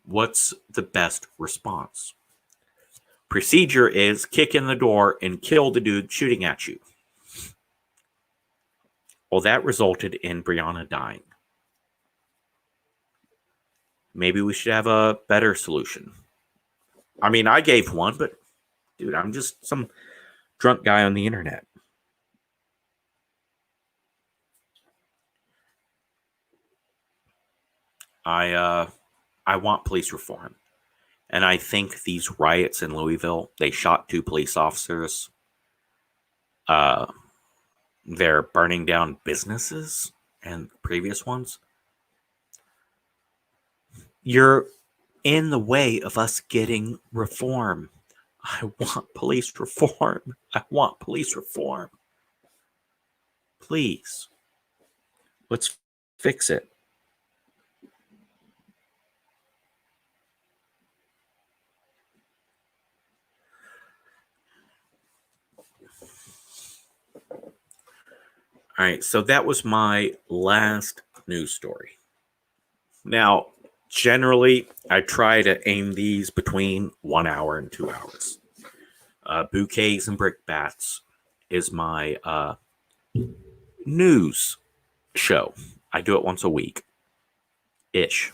What's the best response? Procedure is kick in the door and kill the dude shooting at you. Well, that resulted in Breonna dying. Maybe we should have a better solution. I mean, I gave one, but dude, I'm just some drunk guy on the internet. I want police reform. And I think these riots in Louisville, they shot 2 police officers. They're burning down businesses and previous ones. You're in the way of us getting reform. I want police reform. I want police reform. Please. Let's fix it. All right, so that was my last news story. Now, generally, I try to aim these between 1 hour and 2 hours. Bouquets and Brickbats is my news show. I do it once a week. Ish.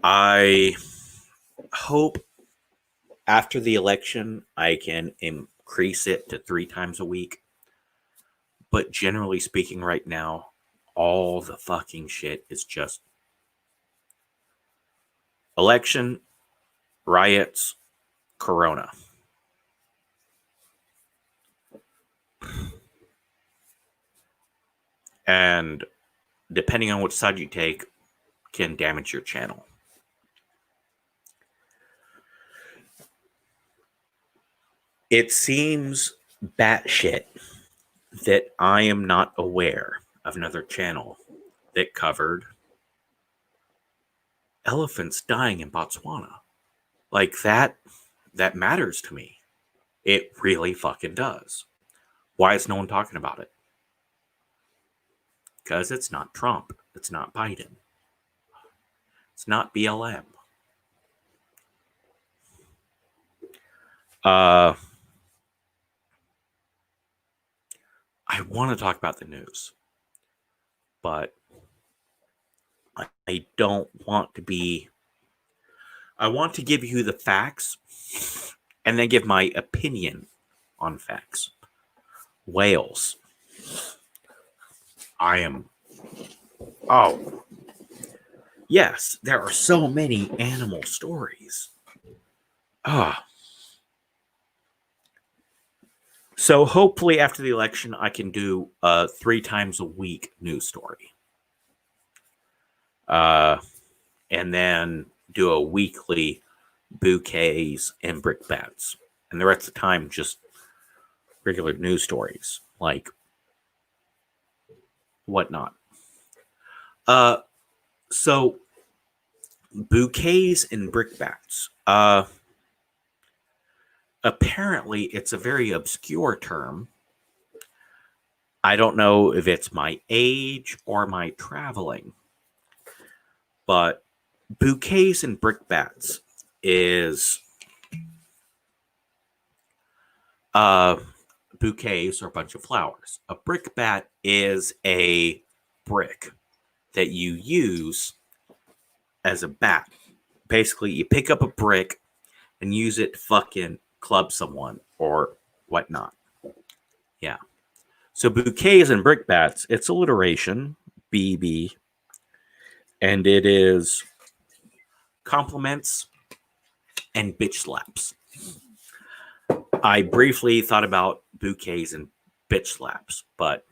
I hope after the election I can increase it to 3 times a week. But generally speaking, right now, all the fucking shit is just election, riots, corona. And depending on which side you take, can damage your channel. It seems batshit that I am not aware of another channel that covered elephants dying in Botswana. Like that matters to me. It really fucking does. Why is no one talking about it? Because it's not Trump. It's not Biden. It's not BLM. I want to talk about the news, but I don't want to be... I want to give you the facts and then give my opinion on facts. Whales. Oh. Yes, there are so many animal stories. So hopefully after the election, I can do a 3 times a week news story. And then do a weekly Bouquets and Brickbats, and the rest of the time just regular news stories like whatnot. So Bouquets and Brickbats. Apparently, it's a very obscure term. I don't know if it's my age or my traveling, but Bouquets and Brickbats is bouquets are a bunch of flowers. A brickbat is a brick that you use as a bat. Basically, you pick up a brick and use it to fucking club someone or whatnot. Yeah. So bouquets and brickbats, it's alliteration, BB, and it is compliments and bitch slaps. I briefly thought about bouquets and bitch slaps, but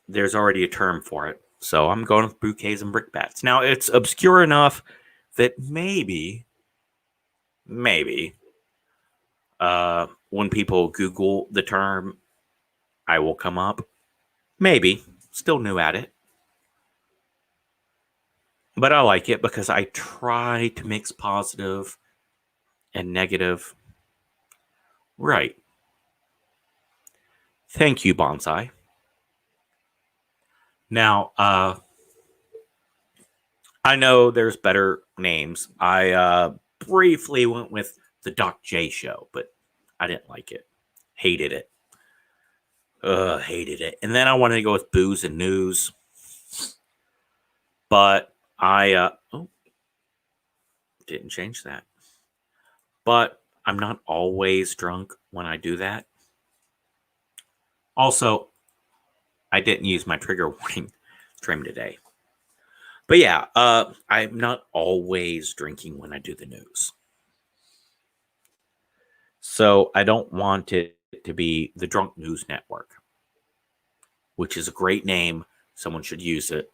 there's already a term for it. So I'm going with bouquets and brickbats. Now, it's obscure enough that maybe, when people Google the term, I will come up. Maybe. Still new at it. But I like it because I try to mix positive and negative. Right. Thank you, Bonsai. Now, I know there's better names. I briefly went with the Doc J Show, but I didn't like it. Hated it. Hated it. And then I wanted to go with Booze and News. But I didn't change that. But I'm not always drunk when I do that. Also, I didn't use my trigger warning stream today. But yeah, I'm not always drinking when I do the news. So I don't want it to be the Drunk News Network, which is a great name. Someone should use it.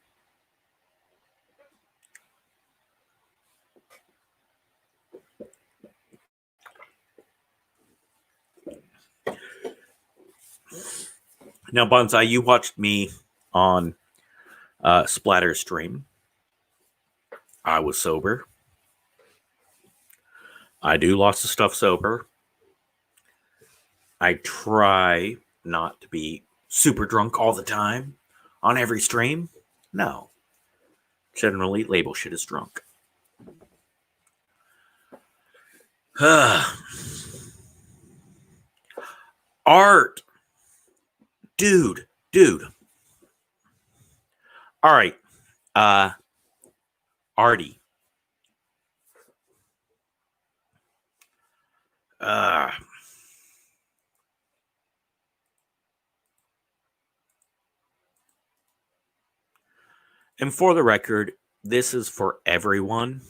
Now, Bonsai, you watched me on Splatter stream. I was sober. I do lots of stuff sober. I try not to be super drunk all the time on every stream. No. Generally, label shit as drunk. Art. Dude. All right. Artie. And for the record, this is for everyone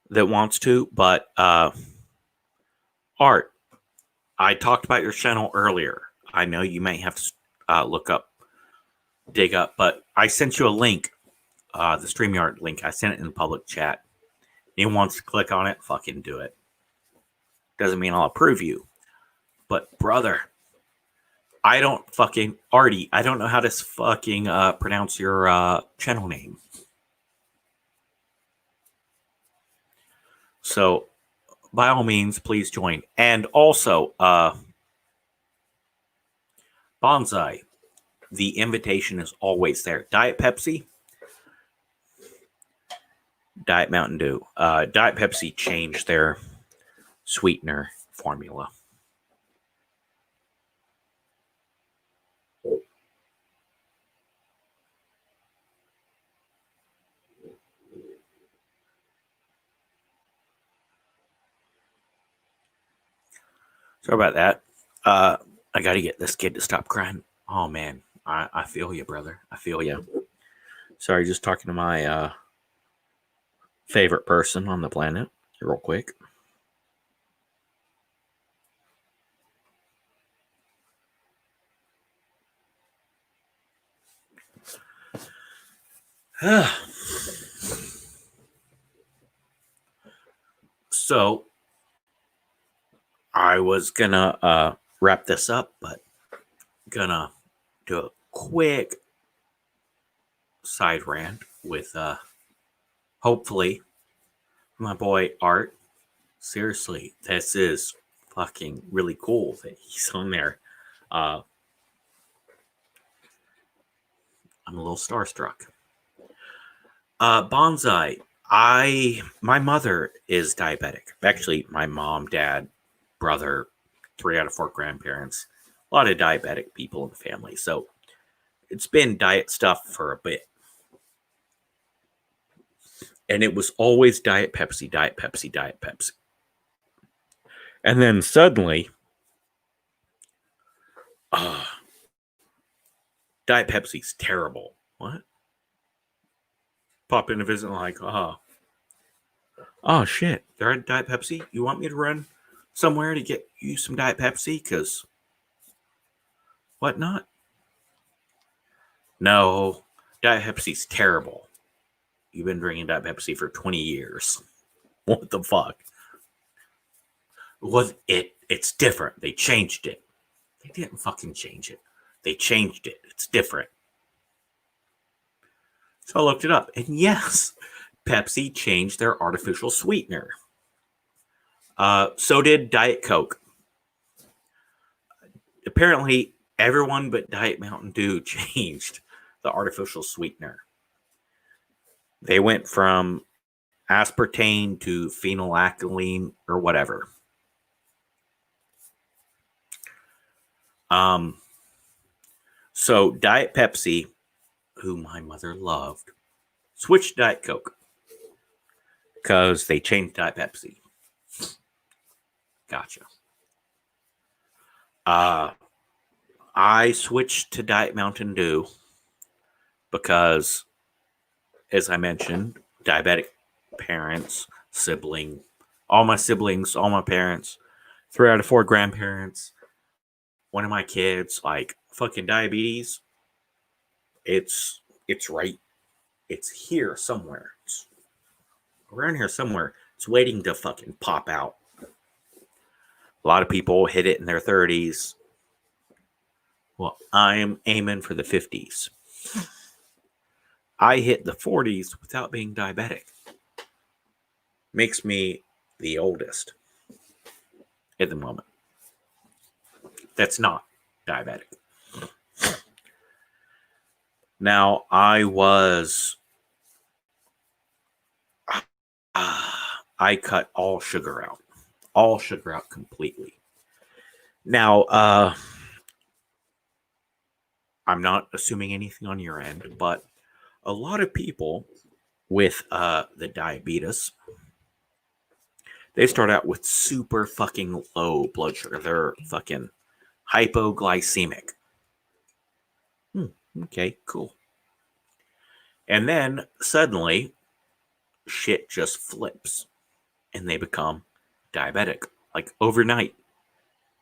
that wants to, but Art, I talked about your channel earlier. I know you may have to dig up, but I sent you a link, the StreamYard link. I sent it in the public chat. Anyone wants to click on it, fucking do it. Doesn't mean I'll approve you. But brother, I don't fucking Artie. I don't know how to fucking pronounce your channel name. So, by all means, please join. And also, Bonsai, the invitation is always there. Diet Pepsi, Diet Mountain Dew. Diet Pepsi changed their sweetener formula. Sorry about that. I got to get this kid to stop crying. Oh, man. I feel you, brother. I feel you. Sorry, just talking to my favorite person on the planet real quick. So I was gonna wrap this up, but gonna do a quick side rant with hopefully my boy Art. Seriously, this is fucking really cool that he's on there. I'm a little starstruck. Bonsai. My mother is diabetic. Actually, my mom, dad, brother, 3 out of 4 grandparents, a lot of diabetic people in the family. So it's been diet stuff for a bit. And it was always Diet Pepsi, Diet Pepsi, Diet Pepsi. And then suddenly, Diet Pepsi's terrible. What? Pop in to visit, like, oh shit, they're at Diet Pepsi? You want me to run somewhere to get you some Diet Pepsi? Because what not? No, Diet Pepsi's terrible. You've been drinking Diet Pepsi for 20 years. What the fuck? It's different. They changed it. They didn't fucking change it. They changed it. It's different. So I looked it up. And yes, Pepsi changed their artificial sweetener. So did Diet Coke. Apparently, everyone but Diet Mountain Dew changed the artificial sweetener. They went from aspartame to phenolactylene or whatever. So Diet Pepsi, who my mother loved, switched to Diet Coke because they changed Diet Pepsi. Gotcha. I switched to Diet Mountain Dew because, as I mentioned, diabetic parents, all my siblings, all my parents, 3 out of 4 grandparents, one of my kids, like fucking diabetes. It's right. It's here somewhere. It's around here somewhere. It's waiting to fucking pop out. A lot of people hit it in their 30s. Well, I'm aiming for the 50s. I hit the 40s without being diabetic. Makes me the oldest at the moment. That's not diabetic. Now, I cut all sugar out. All sugar out completely. Now, I'm not assuming anything on your end, but a lot of people with the diabetes, they start out with super fucking low blood sugar. They're fucking hypoglycemic. Okay, cool. And then suddenly, shit just flips and they become diabetic, like overnight.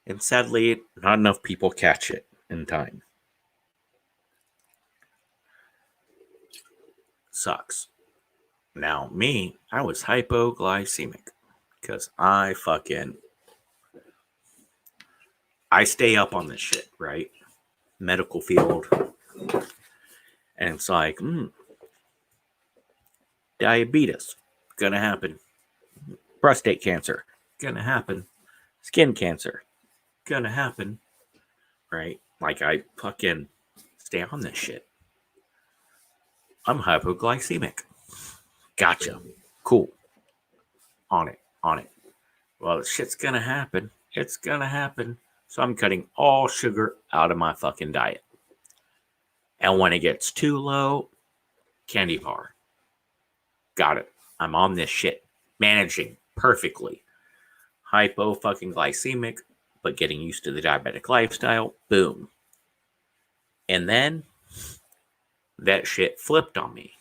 And sadly, not enough people catch it in time. Sucks. Now, me, I was hypoglycemic because I stay up on this shit, right? Medical field. And it's like, diabetes, gonna happen. Prostate cancer, gonna happen. Skin cancer, gonna happen. Right? Like, I fucking stay on this shit. I'm hypoglycemic. Gotcha. Cool. On it. Well, this shit's gonna happen. It's gonna happen. So I'm cutting all sugar out of my fucking diet. And when it gets too low, candy bar. Got it. I'm on this shit. Managing perfectly. Hypo fucking glycemic, but getting used to the diabetic lifestyle. Boom. And then that shit flipped on me.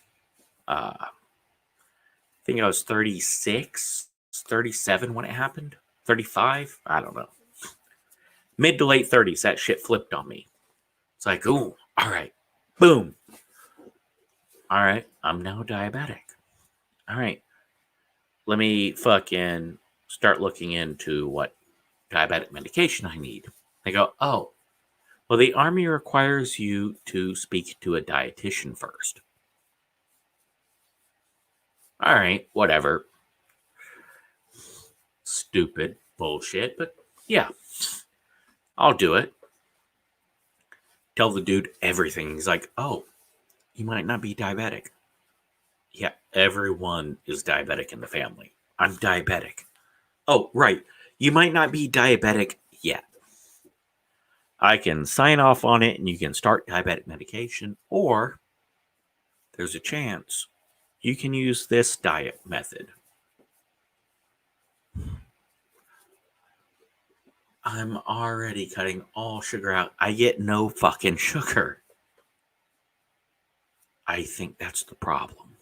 I think I was 36, 37 when it happened. 35? I don't know. Mid to late 30s, that shit flipped on me. It's like, ooh, all right. Boom. All right, I'm now diabetic. All right. Let me fucking start looking into what diabetic medication I need. They go, oh, well, the Army requires you to speak to a dietitian first. All right, whatever. Stupid bullshit, but yeah, I'll do it. Tell the dude everything. He's like, oh, you might not be diabetic. Yeah, everyone is diabetic in the family. I'm diabetic. Oh, right. You might not be diabetic yet. I can sign off on it and you can start diabetic medication, or there's a chance you can use this diet method. I'm already cutting all sugar out. I get no fucking sugar. I think that's the problem.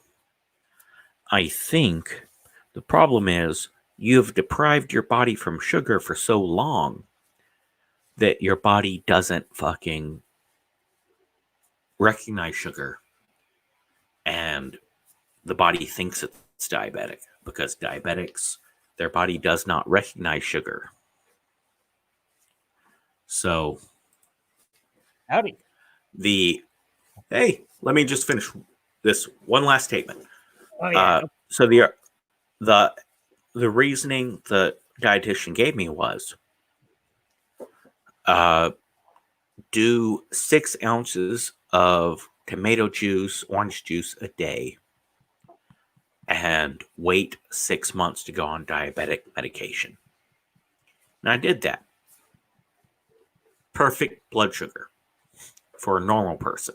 I think the problem is you've deprived your body from sugar for so long that your body doesn't fucking recognize sugar. And the body thinks it's diabetic because diabetics, their body does not recognize sugar. So, howdy. Hey, let me just finish this one last statement. Oh, yeah. So the reasoning the dietitian gave me was, do 6 ounces of tomato juice, orange juice a day, and wait 6 months to go on diabetic medication. And I did that. Perfect blood sugar for a normal person.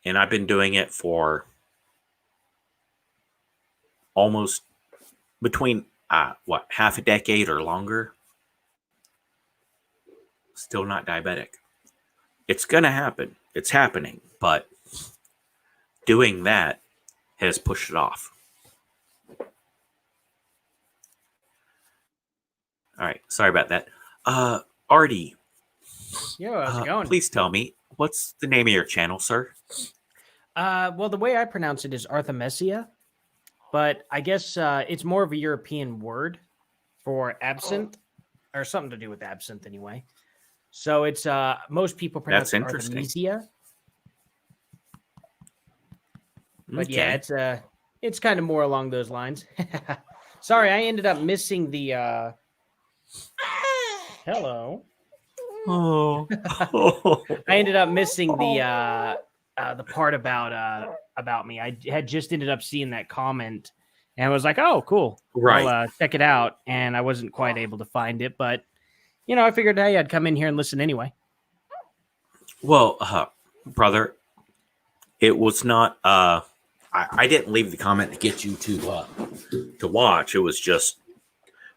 And I've been doing it for almost between, half a decade or longer. Still not diabetic. It's going to happen. It's happening. But doing that has pushed it off. All right. Sorry about that. Artie. Yo, how's it going? Please tell me, what's the name of your channel, sir? Well, the way I pronounce it is Arthemesia, but I guess it's more of a European word for absinthe, or something to do with absinthe anyway. So it's most people pronounce it Arthemesia. But yeah, it's kind of more along those lines. Sorry, I ended up missing the hello. Oh. I ended up missing the part about me. I had just ended up seeing that comment and I was like, oh, cool. Right. I'll check it out. And I wasn't quite able to find it, but I figured, hey, I'd come in here and listen anyway. Well, brother, it was not, I didn't leave the comment to get you to watch. It was just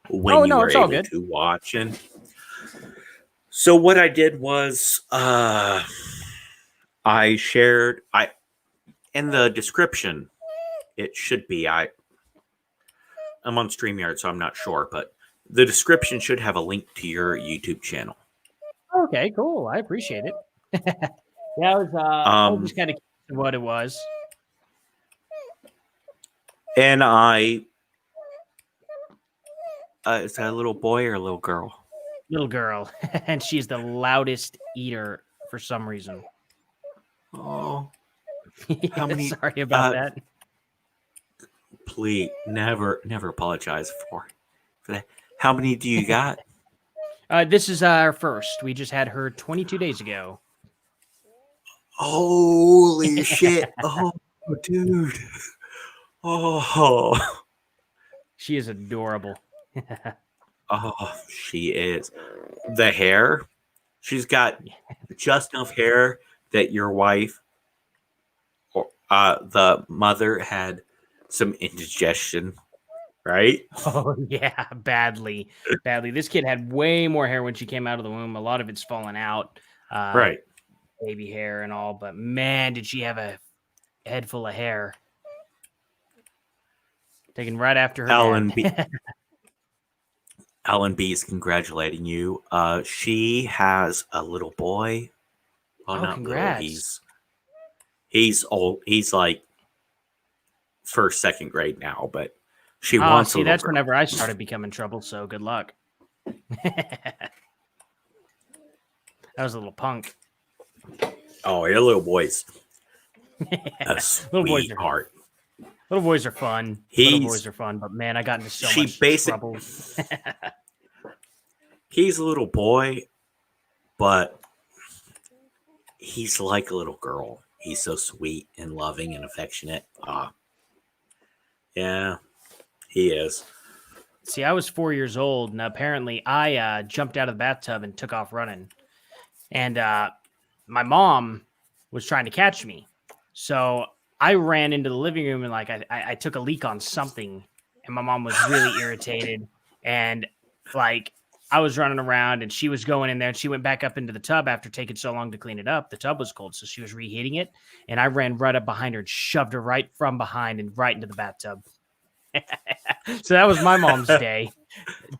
when you were able to watch. And so what I did was, I shared, in the description, it should be, I'm on StreamYard, so I'm not sure, but the description should have a link to your YouTube channel. Okay, cool. I appreciate it. Yeah, I was just kind of curious what it was. And is that a little boy or a little girl? Little girl. And she's the loudest eater for some reason. Oh. How many? Sorry about that. Please, never apologize for that. How many do you got? This is our first. We just had her 22 days ago. Holy shit. Oh, dude. Oh. She is adorable. Oh, she is. The hair. She's got just enough hair that your wife, or the mother, had some indigestion, right? Oh, yeah, badly. This kid had way more hair when she came out of the womb. A lot of it's fallen out. Right. Baby hair and all, but man, did she have a head full of hair. Taken right after her Alan dad. Alan B is congratulating you. She has a little boy. Well, not congrats. Little. He's old. He's like first, second grade now, but She wants see, a that's little girl. whenever I started becoming trouble, so good luck. That was a little punk. Oh, your little boys. Little boys are Sweetheart. little boys are fun. Little boys are fun, but man, I got into so much trouble. He's a little boy, but he's like a little girl. He's so sweet and loving and affectionate. Yeah, he is. See, I was 4 years old, and apparently I jumped out of the bathtub and took off running. And my mom was trying to catch me. So I ran into the living room and like I took a leak on something, and my mom was really irritated. And like I was running around and she was going in there and she went back up into the tub after taking so long to clean it up. The tub was cold, so she was reheating it. And I ran right up behind her and shoved her right from behind and right into the bathtub. So that was my mom's day.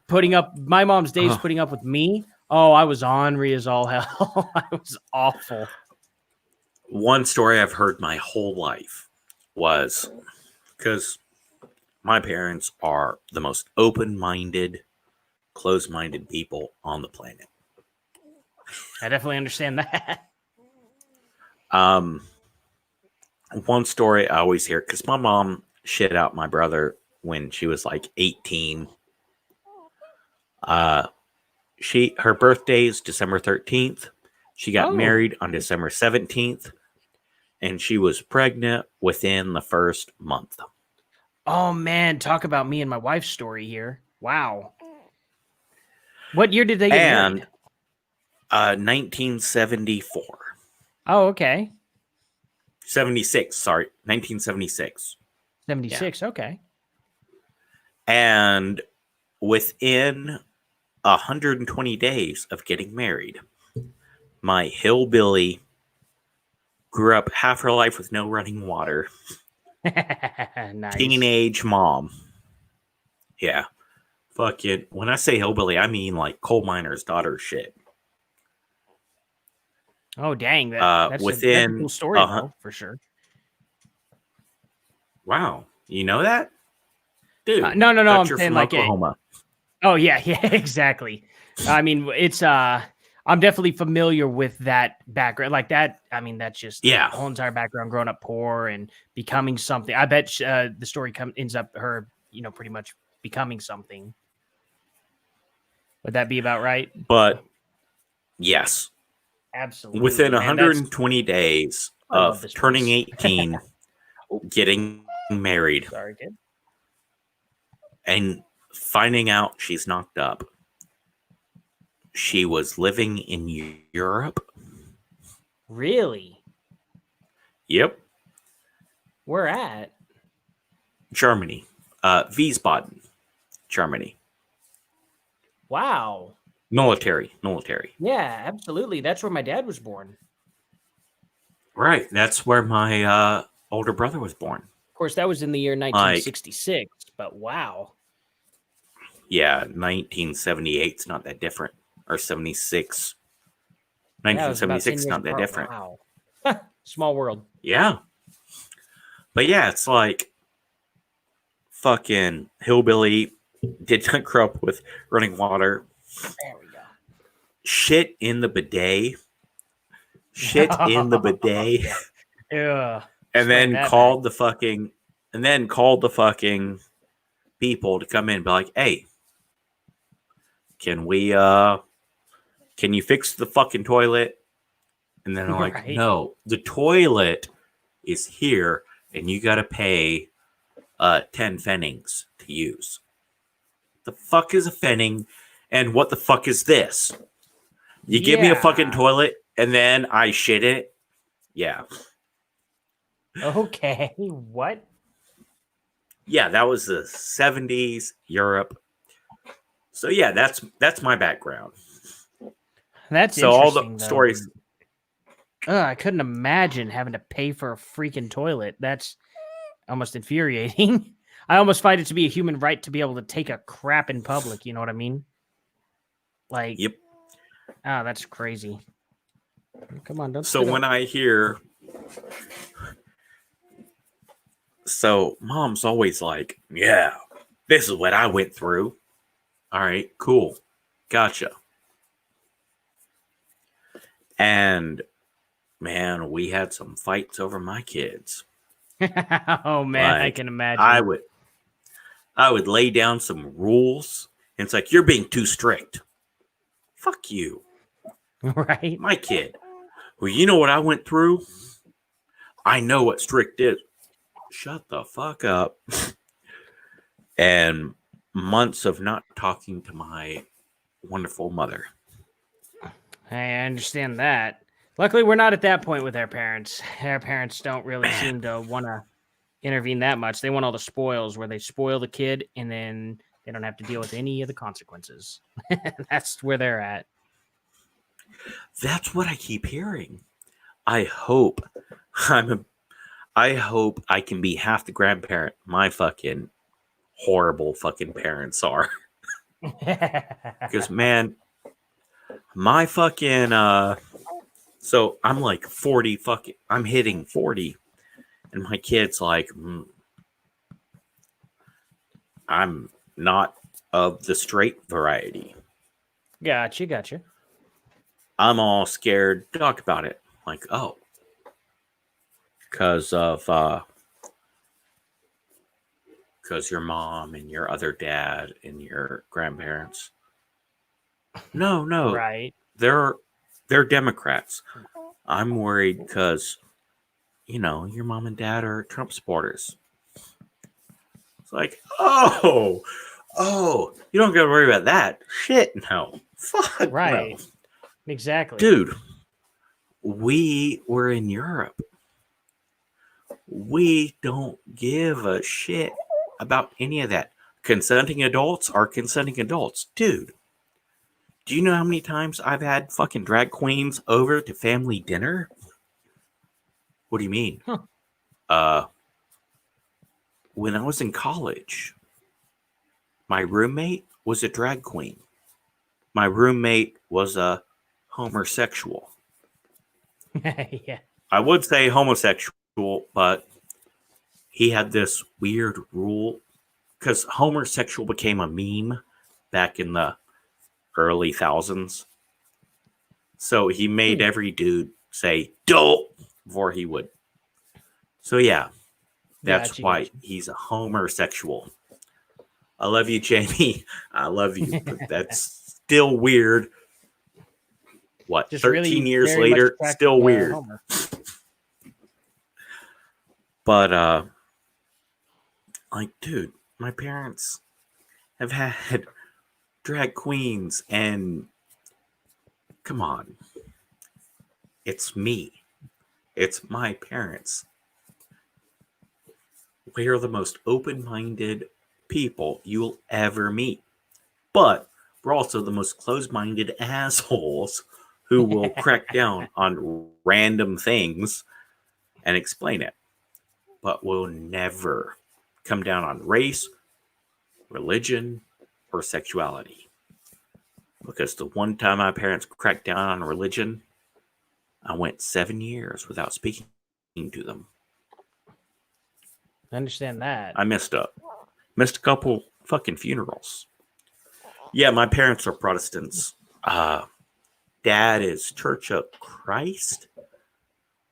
Putting up with me. Oh, I was ornery as all hell. I was awful. One story I've heard my whole life was because my parents are the most open-minded, closed-minded people on the planet. I definitely understand that. One story I always hear, because my mom shit out my brother when she was like 18. Her birthday is December 13th. She got married on December 17th, and she was pregnant within the first month. Oh man, talk about me and my wife's story here. Wow. What year did they get married? 1974. Oh, okay. 76, sorry. 1976. 76, okay. And within 120 days of getting married, my hillbilly grew up half her life with no running water. Nice. Teenage mom. Yeah. Fucking, when I say hillbilly, I mean like coal miner's daughter shit. Oh, dang. That's a cool story, though, for sure. Wow. You know that? Dude. No. I'm you're saying from like Oklahoma. Oh, yeah, exactly. I mean, it's I'm definitely familiar with that background. Like that, I mean, that's just the whole entire background, growing up poor and becoming something. I bet the story ends up her, pretty much becoming something. Would that be about right? But yes. Absolutely. Within 120 days of turning 18, getting married, sorry, kid, and finding out she's knocked up. She was living in Europe. Really? Yep. Where at? Germany. Wiesbaden, Germany. Wow. Military. Yeah, absolutely. That's where my dad was born. Right. That's where my older brother was born. Of course, that was in the year 1966, but wow. Yeah, 1978's not that different. Or 76. 1976 not that different. Wow. Small world. Yeah. But yeah, it's like fucking hillbilly, did not grow up with running water. There we go. Shit in the bidet. Yeah. And then called the fucking people to come in and be like, hey, can you fix the fucking toilet? And then they're like, no, the toilet is here and you gotta pay 10 pfennings to use. The fuck is a pfennig? And what the fuck is this? You give me a fucking toilet and then I shit it? Yeah. Okay, what? Yeah, that was the 70s, Europe. So yeah, that's my background. That's so all interesting, the stories. I couldn't imagine having to pay for a freaking toilet. That's almost infuriating. I almost find it to be a human right to be able to take a crap in public. You know what I mean? Like, yep. Oh, that's crazy. Come on, don't. So when I hear, so mom's always like, yeah, This is what I went through. All right, cool. Gotcha. And man, we had some fights over my kids. Oh man, I can imagine. I would lay down some rules, and it's like, you're being too strict. Fuck you. Right. My kid. Well, you know what I went through? I know what strict is. Shut the fuck up. And months of not talking to my wonderful mother. I understand that. Luckily, we're not at that point with our parents. Our parents don't really seem to want to intervene that much. They want all the spoils where they spoil the kid and then they don't have to deal with any of the consequences. That's where they're at. That's what I keep hearing. I hope I can be half the grandparent my fucking horrible fucking parents are. Because man, my fucking so I'm like 40 fucking, I'm hitting 40 and my kid's like, I'm not of the straight variety. Gotcha. I'm all scared to talk about it. Like, oh, because your mom and your other dad and your grandparents. No, Right. They're Democrats. I'm worried because, you know, your mom and dad are Trump supporters. It's like, oh, you don't got to worry about that. Shit, no. Fuck, Right. no. Exactly. Dude, we were in Europe. We don't give a shit about any of that. Consenting adults are consenting adults. Dude, do you know how many times I've had fucking drag queens over to family dinner? What do you mean? Huh. When I was in college, my roommate was a drag queen. My roommate was a homosexual. Yeah. I would say homosexual, but he had this weird rule because homosexual became a meme back in the early thousands. So he made every dude say "dope" before he would. So yeah, that's why he's a homosexual. I love you, Jamie. I love you, but that's still weird. What, Just 13 really years very later, much still weird. Homer. But like, dude, my parents have had drag queens, and come on, it's me. It's my parents. We are the most open-minded people you'll ever meet. But we're also the most closed-minded assholes who will crack down on random things and explain it. But will never come down on race, religion, or sexuality. Because the one time my parents cracked down on religion, I went 7 years without speaking to them. I understand that. I missed a couple fucking funerals. Yeah, my parents are Protestants. Dad is Church of Christ,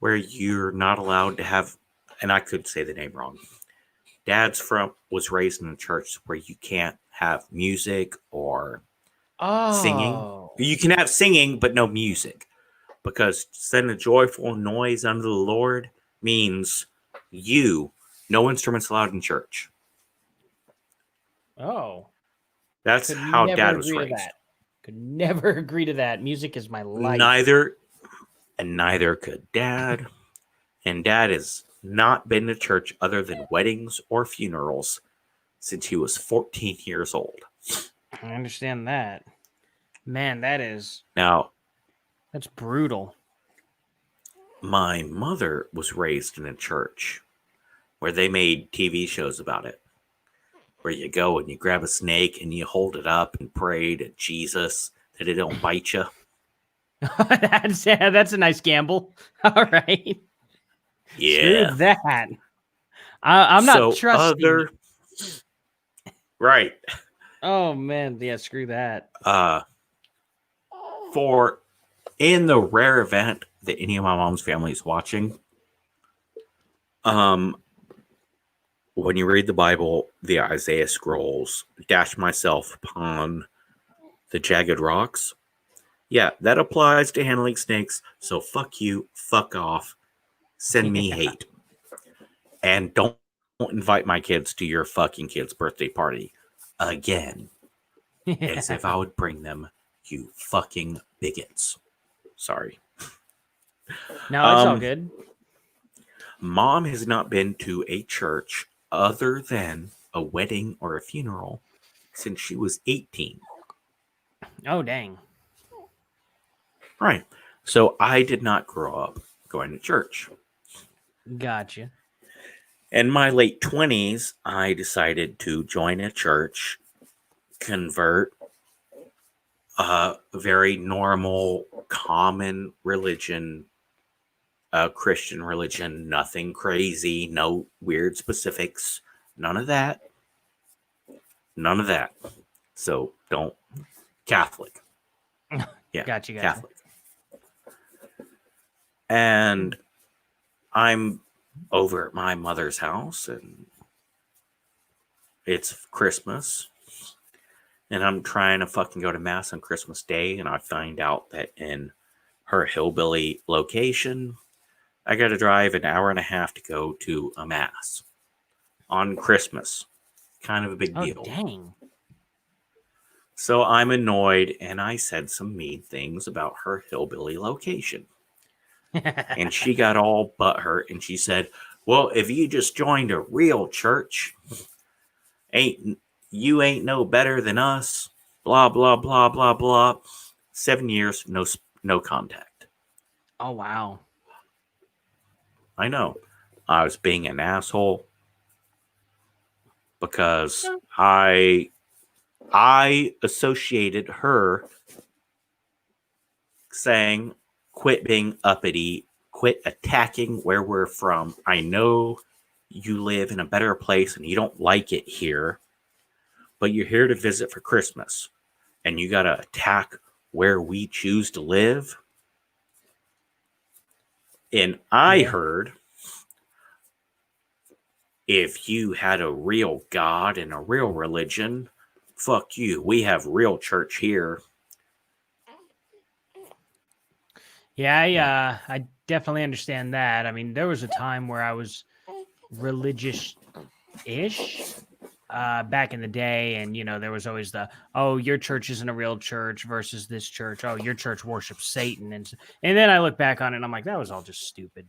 where you're not allowed to have, and I could say the name wrong. Dad's was raised in a church where you can't have music or singing. You can have singing, but no music. Because send a joyful noise unto the Lord means no instruments allowed in church. Oh. That's how Dad was raised. Could never agree to that. Music is my life. Neither could Dad. And Dad has not been to church other than weddings or funerals since he was 14 years old. I understand that. Man, that's brutal. My mother was raised in a church where they made TV shows about it. Where you go and you grab a snake and you hold it up and pray to Jesus that it don't bite you. That's a nice gamble. All right. Yeah. Screw that. I'm not trusting. Right. Oh man, yeah, screw that. For in the rare event that any of my mom's family is watching, when you read the Bible, the Isaiah scrolls, dash myself upon the jagged rocks. Yeah, that applies to handling snakes. So fuck you, fuck off, send me hate, and don't invite my kids to your fucking kid's birthday party again. As if I would bring them, you fucking bigots. Sorry. No, it's all good. Mom has not been to a church other than a wedding or a funeral since she was 18. Oh dang. Right. So I did not grow up going to church. Gotcha. In my late 20s, I decided to join a church, convert a very normal, common religion, a Christian religion, nothing crazy, no weird specifics, none of that. None of that. So don't. Catholic. Yeah. Gotcha. Catholic. And I'm over at my mother's house, and it's Christmas. And I'm trying to fucking go to Mass on Christmas Day, and I find out that in her hillbilly location, I got to drive an hour and a half to go to a Mass on Christmas. Kind of a big deal. Oh, dang. So I'm annoyed, and I said some mean things about her hillbilly location. And she got all butthurt, and she said, well, if you just joined a real church, you ain't no better than us, blah, blah, blah, blah, blah. 7 years, no contact. Oh, wow. I know. I was being an asshole because I associated her saying, quit being uppity, quit attacking where we're from. I know you live in a better place and you don't like it here, but you're here to visit for Christmas and you got to attack where we choose to live. And I heard, if you had a real God and a real religion, fuck you. We have real church here. Yeah, I definitely understand that. I mean, there was a time where I was religious-ish back in the day, and there was always oh, your church isn't a real church versus this church. Oh, your church worships Satan, and then I look back on it and I'm like, that was all just stupid.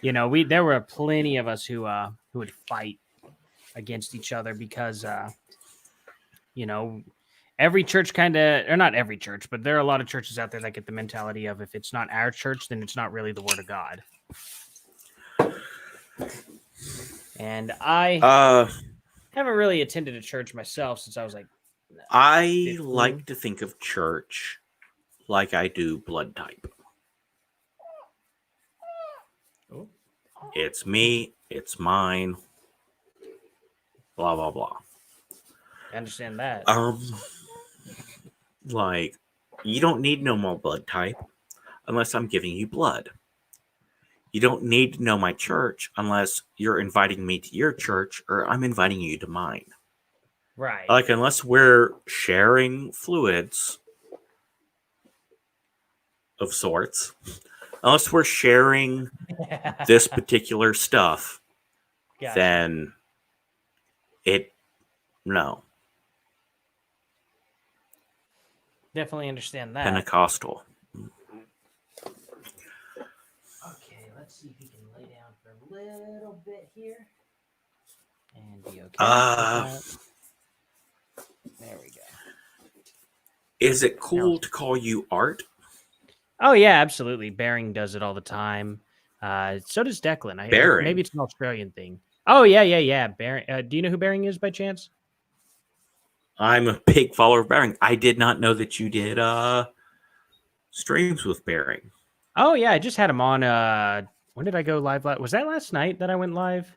There were plenty of us who would fight against each other because every church or not every church, but there are a lot of churches out there that get the mentality of, if it's not our church, then it's not really the word of God. And I haven't really attended a church myself since I was like 15. Like to think of church like I do blood type. Oh. It's me, it's mine, blah, blah, blah. I understand that. Like, you don't need no more blood type unless I'm giving you blood. You don't need to know my church unless you're inviting me to your church or I'm inviting you to mine. Right. Like, unless we're sharing fluids of sorts, unless we're sharing this particular stuff, Gotcha. then no. Definitely understand that. Pentecostal. Okay, let's see if you can lay down for a little bit here and be okay. There we go. Is it cool to call you Art? Oh yeah, absolutely. Bering does it all the time. So does Declan. Bering? Maybe it's an Australian thing. Oh yeah. Bering. Do you know who Bering is by chance? I'm a big follower of Bering. I did not know that you did streams with Bering. Oh yeah, I just had him on. When did I go live? Was that last night that I went live?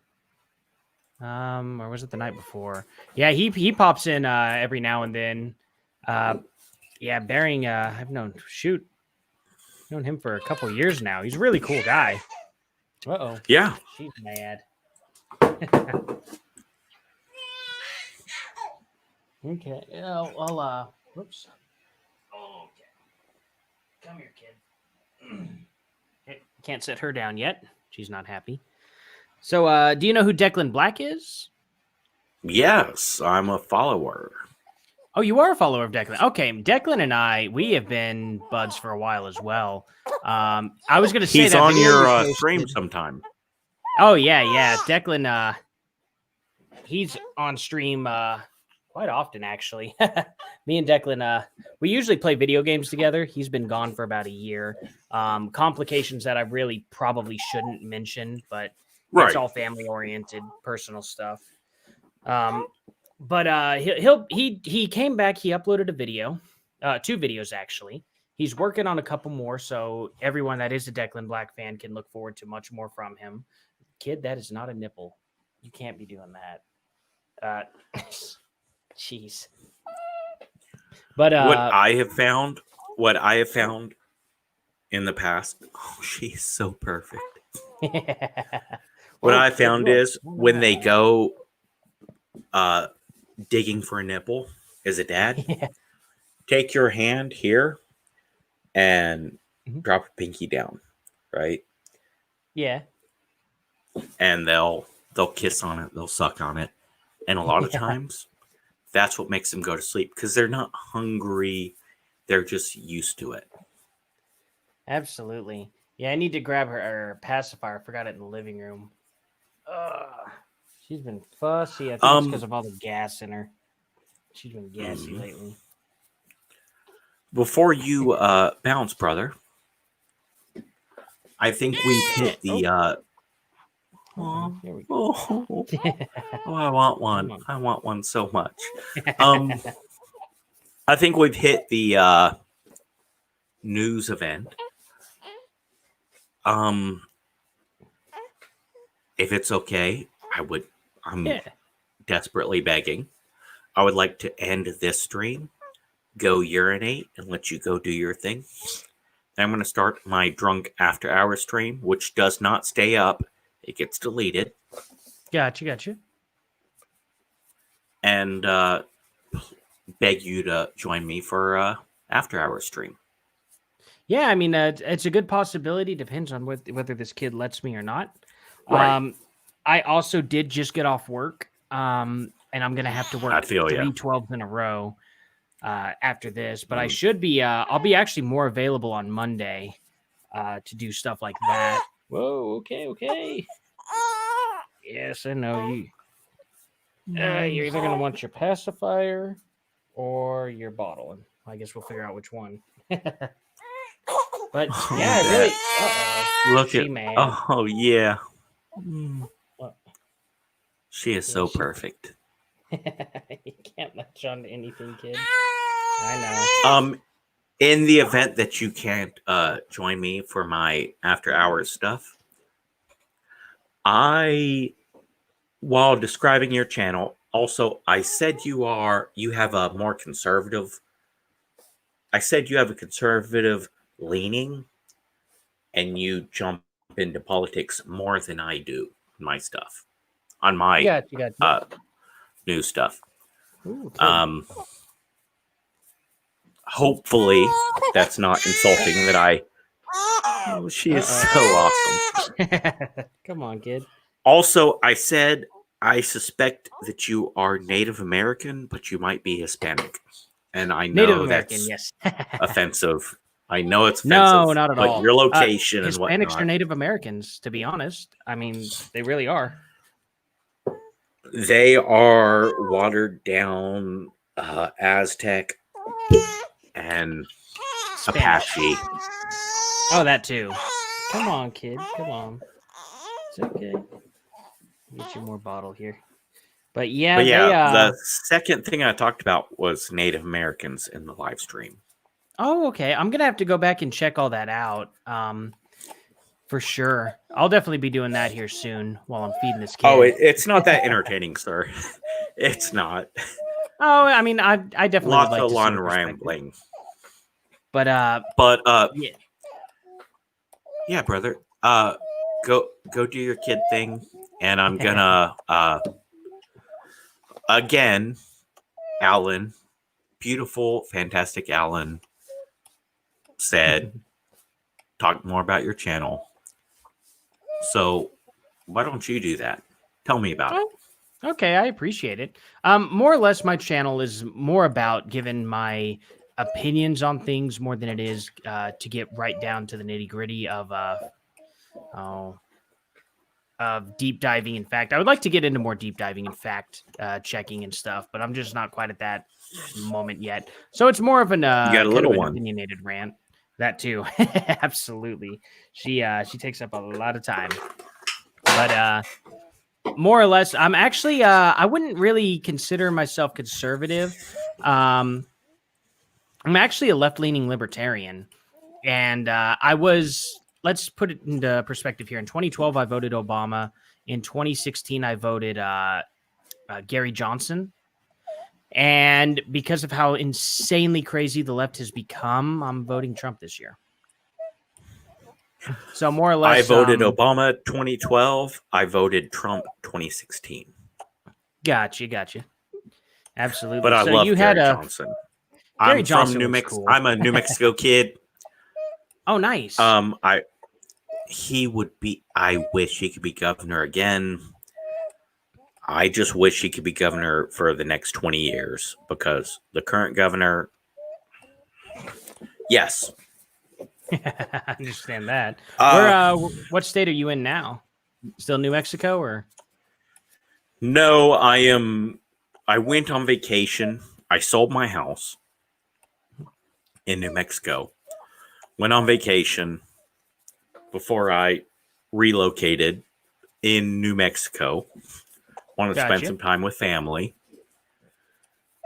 Or was it the night before? Yeah, he pops in every now and then. Yeah, Bering, I've known him for a couple years now. He's a really cool guy. Uh-oh. Yeah. She's mad. Okay. I'll whoops. Okay. Come here, kid. Okay, can't sit her down yet. She's not happy. So, do you know who Declan Black is? Yes, I'm a follower. Oh, you are a follower of Declan. Okay, Declan and we have been buds for a while as well. I was going to say he's that on video your you posted- stream sometime. Oh yeah. Declan, he's on stream quite often actually. Me and Declan, we usually play video games together. He's been gone for about a year. Complications that I really probably shouldn't mention, but it's all family oriented, personal stuff. But he came back. He uploaded a video, 2 videos actually. He's working on a couple more, so everyone that is a Declan Black fan can look forward to much more from him. Kid, that is not a nipple. You can't be doing that. Jeez. But what I have found in the past, she's so perfect. What I found is when they go digging for a nipple as a dad, take your hand here and drop a pinky down, right? Yeah. And they'll kiss on it, they'll suck on it. And a lot of times that's what makes them go to sleep because they're not hungry. They're just used to it. Absolutely. Yeah, I need to grab her pacifier. I forgot it in the living room. She's been fussy. I think it's because of all the gas in her. She's been gassy lately. Before you bounce, brother, I think we've hit the... Here we go. I want one. I want one so much. I think we've hit the news event. If it's okay, I'm desperately begging. I would like to end this stream, go urinate, and let you go do your thing. Then I'm going to start my drunk after hours stream, which does not stay up. It gets deleted. Gotcha. And beg you to join me for after hours stream. Yeah, I mean, it's a good possibility. Depends on whether this kid lets me or not. Right. I also did just get off work, and I'm going to have to work 3 12s in a row after this. But I should be, I'll be actually more available on Monday to do stuff like that. Whoa, okay. Yes, I know you. You're either going to want your pacifier or your bottle. And I guess we'll figure out which one. But yeah, really. Look at. Man. Oh yeah. She is so perfect. You can't latch on to anything, kid. I know. In the event that you can't join me for my after hours stuff, while describing your channel, also I said you have a more conservative. I said you have a conservative leaning, and you jump into politics more than I do in my stuff on my new stuff. Ooh, hopefully that's not insulting that I... Oh, she is so awesome. Come on, kid. Also, I said I suspect that you are Native American, but you might be Hispanic. And I know Native American, that's yes. offensive. I know it's offensive. No, not at all. But your location and Hispanics whatnot. are Native Americans, to be honest. I mean, they really are. They are watered down Aztec and Apache. Oh, that too. Come on, kid. Come on. It's okay. Get you more bottle here. But yeah, the second thing I talked about was Native Americans in the live stream. Oh, okay. I'm gonna have to go back and check all that out. For sure. I'll definitely be doing that here soon while I'm feeding this kid. Oh, it's not that entertaining, sir. It's not. Oh, I mean, I definitely would Lots like of to see lawn the perspective. rambling. But Yeah. yeah. Yeah, brother. Go do your kid thing, and I'm gonna again, Alan, beautiful, fantastic Alan said, talk more about your channel. So why don't you do that? Tell me about it. Okay, I appreciate it. More or less, my channel is more about giving my opinions on things more than it is to get right down to the nitty gritty of deep diving in fact. I would like to get into more deep diving in fact checking and stuff, but I'm just not quite at that moment yet. So it's more of an You got a kind little of an one. opinionated rant. That too. Absolutely. She takes up a lot of time. But more or less, I'm actually I wouldn't really consider myself conservative. I'm actually a left-leaning libertarian, and I was. Let's put it into perspective here. In 2012, I voted Obama. In 2016, I voted Gary Johnson. And because of how insanely crazy the left has become, I'm voting Trump this year. So more or less, I voted Obama 2012. I voted Trump 2016. Gotcha. Absolutely. But I so love you Gary had Johnson. Gary I'm Johnson from New looks Mexico. cool. I'm a New Mexico kid. Oh, nice. He would be. I wish he could be governor again. I just wish he could be governor for the next 20 years because the current governor. Yes. I understand that. What state are you in now? Still New Mexico or? No, I am. I went on vacation. I sold my house in New Mexico. Went on vacation before I relocated in New Mexico. Wanted to spend some time with family.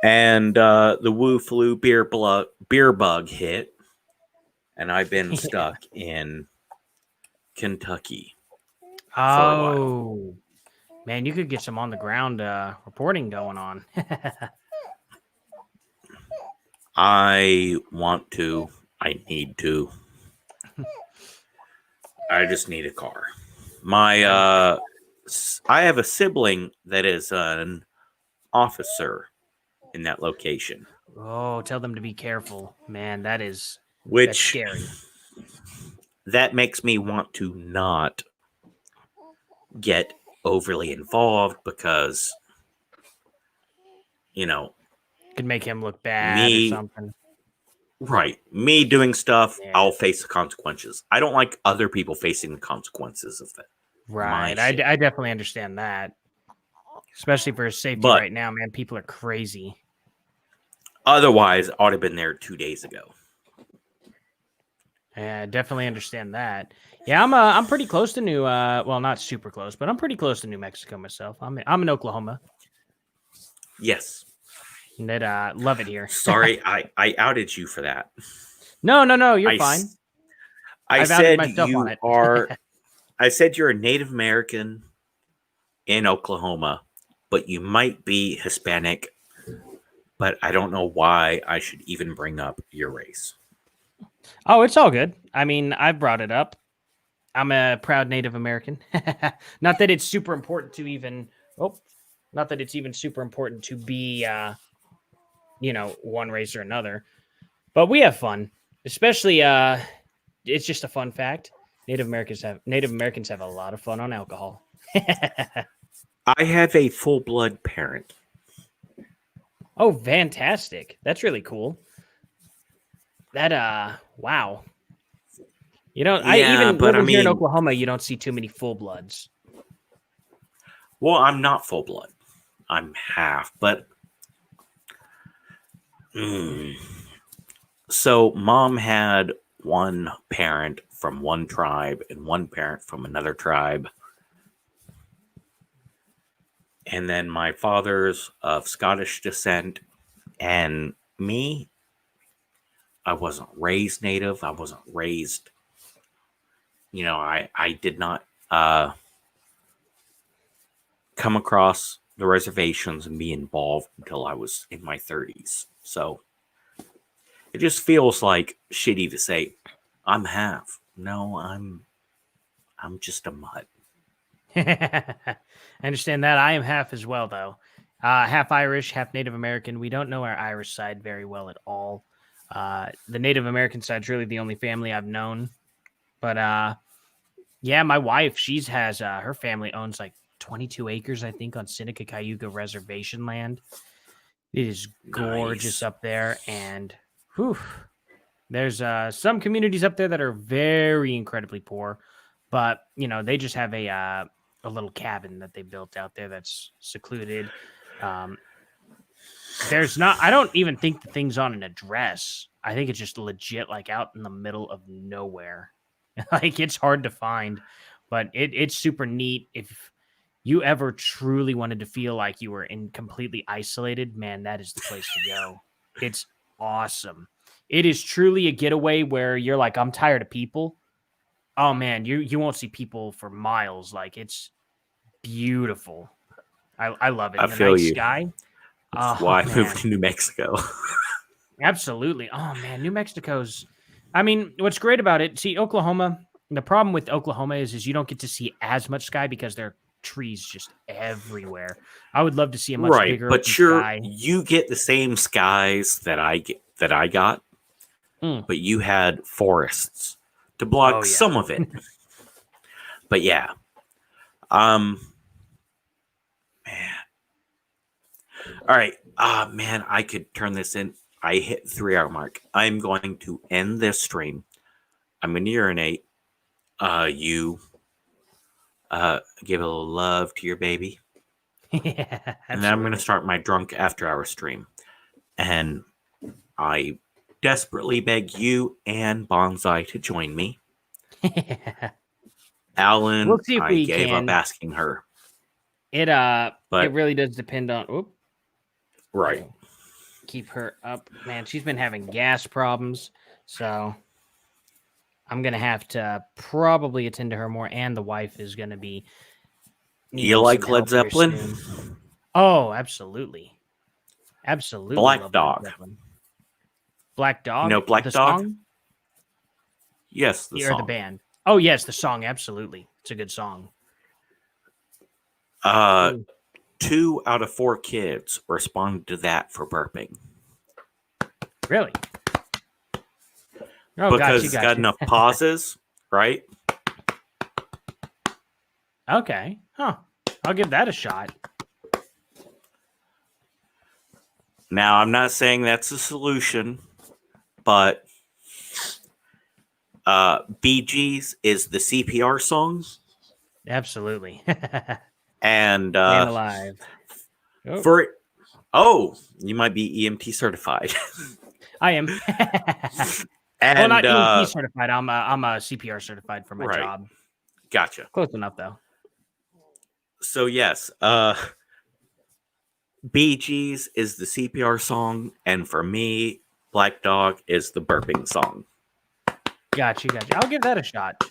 And the Wu Flu beer bug hit. And I've been stuck in Kentucky for a while. Man, you could get some on the ground reporting going on. I want to. I need to. I just need a car. I have a sibling that is an officer in that location. Oh, tell them to be careful, man. That's scary. That makes me want to not get overly involved because, could make him look bad or something. Right. Me doing stuff, I'll face the consequences. I don't like other people facing the consequences of that. Right. I definitely understand that. Especially for his safety right now, man. People are crazy. Otherwise, I ought to have been there 2 days ago. Yeah, I definitely understand that. Yeah, I'm pretty close to well, not super close, but I'm pretty close to New Mexico myself. I'm in Oklahoma. Yes. And love it here. Sorry, I outed you for that. No, you're fine. I said you are. I said you're a Native American in Oklahoma, but you might be Hispanic. But I don't know why I should even bring up your race. Oh, it's all good. I mean, I've brought it up. I'm a proud Native American. Not that it's super important to even. Not that it's even super important to be. One race or another, but we have fun. Especially, it's just a fun fact. Native Americans have a lot of fun on alcohol. I have a full-blood parent. Oh, fantastic! That's really cool. That wow. Even living here in Oklahoma, you don't see too many full-bloods. Well, I'm not full-blood. I'm half, but. So mom had one parent from one tribe and one parent from another tribe. And then my father's of Scottish descent. And me, I wasn't raised Native. I wasn't raised I did not come across the reservations and be involved until I was in my 30s. So it just feels like shitty to say I'm half. No, I'm just a mutt. I understand that. I am half as well, though. Half Irish, half Native American. We don't know our Irish side very well at all. The Native American side's really the only family I've known. But yeah, my wife, she's has her family owns like 22 acres, I think, on Seneca Cayuga reservation land. It is gorgeous up there, and whew, there's some communities up there that are very incredibly poor, but they just have a little cabin that they built out there that's secluded. There's not. I don't even think the thing's on an address. I think it's just legit, like out in the middle of nowhere. Like it's hard to find, but it's super neat. If you ever truly wanted to feel like you were in completely isolated, man, that is the place to go. It's awesome. It is truly a getaway where you're like, I'm tired of people. Oh man, you won't see people for miles. Like it's beautiful. I love it. I And the feel night you. sky. That's Oh, why I man. moved to New Mexico. Absolutely. Oh man, New Mexico's. I mean, what's great about it? See, Oklahoma. The problem with Oklahoma is you don't get to see as much sky because there are trees just everywhere. I would love to see a much Right, bigger but open sky. you get the same skies that I got, Mm. but you had forests to block Oh, yeah. some of it. But yeah, man. All right, man, I could turn this in. I hit the 3-hour mark. I'm going to end this stream. I'm going to urinate. You give a little love to your baby. Yeah, And then I'm going to absolutely. start my drunk after-hour stream. And I desperately beg you and Bonsai to join me. Alan, We'll see if I we gave up can. asking her. It But really does depend on. Oop, right. keep her up, man. She's been having gas problems, so I'm gonna have to probably attend to her more. And the wife is gonna be. You needing like some Led help here Zeppelin? soon. Oh, absolutely, absolutely. Black love Led Dog. Zeppelin. Black Dog. You know Black the Dog? Song? Yes, the Or song. the band. Oh yes, the song. Absolutely, it's a good song. 2 out of 4 kids responded to that for burping. Really? Oh, Because gotcha, it's got enough pauses, right? Okay. Huh. I'll give that a shot. Now, I'm not saying that's the solution, but Bee Gees is the CPR song. Absolutely. And Man alive. Oh, you might be EMT certified. I am. And well, not EMT certified. I'm a CPR certified for my Right. job. Gotcha. Close enough though. So yes, Bee Gees is the CPR song, and for me, Black Dog is the burping song. Gotcha. I'll give that a shot.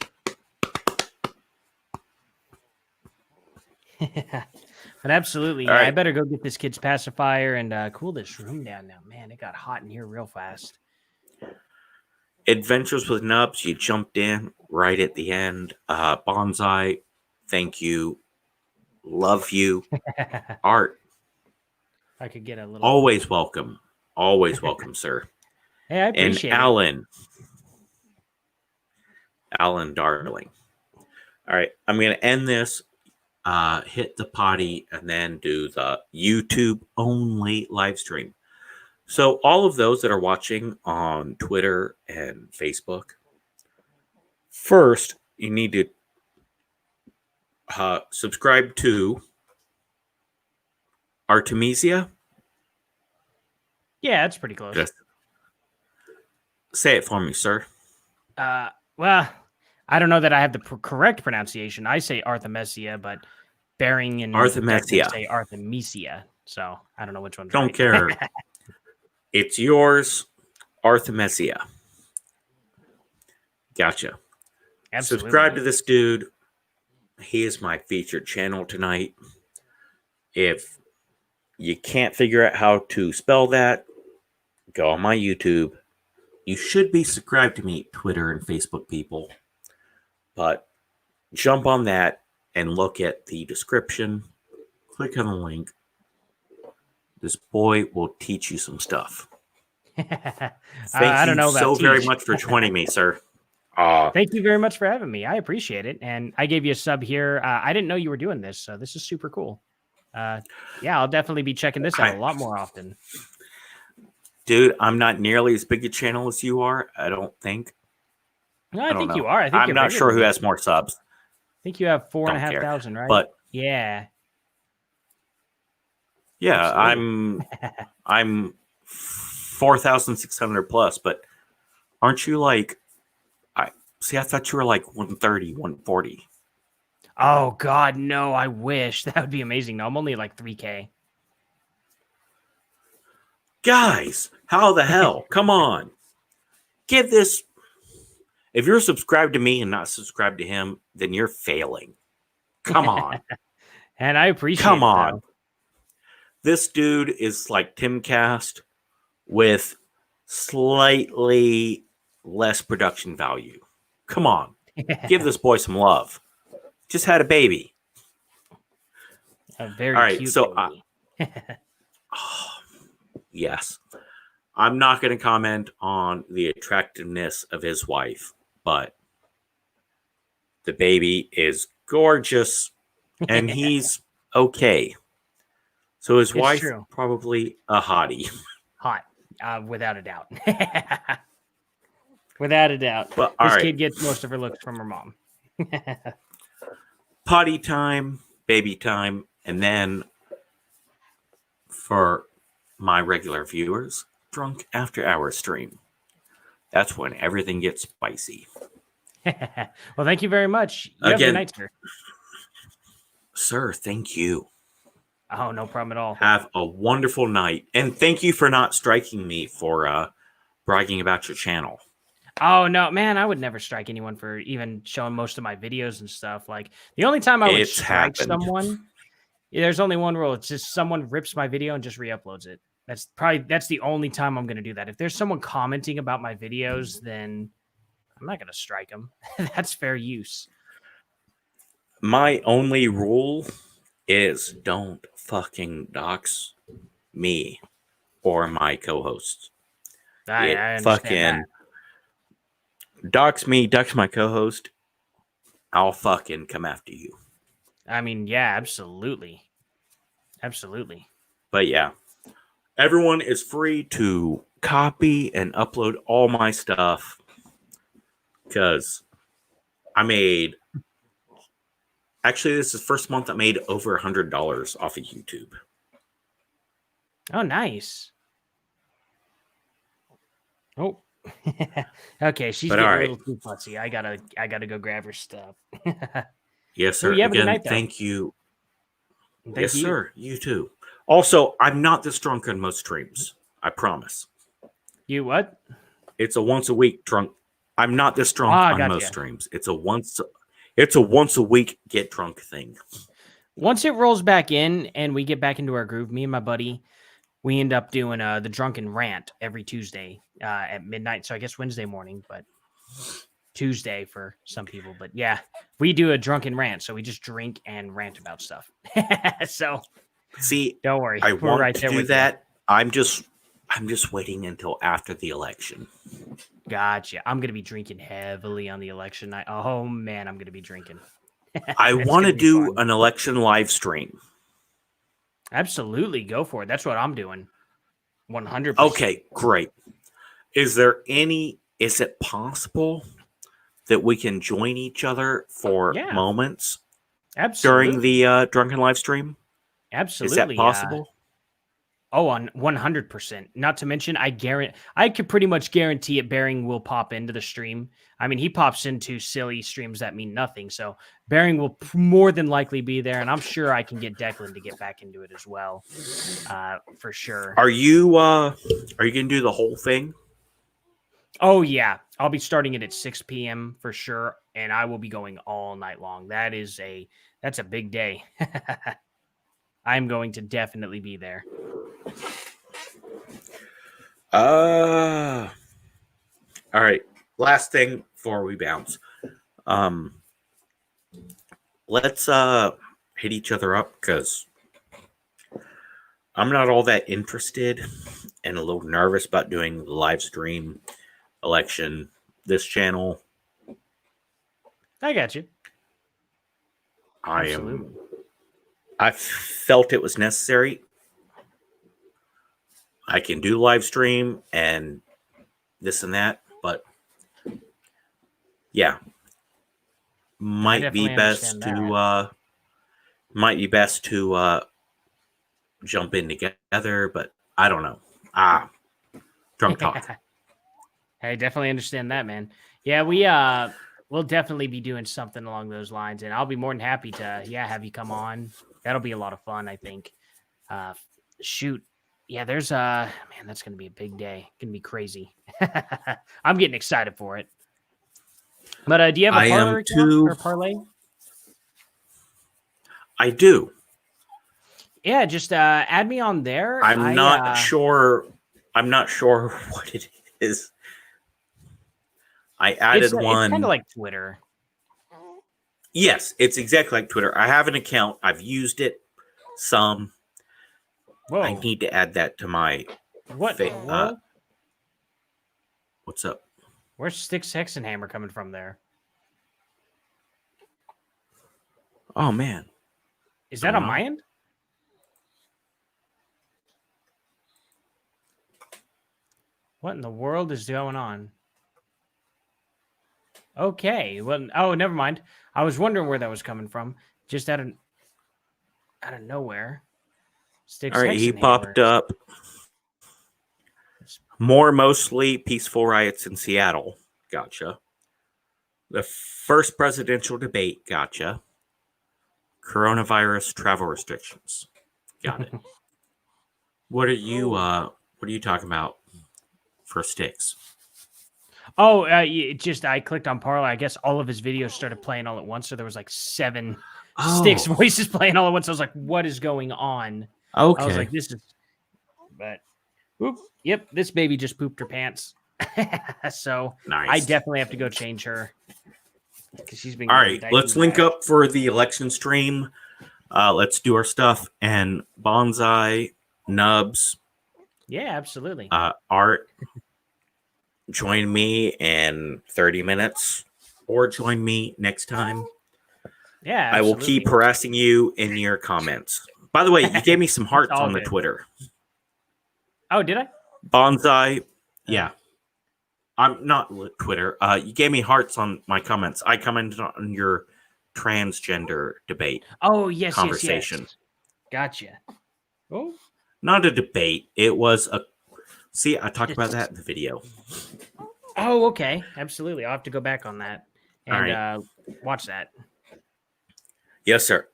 But absolutely, yeah, All I right. better go get this kid's pacifier and cool this room down now. Man, it got hot in here real fast. Adventures with Nubs, you jumped in right at the end. Bonsai, thank you. Love you. Art, I could get a little. always welcome. Always welcome, sir. Hey, I And appreciate it. Alan, darling. All right, I'm going to end this, hit the potty, and then do the YouTube only live stream. So all of those that are watching on Twitter and Facebook, first, you need to subscribe to Arthemesia. Yeah, it's pretty close. Just say it for me, sir. Well, I don't know that I have the correct pronunciation. I say Arthemesia, but Bearing and Arthemesia. say Arthemesia. So I don't know which one's Don't right. care. It's yours, Arthemesia. Gotcha. Absolutely. Subscribe to this dude. He is my featured channel tonight. If you can't figure out how to spell that, go on my YouTube. You should be subscribed to me, Twitter and Facebook people. But jump on that and look at the description. Click on the link. This boy will teach you some stuff. I don't know about so very teach. much for joining me, sir. Thank you very much for having me. I appreciate it. And I gave you a sub here. I didn't know you were doing this, so this is super cool. Yeah, I'll definitely be checking this out a lot more often. Dude, I'm not nearly as big a channel as you are, I don't think. No, I think you are. I think I'm not sure who has more subs. I think you have 4,500, right? But yeah. Yeah, Absolutely. I'm 4,600 plus, but aren't you like I thought you were like 130, 140. Oh God, no, I wish. That would be amazing. No, I'm only like 3K. Guys, how the hell? Come on. Give this. If you're subscribed to me and not subscribed to him, then you're failing. Come on. And I appreciate Come it, on. though. This dude is like Timcast with slightly less production value. Come on. Give this boy some love. Just had a baby. A very All right, cute so baby. yes. I'm not going to comment on the attractiveness of his wife, but the baby is gorgeous and he's okay. So his wife, true. probably a hottie. Hot, without a doubt. Without a doubt. But, this all right. kid gets most of her looks from her mom. Potty time, baby time, and then for my regular viewers, drunk after hour stream. That's when everything gets spicy. Well, thank you very much. You have a good night, sir. Sir, thank you. Oh, no problem at all. Have a wonderful night. And thank you for not striking me for bragging about your channel. Oh, no, man, I would never strike anyone for even showing most of my videos and stuff. Like, the only time I would strike someone, there's only one rule. It's just someone rips my video and just re-uploads it. That's the only time I'm going to do that. If there's someone commenting about my videos, then I'm not going to strike them. That's fair use. My only rule is don't fucking dox me or my co-hosts. I understand that. Dox me, dox my co-host, I'll fucking come after you. I mean, yeah, absolutely. Absolutely. But yeah, everyone is free to copy and upload all my stuff because I made... Actually, this is the first month I made over $100 off of YouTube. Oh, nice. Oh. Okay, she's getting a little too fussy. I gotta go grab her stuff. Yes, sir. Well, Again, night, thank you. Thank you. Sir. You too. Also, I'm not this drunk on most streams. I promise. You what? It's a once a week drunk. I'm not this drunk on most streams. It's a once a week get drunk thing. Once it rolls back in and we get back into our groove, me and my buddy, we end up doing the drunken rant every Tuesday at midnight. So I guess Wednesday morning, but Tuesday for some people. But yeah, we do a drunken rant. So we just drink and rant about stuff. So see, don't worry. I want to do that. I'm just waiting until after the election. Gotcha. I'm going to be drinking heavily on the election night. Oh, man, I'm going to be drinking. I want to do an election live stream. Absolutely. Go for it. That's what I'm doing. 100%. Okay, great. Is it possible that we can join each other for moments during the drunken live stream? Absolutely. Is that possible? Oh, on 100%. Not to mention, I could pretty much guarantee it. Bearing will pop into the stream. I mean, he pops into silly streams that mean nothing. So Bearing will more than likely be there, and I'm sure I can get Declan to get back into it as well, for sure. Are you gonna do the whole thing? Oh yeah, I'll be starting it at 6 p.m. for sure, and I will be going all night long. That's a big day. I'm going to definitely be there. All right. Last thing before we bounce. Let's hit each other up because I'm not all that interested and a little nervous about doing the live stream election this channel. I got you. I felt it was necessary. I can do live stream and this and that, but yeah, might be best to jump in together, but I don't know. Drunk talk. I definitely understand that, man. Yeah, we'll definitely be doing something along those lines, and I'll be more than happy to have you come on. That'll be a lot of fun, I think. Shoot. Yeah, there's man, that's gonna be a big day. Gonna be crazy. I'm getting excited for it. But do you have a parlor or parlay? I do. Yeah, just add me on there. I'm not sure what it is. I added one. It's kind of like Twitter. Yes, it's exactly like Twitter. I have an account. I've used it some. Whoa. I need to add that to my what's up? Where's Styx Hexenhammer coming from there? Oh man. Is that on my end? What in the world is going on? Okay. Well, never mind. I was wondering where that was coming from. Just out of nowhere. All right, he popped up. Mostly peaceful riots in Seattle. Gotcha. The first presidential debate. Gotcha. Coronavirus travel restrictions. Got it. What are you talking about for Styx? Oh, I clicked on Parlay. I guess all of his videos started playing all at once, so there was like 7 Styx voices playing all at once. I was like, "What is going on?" Okay. I was like, "This is," but, yep, this baby just pooped her pants. So nice. I definitely have to go change her because she's been. All right, let's link up for the election stream. Let's do our stuff and Bonsai, Nubs. Yeah, absolutely. Art. Join me in 30 minutes or join me next time. Yeah, absolutely. I will keep harassing you in your comments. By the way, you gave me some hearts on the Twitter. Oh, did I? Bonsai. Yeah. I'm not Twitter. You gave me hearts on my comments. I commented on your transgender debate. Oh, yes, conversation. Yes. Gotcha. Oh. Not a debate. It was a... See, I talked about that in the video. Oh, okay. Absolutely. I'll have to go back on that and watch that. Yes, sir.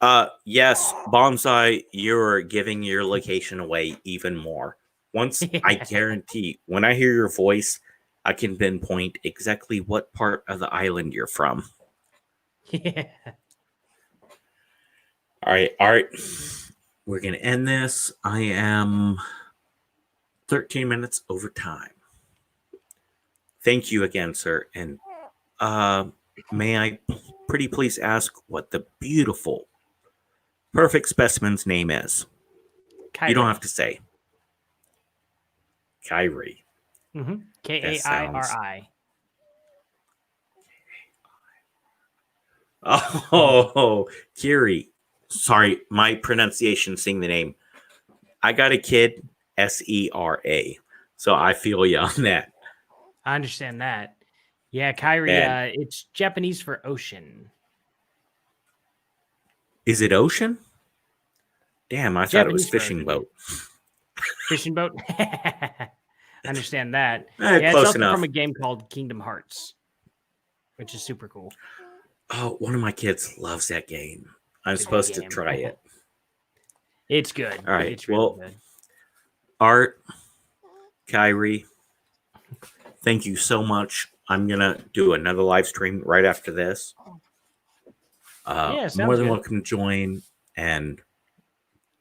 Yes, Bonsai, you're giving your location away even more. Once, I guarantee, when I hear your voice, I can pinpoint exactly what part of the island you're from. Yeah. All right, Art. We're going to end this. I am 13 minutes over time. Thank you again, sir. And may I pretty please ask what the beautiful, perfect specimen's name is? Kyrie. You don't have to say. Kyrie. Mm-hmm. Kairi. Oh, Kiri. Sorry, my pronunciation saying the name. I got a kid, Sera. So I feel you on that. I understand that. Yeah, Kyrie, it's Japanese for ocean. Is it ocean? Damn, I thought it was fishing boat. Fishing boat? I understand that. Close it's also enough. from a game called Kingdom Hearts, which is super cool. Oh, one of my kids loves that game. I'm supposed to try it. It's good. All right. It's really good. Art, Kyrie, thank you so much. I'm gonna do another live stream right after this. Yeah, sounds more than good. welcome to join, and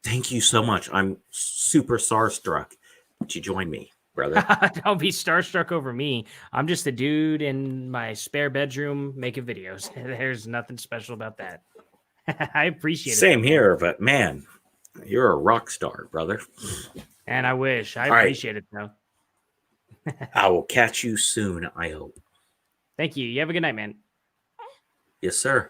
thank you so much. I'm super starstruck that you joined me, brother. Don't be starstruck over me. I'm just a dude in my spare bedroom making videos. There's nothing special about that. I appreciate it. Same here, but man, you're a rock star, brother. And I wish. I All right. appreciate it, though. I will catch you soon, I hope. Thank you. You have a good night, man. Yes, sir.